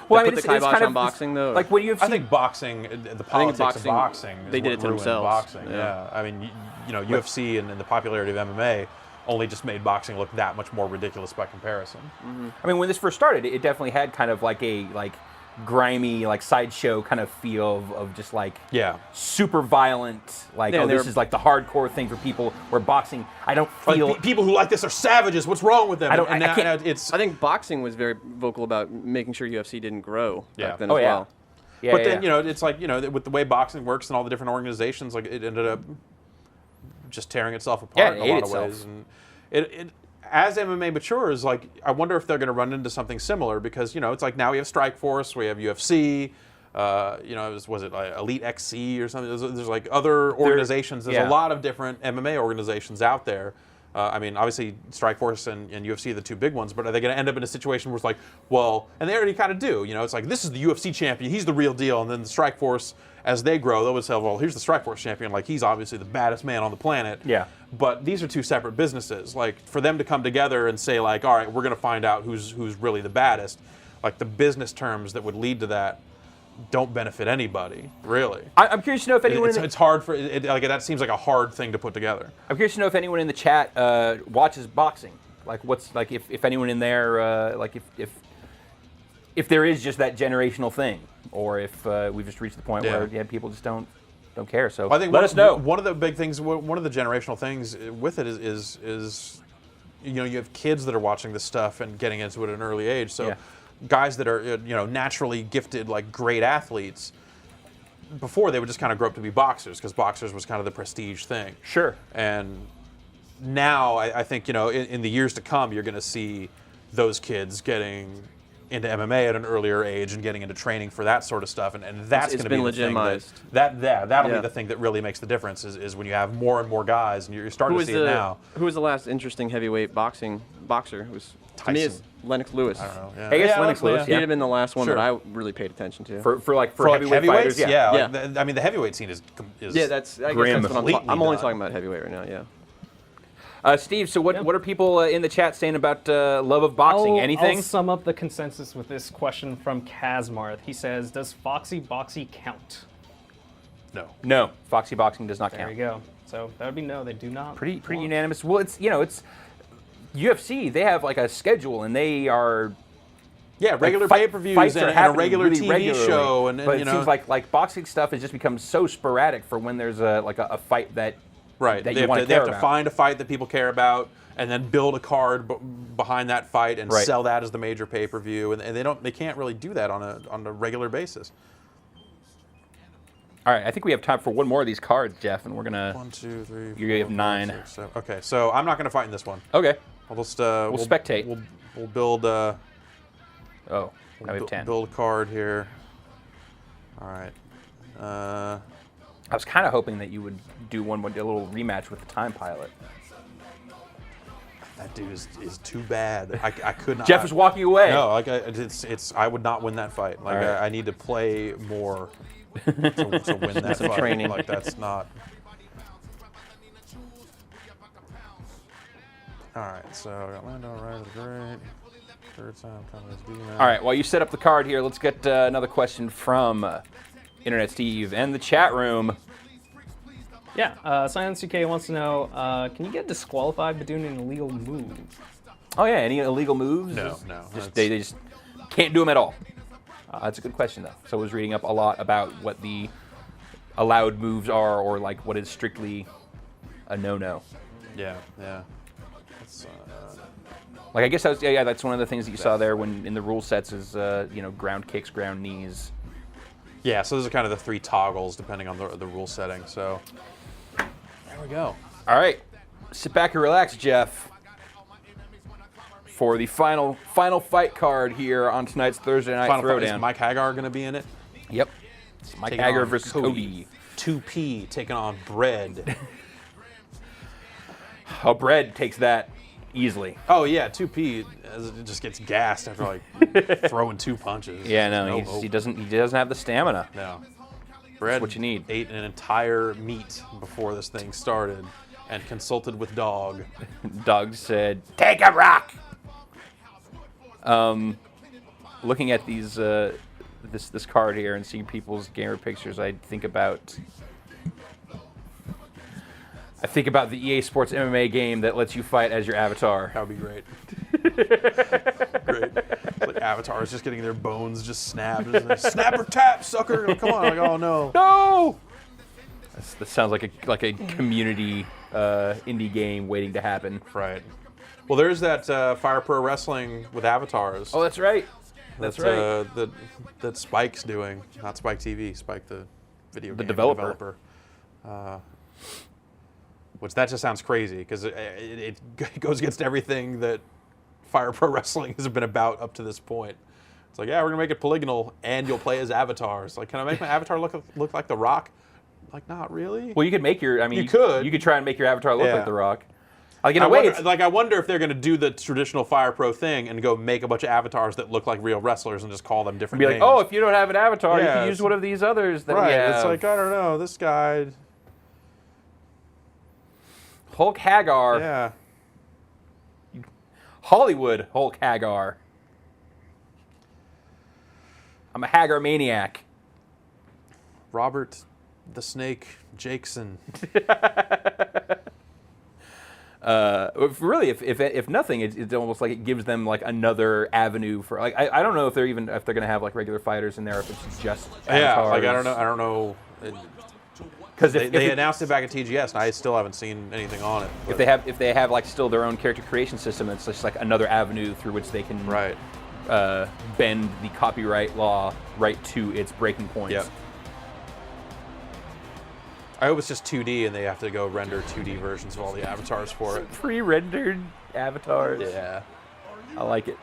Well, I put mean, the it's kibosh kind on of boxing though. Like when UFC, I think boxing, the politics of boxing, is they did what it to ruined themselves. boxing. Yeah. I mean, UFC and the popularity of MMA only just made boxing look that much more ridiculous by comparison. I mean, when this first started, it definitely had kind of like a grimy, like sideshow kind of feel of just like super violent, like this is like the hardcore thing for people. Where boxing, I don't feel like people who like this are savages. What's wrong with them? I think boxing was very vocal about making sure UFC didn't grow back then as well. Yeah, but then it's like with the way boxing works and all the different organizations, like it ended up just tearing itself apart in a lot of ways. And it as MMA matures, like I wonder if they're going to run into something similar because it's like now we have Strikeforce, we have UFC. Was it like Elite XC or something? There's like other organizations. There's a lot of different MMA organizations out there. I mean, obviously Strikeforce and UFC are the two big ones, but are they going to end up in a situation where it's like, well, and they already kind of do. It's like this is the UFC champion, he's the real deal, and then the Strikeforce, as they grow, they'll say, well, here's the Strikeforce champion, like he's obviously the baddest man on the planet. Yeah. But these are two separate businesses. Like for them to come together and say, like, all right, we're going to find out who's really the baddest. Like the business terms that would lead to that don't benefit anybody, really. I'm curious to know if anyone... It's hard for... like that seems like a hard thing to put together. I'm curious to know if anyone in the chat watches boxing. Like, what's... Like, if anyone in there... like, if there is just that generational thing. Or if we've just reached the point where people just don't care. So I think let us know. One of the big things... One of the generational things with it is you have kids that are watching this stuff and getting into it at an early age. So... guys that are naturally gifted, like great athletes, before they would just kind of grow up to be boxers because boxers was kind of the prestige thing. Sure. And now I think in the years to come you're going to see those kids getting into MMA at an earlier age and getting into training for that sort of stuff, and that's going to be legitimized. That'll be the thing that really makes the difference is when you have more and more guys, and you're starting to see it now. Who was the last interesting heavyweight boxer? It was Tyson. To me, it's Lennox Lewis. I don't know. Yeah. I guess Lennox Lewis. He'd have been the last one that I really paid attention to. For heavyweight fighters, I mean, the heavyweight scene is that's grim. That's what I'm only talking about heavyweight right now. Yeah. Steve, so what are people in the chat saying about love of boxing? Anything? I'll sum up the consensus with this question from Kazmarth. He says, "Does Foxy Boxy count?" No. Foxy Boxing does not count. There you go. So that would be no. They do not. Pretty unanimous. Well, it's UFC. They have like a schedule, and they are regular pay-per-views and a regular TV show, but it seems like boxing stuff has just become so sporadic for when there's a fight that. Right. That they have to find a fight that people care about, and then build a card behind that fight and sell that as the major pay-per-view. And they can't really do that on a regular basis. All right, I think we have time for one more of these cards, Jeff, and we're gonna. 1, 2, 3. You have 9. 6, 7. Okay, so I'm not gonna fight in this one. Okay. I'll just we'll spectate. We'll build. Now we have 10. Build a card here. All right. I was kind of hoping that you would do a little rematch with the Time Pilot. That dude is too bad. I could not. Jeff is walking away. No, I would not win that fight. Like I need to play more to win that Some fight. training. Like that's not. All right, so I got Lando right is great. Third time coming as D-Man. All right, while you set up the card here, let's get another question from Internet Steve and the chat room. Yeah, Silence UK wants to know, can you get disqualified by doing an illegal move? Oh yeah, any illegal moves? No. They just can't do them at all. That's a good question though. So I was reading up a lot about what the allowed moves are, or like what is strictly a no-no. Yeah. Like I guess that's one of the things that you saw there when in the rule sets is ground kicks, ground knees. Yeah, so those are kind of the 3 toggles depending on the rule setting. So there we go. All right, sit back and relax, Jeff, for the final fight card here on tonight's Thursday Night Final fight, Throwdown. is Mike Hagar going to be in it? Yep. Mike Taking Hagar on versus Cody. 2P taking on Bread. Oh, Bread takes that easily. Oh yeah, 2P just gets gassed after like throwing 2 punches. Yeah, no, hope. he doesn't have the stamina. No. Bread, that's what you need. Ate an entire meat before this thing started and consulted with Dog. Dog said, "Take a rock." Looking at these this card here and seeing people's gamer pictures, I think about the EA Sports MMA game that lets you fight as your avatar. That would be great. Great. Like avatars just getting their bones just snapped. Just like, snap or tap, sucker! Like, come on! Like, oh no! No! That sounds like a community indie game waiting to happen. Right. Well, there's that Fire Pro Wrestling with avatars. Oh, that's right. That's right. That Spike's doing, not Spike TV. Spike the video game developer. Which that just sounds crazy because it goes against everything that Fire Pro Wrestling has been about up to this point. It's like, yeah, we're gonna make it polygonal, and you'll play as avatars. Like, can I make my avatar look like The Rock? Like, not really. Well, you could make your. I mean, you could. You could try and make your avatar look like The Rock. Like in I a way, wonder, I wonder if they're gonna do the traditional Fire Pro thing and go make a bunch of avatars that look like real wrestlers and just call them different names. Be like, oh, if you don't have an avatar, you can use one of these others that we have. It's like, I don't know, this guy. Hulk Hagar. Yeah. Hollywood Hulk Hagar. I'm a Hagar maniac. Robert the Snake Jackson. If nothing, it's almost like it gives them like another avenue for like I don't know if they're gonna have like regular fighters in there, if it's just avatars. Yeah, like I don't know. Because they announced it back at TGS, and I still haven't seen anything on it. If they have like still their own character creation system, it's just like another avenue through which they can bend the copyright law right to its breaking points. Yep. I hope it's just 2D and they have to go render 2D versions of all the avatars for it. Pre-rendered avatars. Yeah. I like it.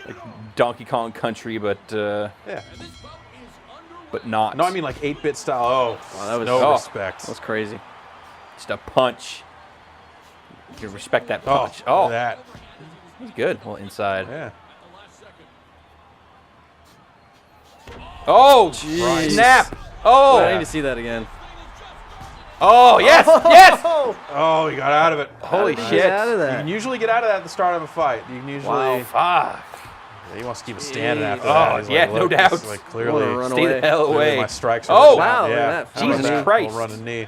Like Donkey Kong Country, but yeah. But not. No, I mean like 8-bit style. Oh, wow, that was no respect. That was crazy. Just a punch. You respect that punch. Oh, that. He's good. Well, inside. Yeah. Oh, jeez. Snap. Oh. I need to see that again. Oh, yes, yes! Oh, he got out of it. Holy shit. Get out of that. You can usually get out of that at the start of a fight. You can usually... Wow, fuck. Yeah, he wants to keep it standing after that. He's yeah, like, no doubt. Like, clearly, run stay the hell away. My strikes are wow, yeah. look at that. Jesus Christ. We'll run a knee.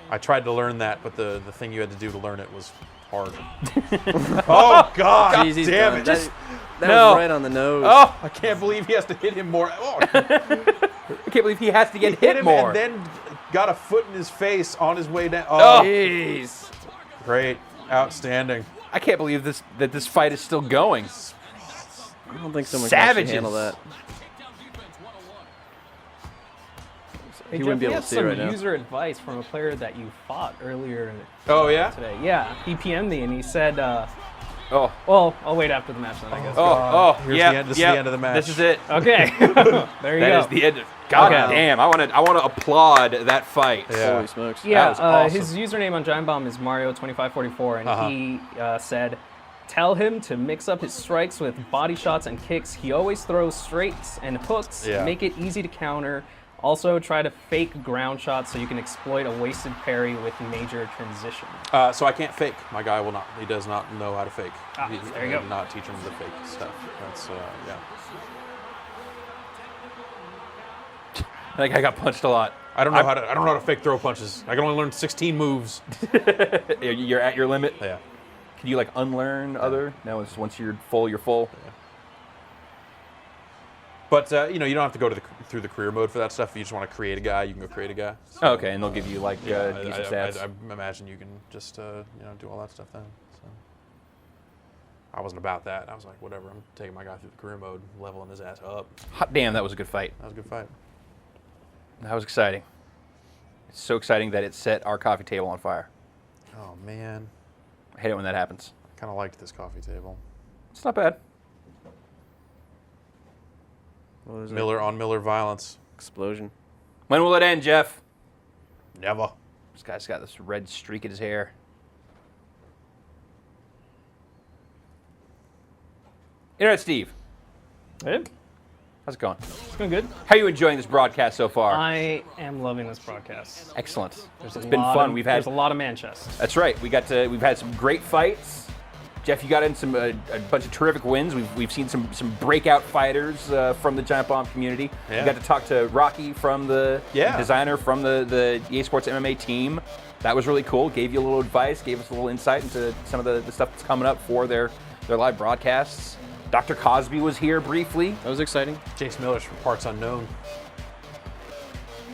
I tried to learn that, but the thing you had to do to learn it was hard. Oh, God. Jeez, damn it. That was right on the nose. Oh, I can't believe he has to hit him more. Oh. I can't believe he has to get hit him more. And then got a foot in his face on his way down. Oh, jeez. Great. Outstanding. I can't believe that this fight is still going. I don't think someone Savages. can handle that. Hey, He Jeff, wouldn't be we able have to see some right now. user advice from a player that you fought earlier Oh, yeah? today. Yeah, he PM'd me and he said, oh, well, I'll wait after the match then, I guess. Here's the end, this is the end of the match. This is it. Okay. There you go. That is the end. God damn! I want to applaud that fight. Yeah. Holy smokes. Yeah, That was awesome. his username on Giant Bomb is Mario2544, and he said, tell him to mix up his strikes with body shots and kicks. He always throws straights and hooks. Yeah. Make it easy to counter. Also, try to fake ground shots so you can exploit a wasted parry with major transition. So I can't fake. My guy will not. He does not know how to fake. There you go. I did not teach him the fake stuff. That's yeah. That guy got punched a lot. I don't know how to fake throw punches. I can only learn 16 moves. You're at your limit. Yeah. Can you like unlearn other? No, it's once you're full, you're full. Yeah. But you don't have to go through the career mode for that stuff. If you just want to create a guy, you can go create a guy. So, Oh, okay, and they'll give you like decent stats. I imagine you can just do all that stuff then. So. I wasn't about that. I was like, whatever. I'm taking my guy through the career mode, leveling his ass up. Hot damn, that was a good fight. That was a good fight. That was exciting. It's so exciting that it set our coffee table on fire. Oh, man. I hate it when that happens. I kind of liked this coffee table. It's not bad. Miller on Miller violence. Explosion. When will it end, Jeff? Never. This guy's got this red streak in his hair. Internet Steve. Hey. How's it going? It's going good. How are you enjoying this broadcast so far? I am loving this broadcast. Excellent. There's It's been fun. There's a lot of man chests. That's right. We've had some great fights. Jeff, you got in a bunch of terrific wins. We've seen some breakout fighters from the Giant Bomb community. Yeah. We got to talk to Rocky from the designer from the EA Sports MMA team. That was really cool. Gave you a little advice, gave us a little insight into some of the stuff that's coming up for their live broadcasts. Dr. Cosby was here briefly. That was exciting. Jace Miller's from Parts Unknown.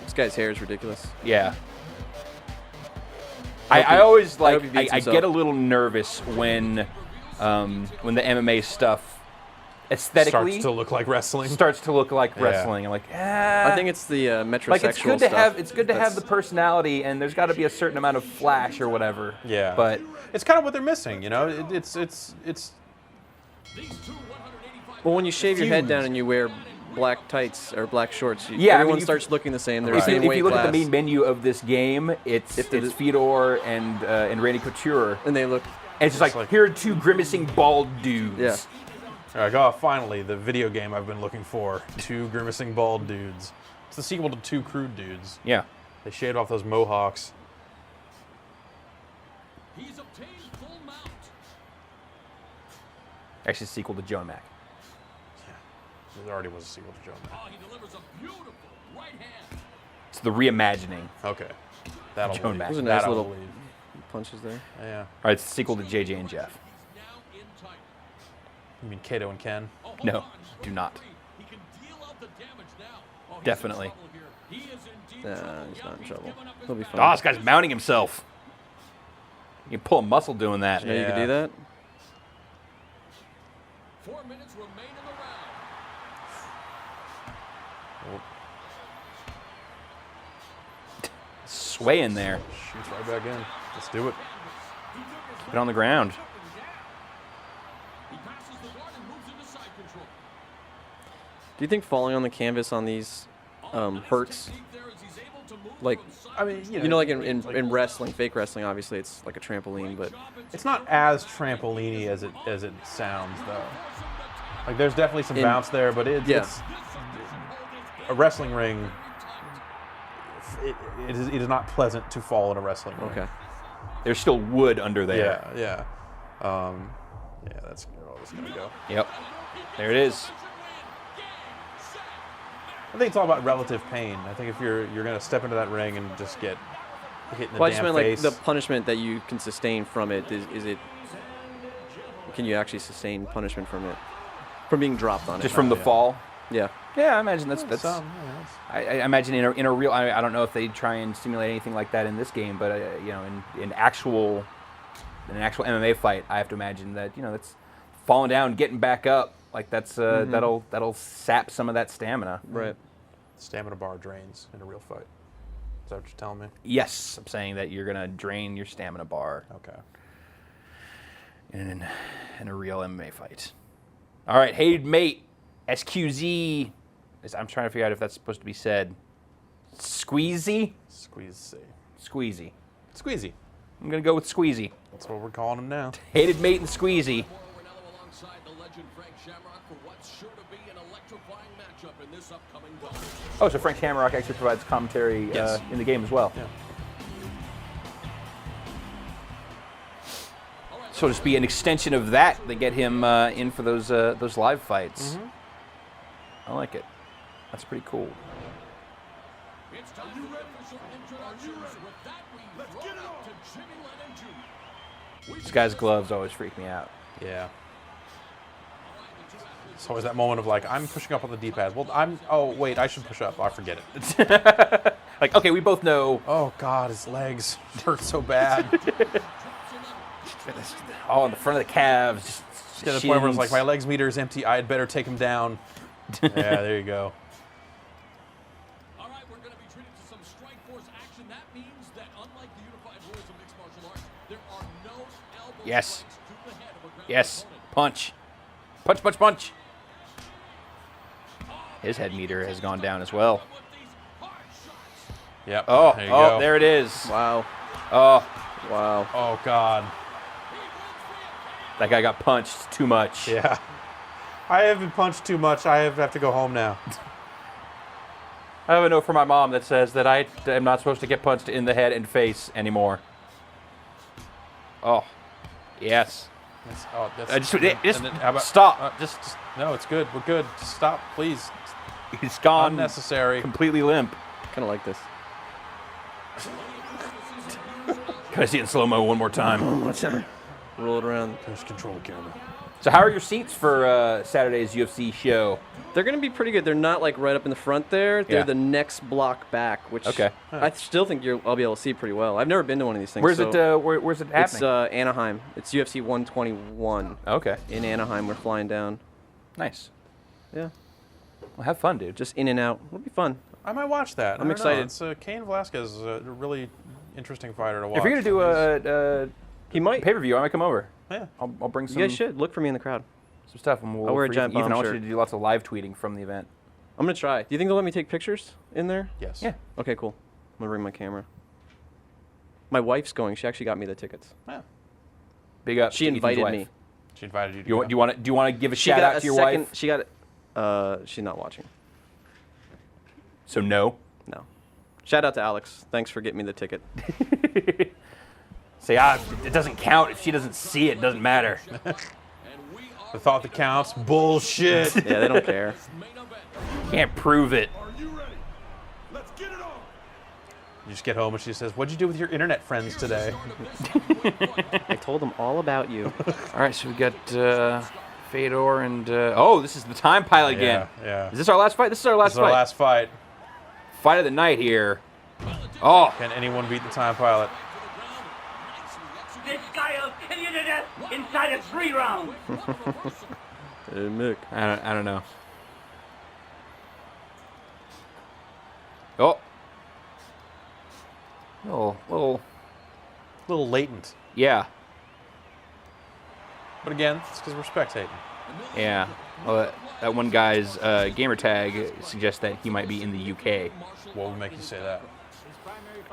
This guy's hair is ridiculous. Yeah. I always I hope he I beats himself. get a little nervous when the MMA stuff aesthetically Starts to look like wrestling. Starts to look like Yeah. wrestling. I'm like, I think it's the metrosexual like it's good to stuff. have have the personality, and there's got to be a certain amount of flash or whatever. Yeah. But it's kind of what they're missing, you know? It's Well, when you shave your head down and you wear black tights or black shorts, Yeah, I mean, everyone you- starts looking the same. They're if the same you weight look at class. the main menu of this game, it's Fedor and Randy Couture, and they look. And it's just like, here are two grimacing bald dudes. Yeah. Like, oh, finally, the video game I've been looking for. Two grimacing bald dudes. It's the sequel to Two Crude Dudes. Yeah. They shaved off those mohawks. Actually, sequel to Joe Mac. There already was a sequel to Joe Mac. It's the reimagining. Okay. That'll Joe believe. Mac. Those are nice That'll little believe. punches there. Yeah. All right, it's the sequel to JJ and Jeff. You mean Kato and Ken? No, do not. Definitely. He's not in trouble. He'll be fine. Oh, this guy's mounting himself. You can pull a muscle doing that. You know you can do that? 4 minutes remain in the round. Sway in there. Shoots right back in. Let's do it. Keep it on the ground. Do you think falling on the canvas on these hurts? Like, I mean, you know, like in wrestling, fake wrestling, obviously it's like a trampoline, but It's not as trampoline-y as it sounds, though. Like, there's definitely some bounce there, but it's a wrestling ring. It is not pleasant to fall in a wrestling ring. Okay. There's still wood under there. Yeah. Yeah, that's where all this is gonna go. Yep. There it is. I think it's all about relative pain. I think if you're gonna step into that ring and just get hit in the well, I just damn meant face. like the punishment that you can sustain from it. Is it? Can you actually sustain punishment from it? From being dropped on it? Just from the fall. Yeah. Yeah, I imagine that's. Some, I imagine in a real. I don't know if they try and simulate anything like that in this game, but you know, in an actual MMA fight, I have to imagine that that's falling down, getting back up. Like that's that'll sap some of that stamina. Right. Stamina bar drains in a real fight. Is that what you're telling me? Yes, I'm saying that you're gonna drain your stamina bar. Okay. In a real MMA fight. All right, hated mate, SQZ. I'm trying to figure out if that's supposed to be said. Squeezy. Squeezy. I'm gonna go with Squeezy. That's what we're calling him now. Hated mate and Squeezy. Oh, so Frank Shamrock actually provides commentary in the game as well. Yeah. So just be an extension of that. They get him in for those live fights. I like it. That's pretty cool. This guy's gloves always freak me out. Yeah. It's always that moment of like, I'm pushing up on the D-pad. Well, oh, wait, I should push up. Oh, I forget it. Like, okay, we both know. Oh, God, his legs hurt so bad. Oh, in the front of the calves. Just Just get to the point where it's like, my legs meter is empty. I had better take him down. Yeah, there you go. All right, we're going to be treated to some strike force action. That means that unlike the unified rules of mixed martial arts, there are no elbow Yes. strikes to the head of a ground Yes. opponent. Punch. Punch, punch, punch. His head meter has gone down as well. Yep. Oh, there you go. there it is. Wow. Oh, wow. Oh, God. That guy got punched too much. Yeah. I have been punched too much. I have to go home now. I have a note from my mom that says that I am not supposed to get punched in the head and face anymore. Oh, yes. Oh, that's, Just and then how about- stop. Just no, it's good. We're good. Just stop, please. He's gone. Unnecessary. Completely limp. Kind of like this. Can I see it in slow-mo one more time? What's that? Roll it around. There's control camera. So how are your seats for Saturday's UFC show? They're going to be pretty good. They're not like right up in the front there. They're Yeah. the next block back, which Okay. I still think I'll be able to see pretty well. I've never been to one of these things. Where's so it? Where's it happening? It's Anaheim. It's UFC 121. Okay. In Anaheim, we're flying down. Nice. Yeah. Well, have fun, dude. Just in and out. It'll be fun. I might watch that. I'm excited. It's Cain Velasquez is a really interesting fighter to watch. If you're gonna do a he might pay-per-view, I might come over. Yeah. I'll bring some. You guys should look for me in the crowd. Some stuff, and we'll I'll wear a for giant Ethan, bomb I want shirt. you to do lots of live tweeting from the event. I'm gonna try. Do you think they'll let me take pictures in there? Yes. Yeah. Okay, cool. I'm gonna bring my camera. My wife's going. She actually got me the tickets. Yeah. Big up. She to Ethan's invited wife. me. She invited you to Do you want to give a She shout got out a to your second. wife? She got. She's not watching. So no. No. Shout out to Alex. Thanks for getting me the ticket. Say, it doesn't count if she doesn't see it. Doesn't matter. The thought that counts. Bullshit. Yeah, they don't care. Can't prove it. You just get home and she says, "What'd you do with your internet friends today?" I told them all about you. All right, so we got Fedor and oh, this is the Time Pilot again. Yeah. Is this our last fight? This is our last This is fight. our last fight. Fight of the night here. Oh. Can anyone beat the Time Pilot? This guy will kill you to death inside of 3 rounds. Hey, Mick. I don't know. Oh. Little latent. Yeah. But again, it's because we're spectating. Yeah. Well, that one guy's gamer tag suggests that he might be in the UK. What would make you say that?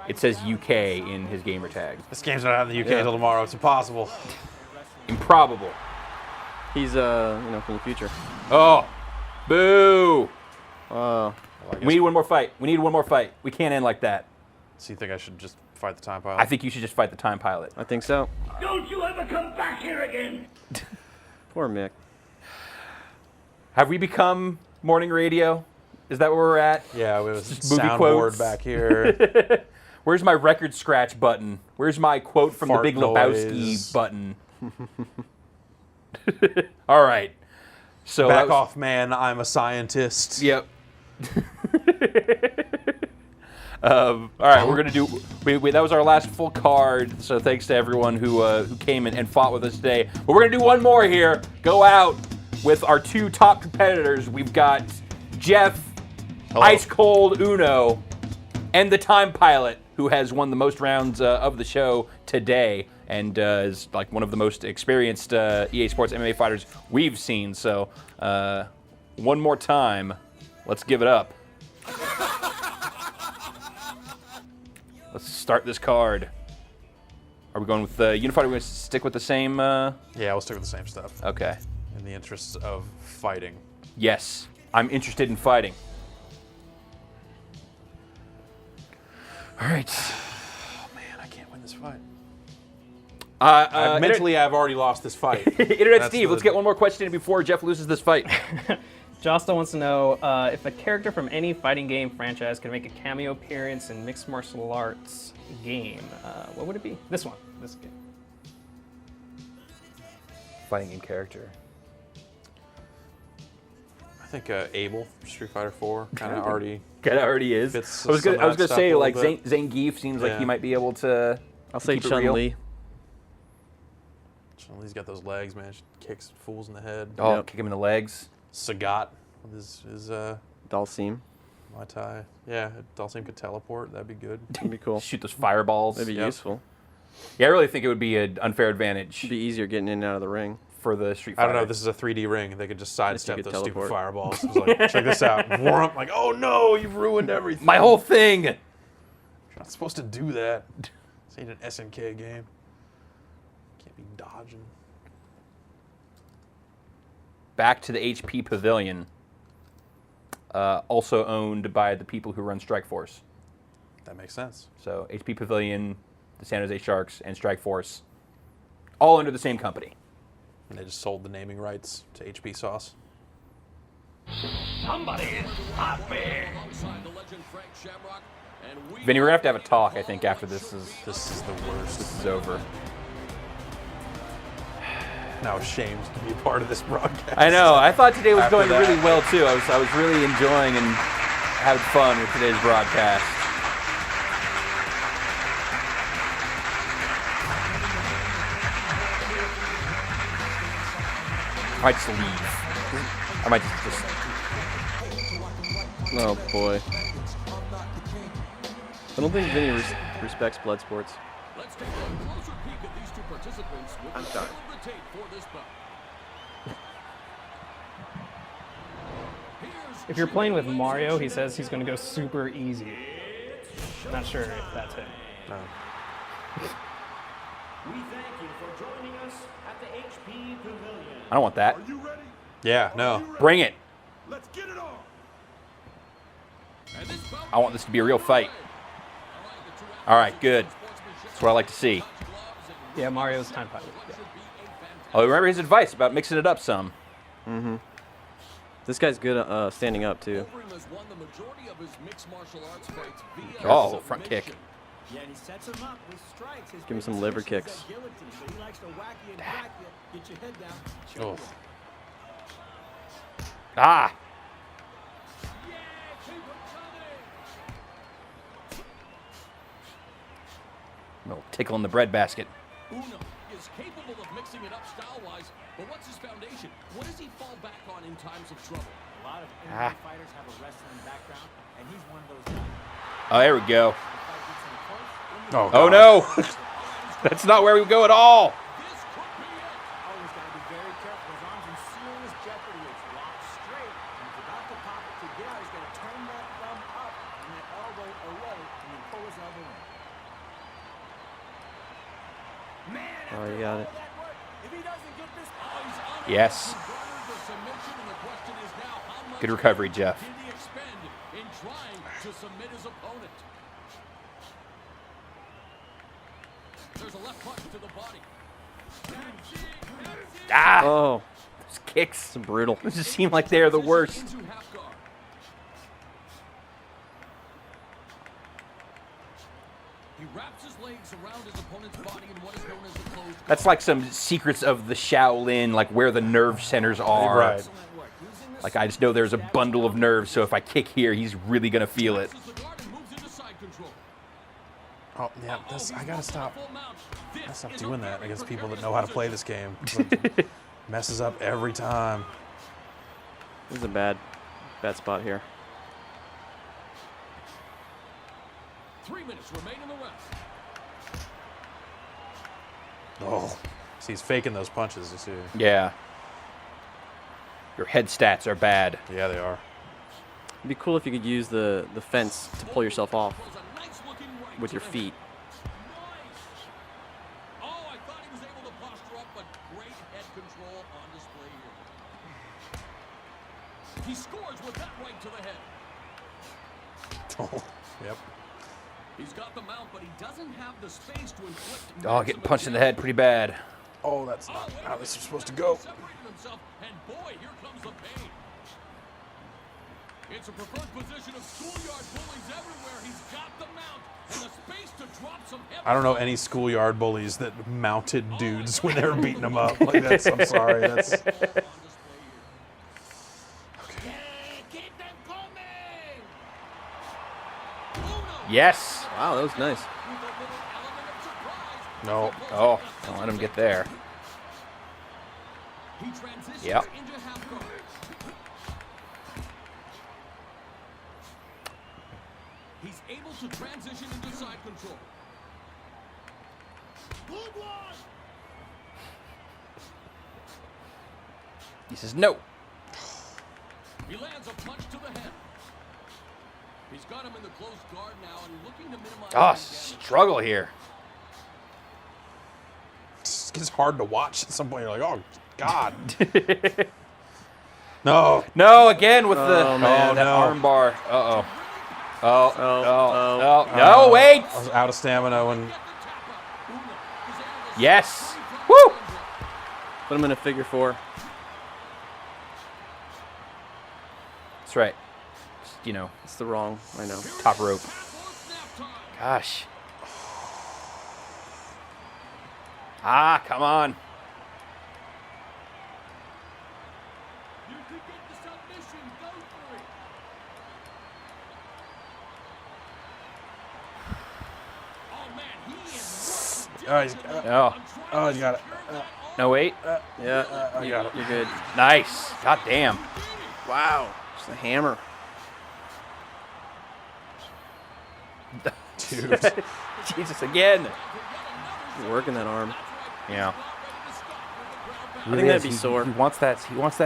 It says UK in his gamer tag. This game's not out in the UK until tomorrow. It's impossible. Improbable. He's from the future. Oh. Boo. We need one more fight. We need one more fight. We can't end like that. So you think I should just fight the Time Pilot? I think you should just fight the Time Pilot. I think so. Don't you ever come back here again. Poor Mick. Have we become morning radio? Is that where we're at? Yeah, we was Just movie soundboard quotes back here. Where's my record scratch button? Where's my quote from Fart the Big Lebowski noise. button? All right. So Back off, man. I'm a scientist. Yep. All right, we're gonna do. That was our last full card. So thanks to everyone who came and fought with us today. But we're gonna do one more here. Go out with our 2 top competitors. We've got Jeff, Ice Cold Uno, and the Time Pilot, who has won the most rounds of the show today, and is like one of the most experienced EA Sports MMA fighters we've seen. So one more time, let's give it up. Let's start this card. Are we going with Unified? Are we going to stick with the same? Yeah, we'll stick with the same stuff. Okay. In the interests of fighting. Yes, I'm interested in fighting. All right. Oh man, I can't win this fight. Mentally, I've already lost this fight. Internet That's Steve, let's get one more question in before Jeff loses this fight. Josta wants to know if a character from any fighting game franchise could make a cameo appearance in mixed martial arts game, what would it be? This one. This game. Fighting game character. I think Abel, Street Fighter 4, kind of already. Kind of already is. Fits I was gonna say like Zangief seems like Yeah. he might be able to. I'll say keep it real. Chun-Li. Well, he's got those legs, man. Kicks fools in the head. Oh, kick him in the legs. Sagat with his Dalsim. Muay Thai. Yeah, if Dalsim could teleport, that'd be good. That'd be cool. Shoot those fireballs. That'd be useful. Yeah, I really think it would be an unfair advantage. It'd be easier getting in and out of the ring. For the Street I Fighter. don't know. This is a 3D ring. They could just sidestep those teleport. stupid fireballs. It's like, check this out. Whomp. Like, oh no, you've ruined everything. My whole thing. You're not supposed to do that. This ain't an SNK game. Can't be dodging. Back to the HP Pavilion. Also owned by the people who run Strikeforce. That makes sense. So HP Pavilion, the San Jose Sharks, and Strikeforce, all under the same company. And they just sold the naming rights to HP Sauce. Somebody stop me! Vinny, we're gonna have a talk, I think, after this is the worst. This is over. Now ashamed to be a part of this broadcast. I know. I thought today was After going that. really well too. I was really enjoying and having fun with today's broadcast. I might just leave. I might just. Oh boy. I don't think Vinny respects blood sports. Let's take a closer peek at these two participants with I'm the sorry. silver tape for this bout. If you're playing with Mario, he says he's going to go super easy. Not sure if that's him. No. We thank you for joining us at the HP Pavilion. I don't want that. Yeah, no. Bring it. Let's get it on. I want this to be a real fight. All right, good. That's what I like to see. Yeah, Mario's time pilot. Yeah. Oh, remember his advice about mixing it up some. Mm-hmm. This guy's good at standing up too. Oh, front kick. Yeah, and he sets him up with strikes. His Give him some liver kicks. guillotine, so he likes to whack you and crack you, get your head down. Oh. Ah. Little tickle in the breadbasket. Uno is capable of mixing it up style-wise, but what's his foundation? What does he fall back on in times of trouble? A lot of MMA fighters have a wrestling background, and he's one of those guys. Oh, there we go. Oh, oh no. That's not where we go at all. Always got to be very careful. His arm's in serious jeopardy. It's locked straight. And he's about to pop it to get out. He's got to turn that thumb up and that elbow away, and then pull his elbow in. Man, Oh, you got it. if he doesn't get this, Yes. Good recovery, Jeff. Did he expend in trying to submit his opponent? There's a left punch to the body. Ah. Oh. Those kicks. It's brutal. It just seem like they're the worst. Into half guard. He wraps his legs around his opponent's body in what is known as the closed. That's like some secrets of the Shaolin, like where the nerve centers are. Right. Like I just know there's a bundle of nerves, so if I kick here, he's really gonna feel it. Oh, yeah, I gotta stop. I gotta stop doing that against people that know how to play this game. It's like, messes up every time. This is a bad spot here. 3 minutes remain in the round. Oh, see, he's faking those punches, you see. Yeah. Your head stats are bad. Yeah, they are. It'd be cool if you could use the fence to pull yourself off with your feet. Oh, I thought he was able to posture up, but great head control on display here. He scores with that right to the head. Oh, yep. He's got the mount, but he doesn't have the space to inflict. Oh, getting punched in the head pretty bad. Oh, that's not how this is supposed to go. Himself, and boy, here comes the pain. It's a preferred position of schoolyard bullies everywhere. He's got the mount and the space to drop some heavy. I don't know any schoolyard bullies that mounted dudes when they were beating them up. Like that's, I'm sorry. That's. Yes. Wow, that was nice. No. Oh, don't let him get there. He transitions Yep. into half guard. He's able to transition into side control. Good one. He says no. He lands a punch to the head. He's got him in the close guard now and looking to minimize. Oh, struggle here. It's hard to watch at some point. You're like, oh, God. No. No, again with the man. that No. arm bar. Uh-oh. Oh. No, wait. I was out of stamina when... Yes. Woo. Put him in a figure 4. That's right. Just, you know. It's the wrong, I know. Top rope. Gosh. Ah, come on. Oh, he's got it. No, wait. Yeah, I got it. You're good. Nice. God damn. Wow. Just a hammer. Dude. Jesus, again. You're working that arm. Yeah. I think that'd be sore. He wants that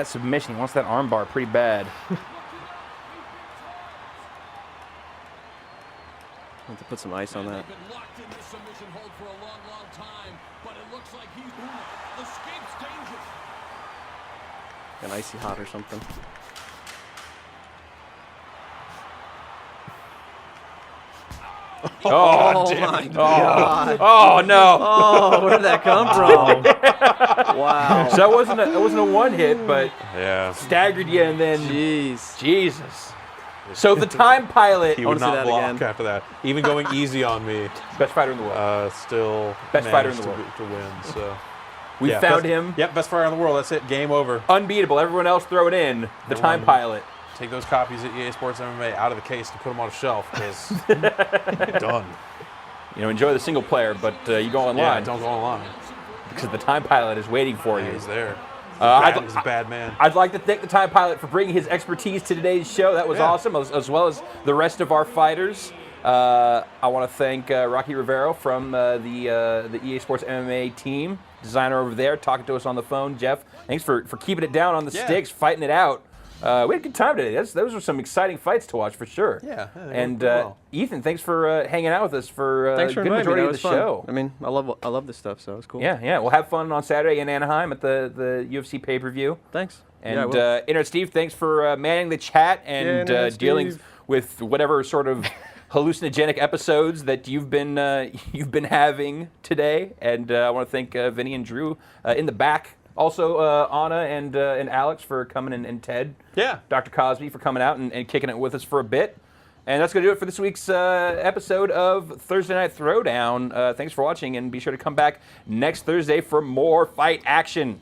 submission. He wants that arm bar pretty bad. I have to put some ice on that. An icy hot or something. Oh, my God. Oh no. Oh, where did that come from? Wow. So that wasn't a one hit, but yeah, staggered you and then Jeez. Jesus. So the time pilot. He would not block after that. Even going easy on me. Best fighter in the world. Still Best fighter in the managed world to win. So we found him. Yep, best fighter in the world. That's it. Game over. Unbeatable. Everyone else throw it in. The time pilot. Take those copies at EA Sports MMA out of the case to put them on a shelf because done. You know, enjoy the single player, but you go online. Yeah, don't go online because the time pilot is waiting for you. He's there. He's a bad man. I'd like to thank the time pilot for bringing his expertise to today's show. That was awesome, as well as the rest of our fighters. I want to thank Rocky Rivero from the EA Sports MMA team, designer over there, talking to us on the phone. Jeff, thanks for keeping it down on the sticks, fighting it out. We had a good time today. Those were some exciting fights to watch for sure. Yeah. And Ethan, thanks for hanging out with us for thanks for a good inviting majority me. of the That was fun. show. I mean, I love this stuff, so it's cool. Yeah. We'll have fun on Saturday in Anaheim at the UFC pay-per-view. Thanks. And Internet Steve, thanks for manning the chat and dealing with whatever sort of hallucinogenic episodes that you've been having today. And I want to thank Vinny and Drew in the back. Also, Anna and Alex for coming and Ted. Yeah. Dr. Cosby for coming out and kicking it with us for a bit. And that's going to do it for this week's episode of Thursday Night Throwdown. Thanks for watching, and be sure to come back next Thursday for more fight action.